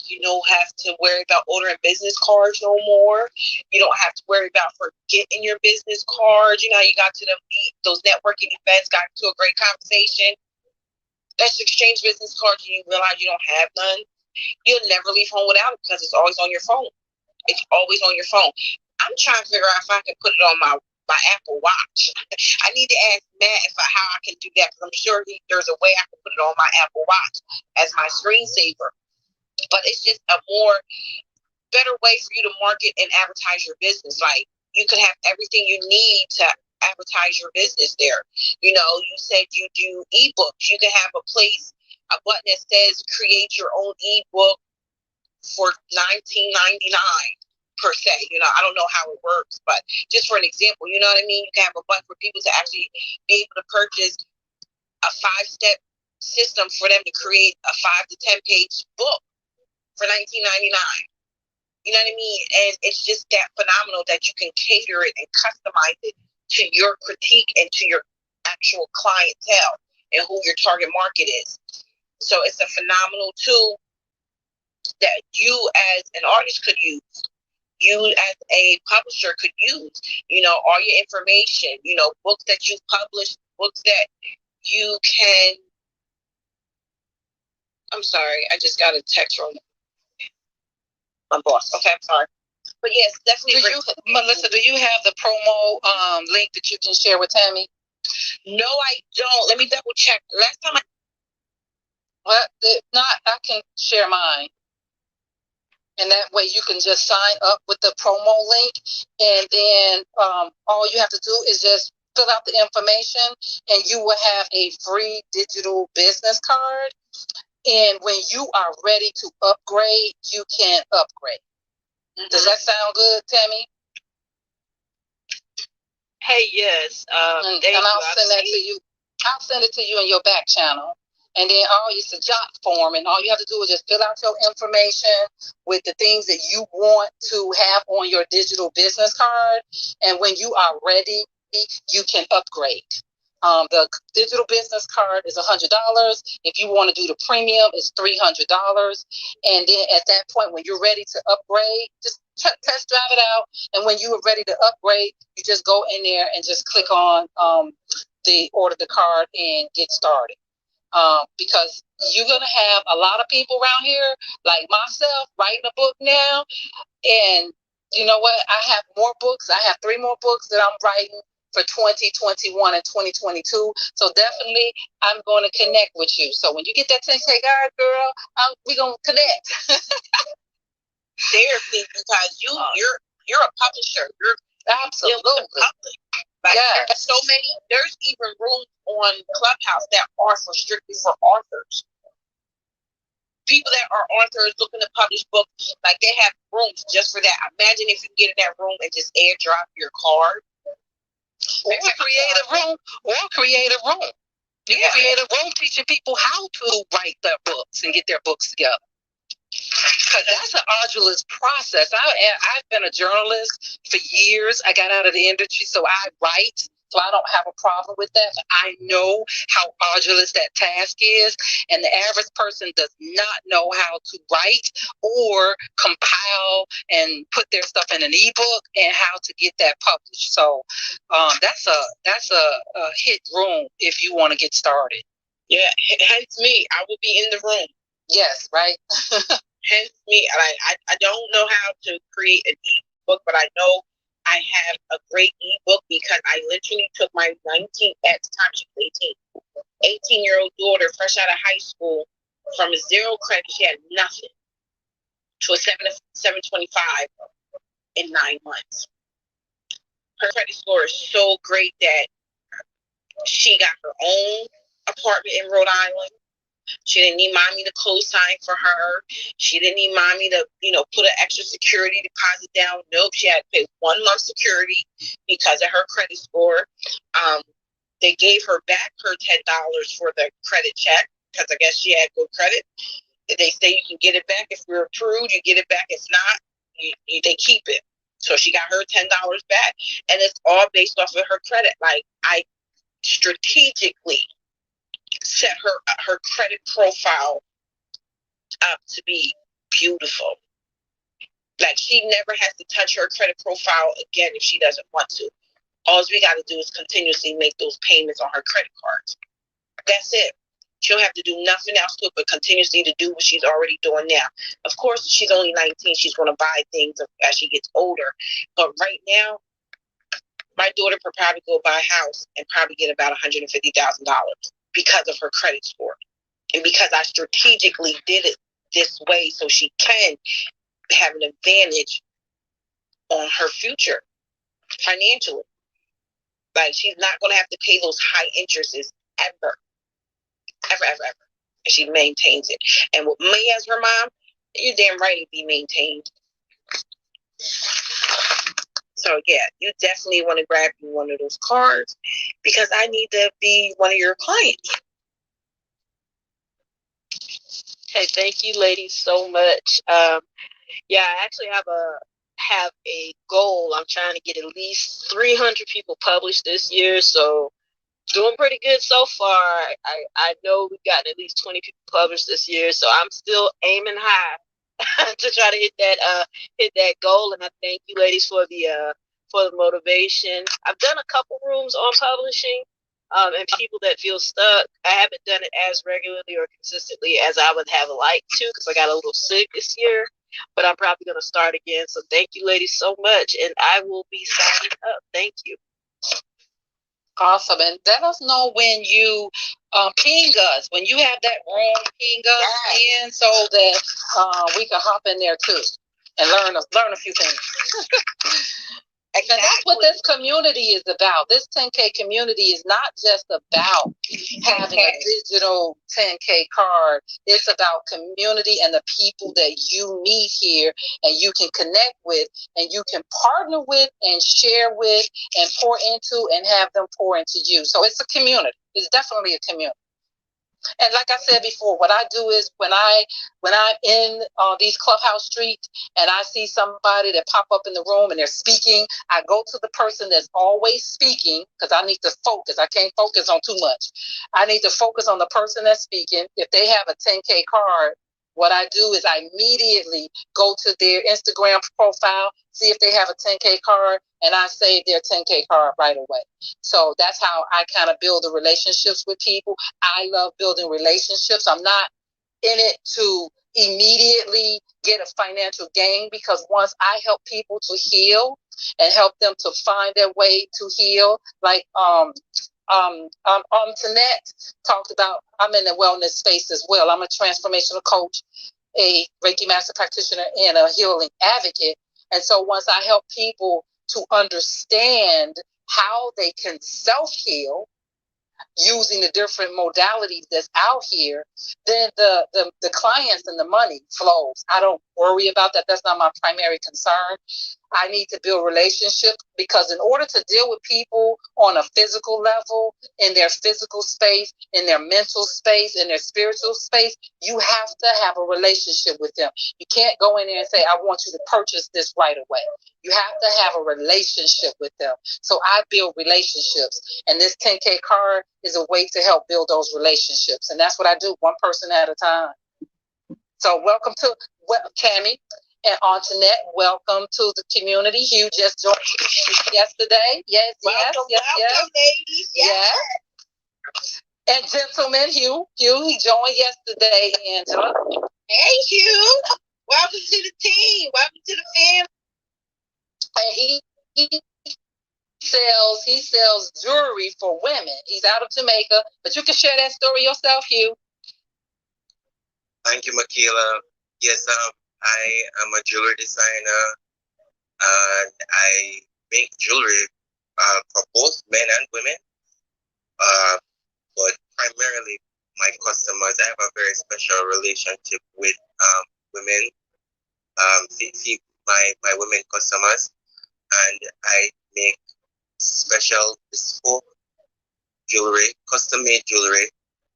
You don't have to worry about ordering business cards no more. You don't have to worry about forgetting your business cards. You know, you got to those networking events, got into a great conversation. Let's exchange business cards and you realize you don't have none. You'll never leave home without it because it's always on your phone. It's always on your phone. I'm trying to figure out if I can put it on my Apple Watch. I need to ask Matt how I can do that, because I'm sure there's a way I can put it on my Apple Watch as my screensaver. But it's just a better way for you to market and advertise your business. Like, you can have everything you need to advertise your business there. You know, you said you do ebooks. You can have a button that says create your own ebook for $19.99. per se. I don't know how it works, but just for an example, you know what I mean? You can have a bunch for people to actually be able to purchase a 5-step system for them to create a 5 to 10 page book for $19.99. You know what I mean? And it's just that phenomenal that you can cater it and customize it to your critique and to your actual clientele and who your target market is. So it's a phenomenal tool that you as an artist could use. You as a publisher could use, all your information, books that you've published, books that you can. I'm sorry, I just got a text from my boss. Okay, I'm sorry. But yes, definitely. Melissa, do you have the promo link that you can share with Tammy? No, I don't. Let me double check. Last time if not, I can share mine. And that way you can just sign up with the promo link. And then all you have to do is just fill out the information and you will have a free digital business card. And when you are ready to upgrade, you can upgrade. Mm-hmm. Does that sound good, Tammy? Hey, yes. And I'll send that to you. I'll send it to you in your back channel. And then it's a job form, and all you have to do is just fill out your information with the things that you want to have on your digital business card. And when you are ready, you can upgrade. The digital business card is $100. If you want to do the premium, it's $300. And then at that point, when you're ready to upgrade, just test drive it out. And when you are ready to upgrade, you just go in there and just click on the order the card and get started. Because you're going to have a lot of people around here, like myself, writing a book now. And you know what? I have more books. I have 3 more books that I'm writing for 2021 and 2022. So definitely, I'm going to connect with you. So when you get that text, hey, guys, girl, we're going to connect. Therapy, because you're a publisher. You're absolutely public. Like, yes. There's even rooms on Clubhouse that are strictly for authors. People that are authors looking to publish books, like they have rooms just for that. Imagine if you get in that room and just airdrop your card. Or create a room. You can create a room teaching people how to write their books and get their books together. Because that's an arduous process. I've been a journalist for years. I got out of the industry, so I write. So I don't have a problem with that. But I know how arduous that task is. And the average person does not know how to write or compile and put their stuff in an ebook and how to get that published. So that's a hit room if you want to get started. Yeah, hence me. I will be in the room. Yes, right. Hence me. I don't know how to create an ebook, but I know I have a great ebook because I literally took my 19th, at the time she was 18-year-old daughter, fresh out of high school, from a 0 credit, she had nothing, to a 725 in 9 months. Her credit score is so great that she got her own apartment in Rhode Island. She didn't need mommy to co-sign for her. She didn't need mommy to, put an extra security deposit down. Nope, she had to pay 1 month security because of her credit score. They gave her back her $10 for the credit check because I guess she had good credit. They say you can get it back if you're approved. You get it back. If not, they keep it. So she got her $10 back, and it's all based off of her credit. Like, I strategically set her credit profile up to be beautiful. Like, she never has to touch her credit profile again if she doesn't want to. All we got to do is continuously make those payments on her credit cards. That's it. She don't have to do nothing else to it but continuously to do what she's already doing now. Of course, she's only 19. She's going to buy things as she gets older. But right now, my daughter could probably go buy a house and probably get about $150,000 because of her credit score. And because I strategically did it this way so she can have an advantage on her future financially. Like, she's not going to have to pay those high interests ever. Ever, ever, ever. And she maintains it. And with me as her mom, you're damn right it'd be maintained. So yeah, you definitely want to grab you one of those cards because I need to be one of your clients. Okay, thank you, ladies, so much. Yeah, I actually have a goal. I'm trying to get at least 300 people published this year, so doing pretty good so far. I know we've gotten at least 20 people published this year, so I'm still aiming high to try to hit that goal. And I thank you, ladies, for the motivation. I've done a couple rooms on publishing, and people that feel stuck. I haven't done it as regularly or consistently as I would have liked to because I got a little sick this year. But I'm probably going to start again. So thank you, ladies, so much, and I will be signing up. Thank you. Awesome. And let us know when you ping us. When you have that room, ping us in so that we can hop in there too and learn a few things. Exactly. And that's what this community is about. This 10K community is not just about having a digital 10K card. It's about community and the people that you meet here and you can connect with and you can partner with and share with and pour into and have them pour into you. So it's a community. It's definitely a community. And like I said before, what I do is when I'm in these clubhouse streets and I see somebody that pop up in the room and they're speaking, I go to the person that's always speaking because I need to focus. I can't focus on too much. I need to focus on the person that's speaking. If they have a 10K card, what I do is I immediately go to their Instagram profile, see if they have a 10K card, and I save their 10K card right away. So that's how I kind of build the relationships with people. I love building relationships. I'm not in it to immediately get a financial gain because once I help people to heal and help them to find their way to heal, like Tanette talked about, I'm in the wellness space as well. I'm a transformational coach, a Reiki master practitioner, and a healing advocate. And so once I help people to understand how they can self-heal using the different modalities that's out here, then the clients and the money flows. I don't worry about that. That's not my primary concern. I need to build relationships because in order to deal with people on a physical level, in their physical space, in their mental space, in their spiritual space, you have to have a relationship with them. You can't go in there and say, I want you to purchase this right away. You have to have a relationship with them. So I build relationships. And this 10K card is a way to help build those relationships. And that's what I do, one person at a time. So welcome to Tammy and Antoinette. Welcome to the community. Hugh just joined yesterday. Yes, welcome, ladies. Yes. And gentlemen, Hugh, he joined yesterday, Angela. Hey, Hugh. Welcome to the team. Welcome to the family. And he sells jewelry for women. He's out of Jamaica, but you can share that story yourself, Hugh. Thank you, Michaela. Yes, I am a jewelry designer, and I make jewelry for both men and women. But primarily, my customers, I have a very special relationship with women, my women customers, and I make special bespoke jewelry, custom-made jewelry.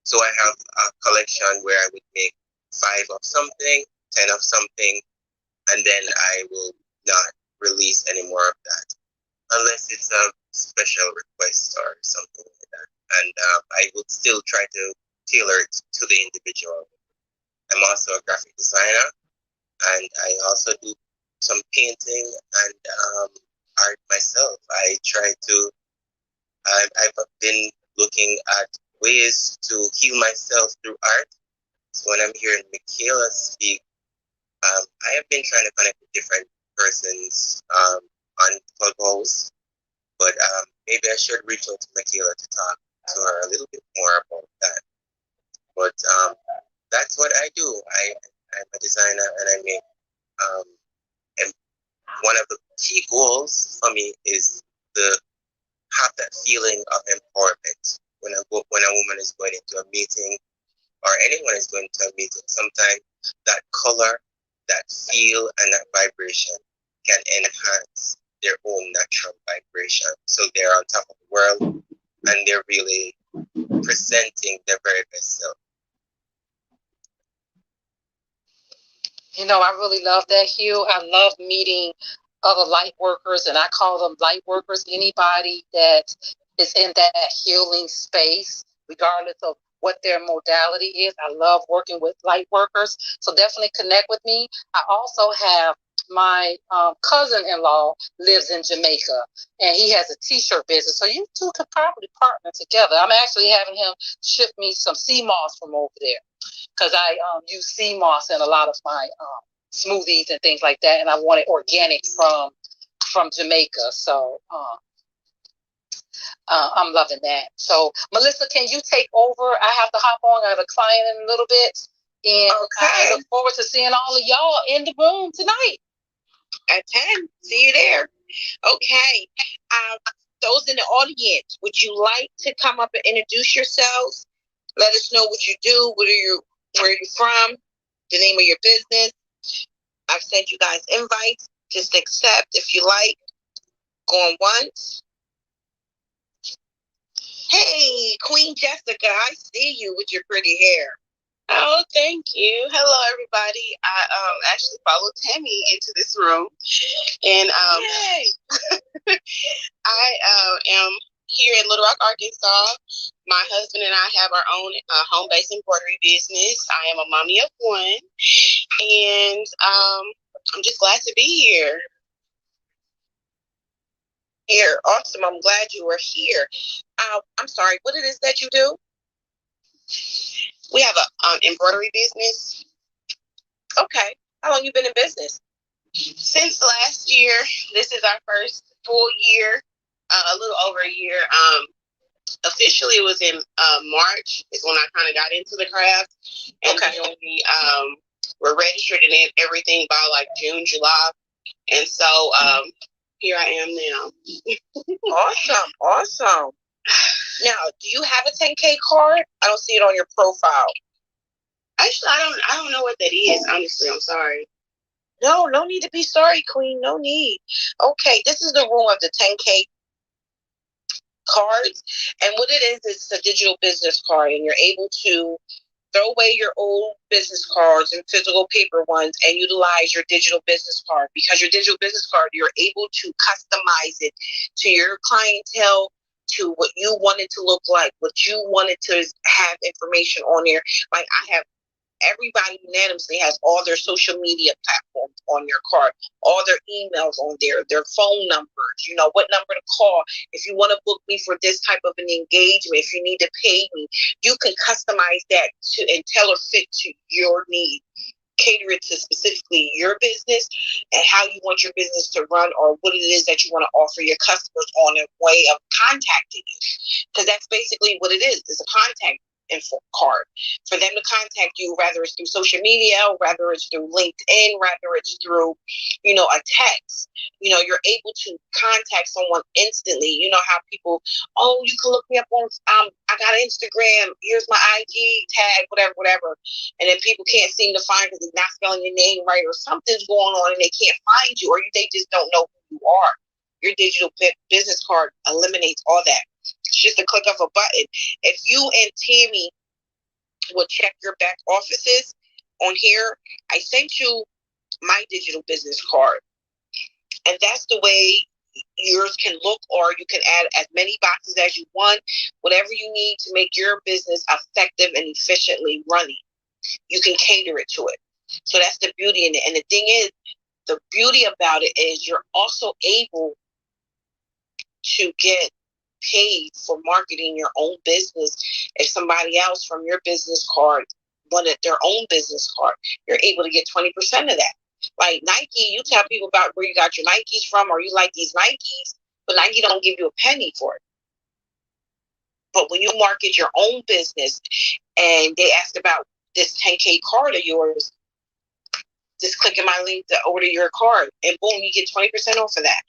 So I have a collection where I would make 5 of something, 10 of something, and then I will not release any more of that unless it's a special request or something like that. And I would still try to tailor it to the individual. I'm also a graphic designer, and I also do some painting and art myself. I've been looking at ways to heal myself through art. So when I'm hearing Michaela speak, I have been trying to connect with different persons on Clubhouse, but maybe I should reach out to Michaela to talk to her a little bit more about that. But that's what I do. I'm a designer, and I make. And one of the key goals for me is to have that feeling of empowerment when a woman is going into a meeting, or anyone is going to a meeting. Sometimes that color, that feel, and that vibration can enhance their own natural vibration. So they're on top of the world and they're really presenting their very best self. You know, I really love that, Hugh. I love meeting other light workers, and I call them light workers. Anybody that is in that healing space, regardless of what their modality is. I love working with light workers. So definitely connect with me. I also have my cousin-in-law lives in Jamaica, and he has a t-shirt business. So you two could probably partner together. I'm actually having him ship me some sea moss from over there, because I use sea moss in a lot of my smoothies and things like that, and I want it organic from Jamaica. So I'm loving that. So Melissa, can you take over? I have to hop on. I have a client in a little bit, and I look forward to seeing all of y'all in the room tonight at 10. See you there. Okay. Those in the audience, would you like to come up and introduce yourselves? Let us know what you do, where you're from, the name of your business. I've sent you guys invites. Just accept if you like. Going once. Hey, Queen Jessica, I see you with your pretty hair. Oh, thank you. Hello, everybody. I actually followed Tammy into this room, and I am here in Little Rock, Arkansas. My husband and I have our own home-based embroidery business. I am a mommy of one, and I'm just glad to be here. Awesome. I'm glad you were here. I'm sorry, what it is that you do? We have an embroidery business. Okay. How long you been in business? Since last year. This is our first full year, a little over a year. Officially, it was in March is when I kind of got into the craft. And then we were registered and everything by like June, July. And so here I am now. Awesome. Now, do you have a 10K card? I don't see it on your profile. Actually, I don't know what that is. Honestly, I'm sorry. No need to be sorry, Queen. No need. Okay, this is the room of the 10K cards, and what it is it's a digital business card, and you're able to throw away your old business cards and physical paper ones and utilize your digital business card, because your digital business card, you're able to customize it to your clientele, to what you want it to look like, what you wanted to have information on there. Like I have everybody unanimously has all their social media platforms on your card, all their emails on there, their phone numbers, what number to call. If you want to book me for this type of an engagement, if you need to pay me, you can customize that and tailor fit to your need. Cater it to specifically your business and how you want your business to run, or what it is that you want to offer your customers on a way of contacting you. Because that's basically what it is. It's a contact info card for them to contact you, whether it's through social media, whether it's through LinkedIn, whether it's through, a text. You're able to contact someone instantly. You know how people, you can look me up on, I got Instagram, here's my IG tag, whatever. And then people can't seem to find because they're not spelling your name right, or something's going on and they can't find you, or they just don't know who you are. Your digital business card eliminates all that. It's just a click of a button. If you and Tammy will check your back offices on here, I sent you my digital business card. And that's the way yours can look, or you can add as many boxes as you want, whatever you need to make your business effective and efficiently running. You can cater it to it. So that's the beauty in it. And the thing is, the beauty about it is you're also able to get paid for marketing your own business. If somebody else from your business card wanted their own business card, you're able to get 20% of that. Like Nike, you tell people about where you got your Nikes from, or you like these Nikes, but Nike don't give you a penny for it. But when you market your own business and they ask about this 10K card of yours, just clicking my link to order your card, and boom, you get 20% off of that.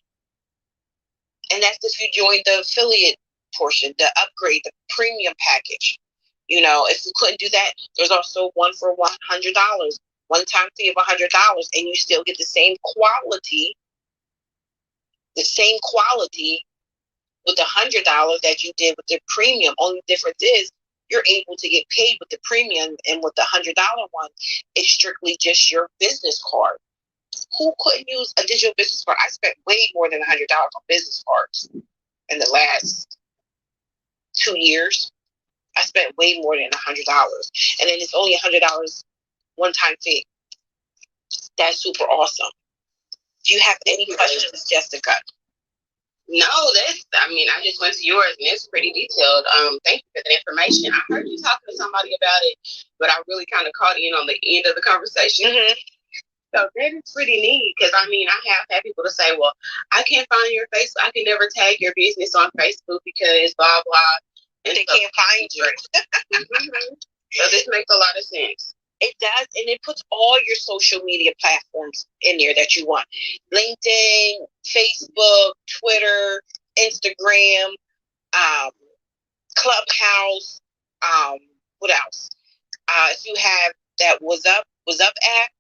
And that's if you join the affiliate portion, the upgrade, the premium package. If you couldn't do that, there's also one for $100, one-time fee of $100, and you still get the same quality the same quality with the $100 that you did with the premium. Only difference is you're able to get paid with the premium, and with the $100 one, it's strictly just your business card. Who couldn't use a digital business card? I spent way more than $100 on business cards in the last 2 years. I spent way more than $100, and then it's only $100 one-time fee. That's super awesome. Do you have any questions, Jessica? No, I just went to yours and it's pretty detailed. Thank you for the information. I heard you talking to somebody about it, but I really kind of caught in on the end of the conversation. Mm-hmm. So that is pretty neat because I have had people to say, well, I can't find your Facebook. I can never tag your business on Facebook because blah, blah. And they can't find you. Mm-hmm. So this makes a lot of sense. It does, and it puts all your social media platforms in there that you want. LinkedIn, Facebook, Twitter, Instagram, Clubhouse, what else? If you have that Was Up app,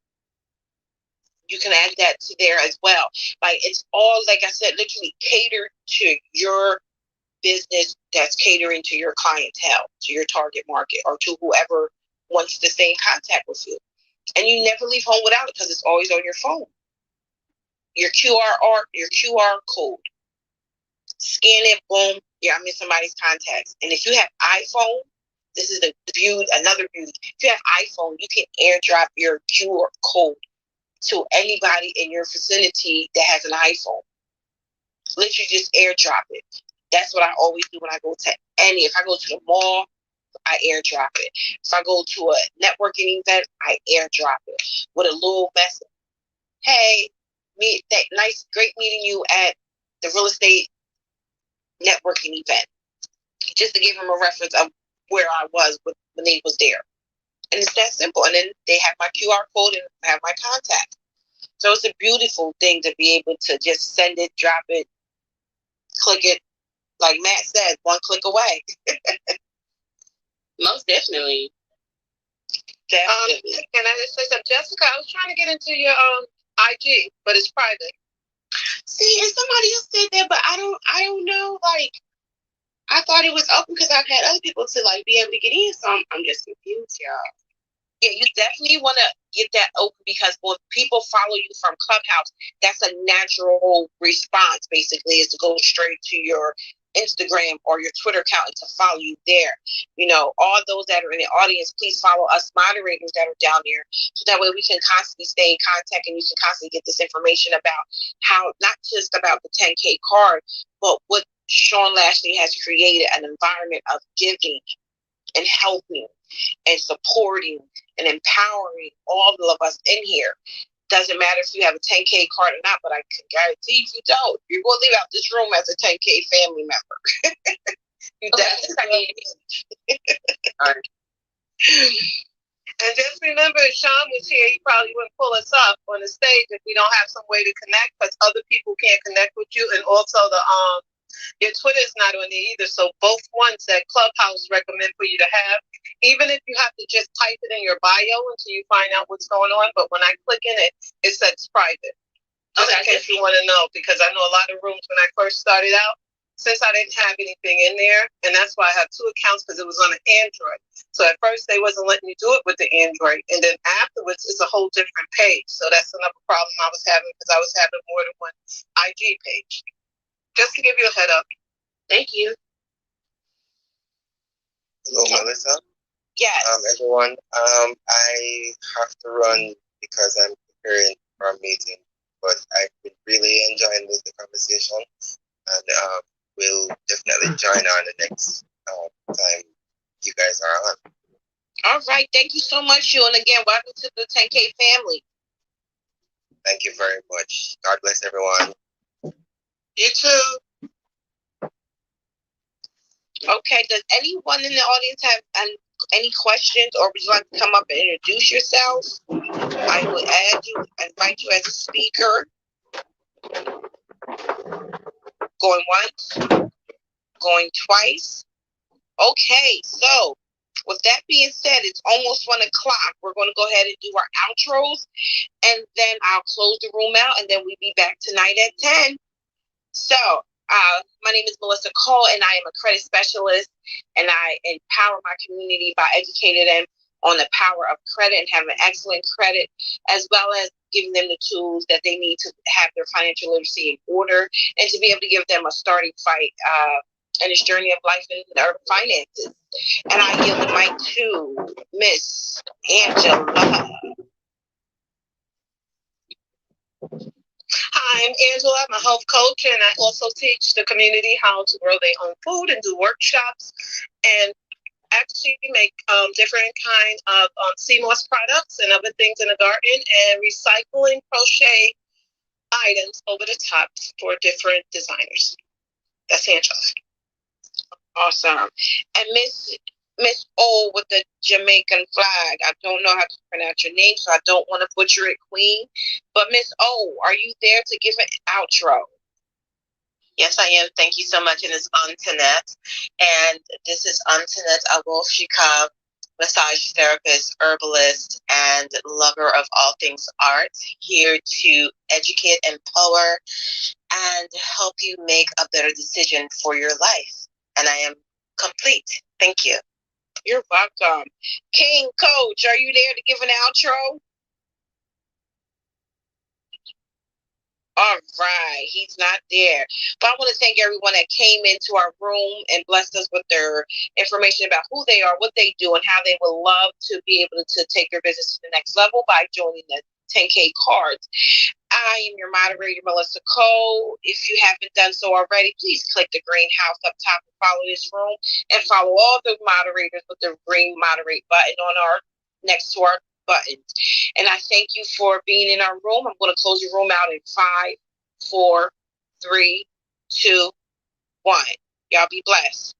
you can add that to there as well. Like, it's all, like I said, literally catered to your business that's catering to your clientele, to your target market, or to whoever wants to stay in contact with you. And you never leave home without it because it's always on your phone. Your QR code. Scan it, boom, I'm in somebody's contacts. And if you have iPhone, this is another beauty. If you have iPhone, you can airdrop your QR code to anybody in your vicinity that has an iPhone. Literally just airdrop it. That's what I always do when I go to if I go to the mall, I airdrop it. If I go to a networking event, I airdrop it with a little message. Hey, great meeting you at the real estate networking event. Just to give them a reference of where I was when they was there. And it's that simple. And then they have my QR code and have my contact. So it's a beautiful thing to be able to just send it, drop it, click it. Like Matt said, one click away. Most definitely. Can I just say something? Jessica, I was trying to get into your IG, but it's private. See, and somebody else said that, but I don't know. Like, I thought it was open because I've had other people to be able to get in. So I'm just confused, y'all. Yeah, you definitely want to get that open because when people follow you from Clubhouse, that's a natural response. Basically, is to go straight to your Instagram or your Twitter account and to follow you there. All those that are in the audience, please follow us moderators that are down there. So that way we can constantly stay in contact and you can constantly get this information about how, not just about the 10K card, but what Sean Lashley has created an environment of giving and helping and supporting and empowering all of us in here. Doesn't matter if you have a 10K card or not, but I can guarantee if you don't, you're going to leave out this room as a 10K family member. You definitely. All right. And just remember, if Sean was here, he probably wouldn't pull us up on the stage if we don't have some way to connect, because other people can't connect with you. And also your Twitter is not on there either. So both ones that Clubhouse recommend for you to have, even if you have to just type it in your bio until you find out what's going on. But when I click in it, it says private. Just in case you want to know, because I know a lot of rooms when I first started out, since I didn't have anything in there, and that's why I have two accounts, because it was on an Android. So at first they wasn't letting you do it with the Android, and then afterwards it's a whole different page. So that's another problem I was having, because I was having more than one IG page. Just to give you a head up. Thank you. Hello, Melissa. Yes. Everyone. I have to run because I'm preparing for a meeting, but I've been really enjoying the conversation, and we'll definitely join on the next time you guys are on. All right. Thank you so much, you. And again, welcome to the 10K family. Thank you very much. God bless everyone. You too. Okay. Does anyone in the audience have any questions, or would you like to come up and introduce yourself? I will invite you as a speaker. Going once, going twice. Okay, so with that being said, it's almost 1 o'clock. We're going to go ahead and do our outros, and then I'll close the room out, and then we'll be back tonight at 10. So, my name is Melissa Cole, and I am a credit specialist, and I empower my community by educating them on the power of credit and having excellent credit, as well as giving them the tools that they need to have their financial literacy in order and to be able to give them a starting fight in this journey of life and urban finances. And I yield the mic to Miss Angela. Hi, I'm Angela. I'm a health coach, and I also teach the community how to grow their own food and do workshops and actually make different kinds of CMOS products and other things in the garden and recycling crochet items over the top for different designers. That's Angela. Awesome. And Miss O with the Jamaican flag. I don't know how to pronounce your name, so I don't want to butcher it, Queen. But Miss O, are you there to give an outro? Yes, I am. Thank you so much. And it's Antoinette. And this is Antoinette Agol-Shikab, massage therapist, herbalist, and lover of all things art, here to educate, empower, and help you make a better decision for your life. And I am complete. Thank you. You're welcome. King Coach, are you there to give an outro? All right, he's not there. But I want to thank everyone that came into our room and blessed us with their information about who they are, what they do, and how they would love to be able to take their business to the next level by joining the 10K cards. I am your moderator, Melissa Cole. If you haven't done so already, please click the green house up top and follow this room, and follow all the moderators with the green moderate button on our next to our buttons. And I thank you for being in our room. I'm going to close your room out in 5, 4, 3, 2, 1. Y'all be blessed.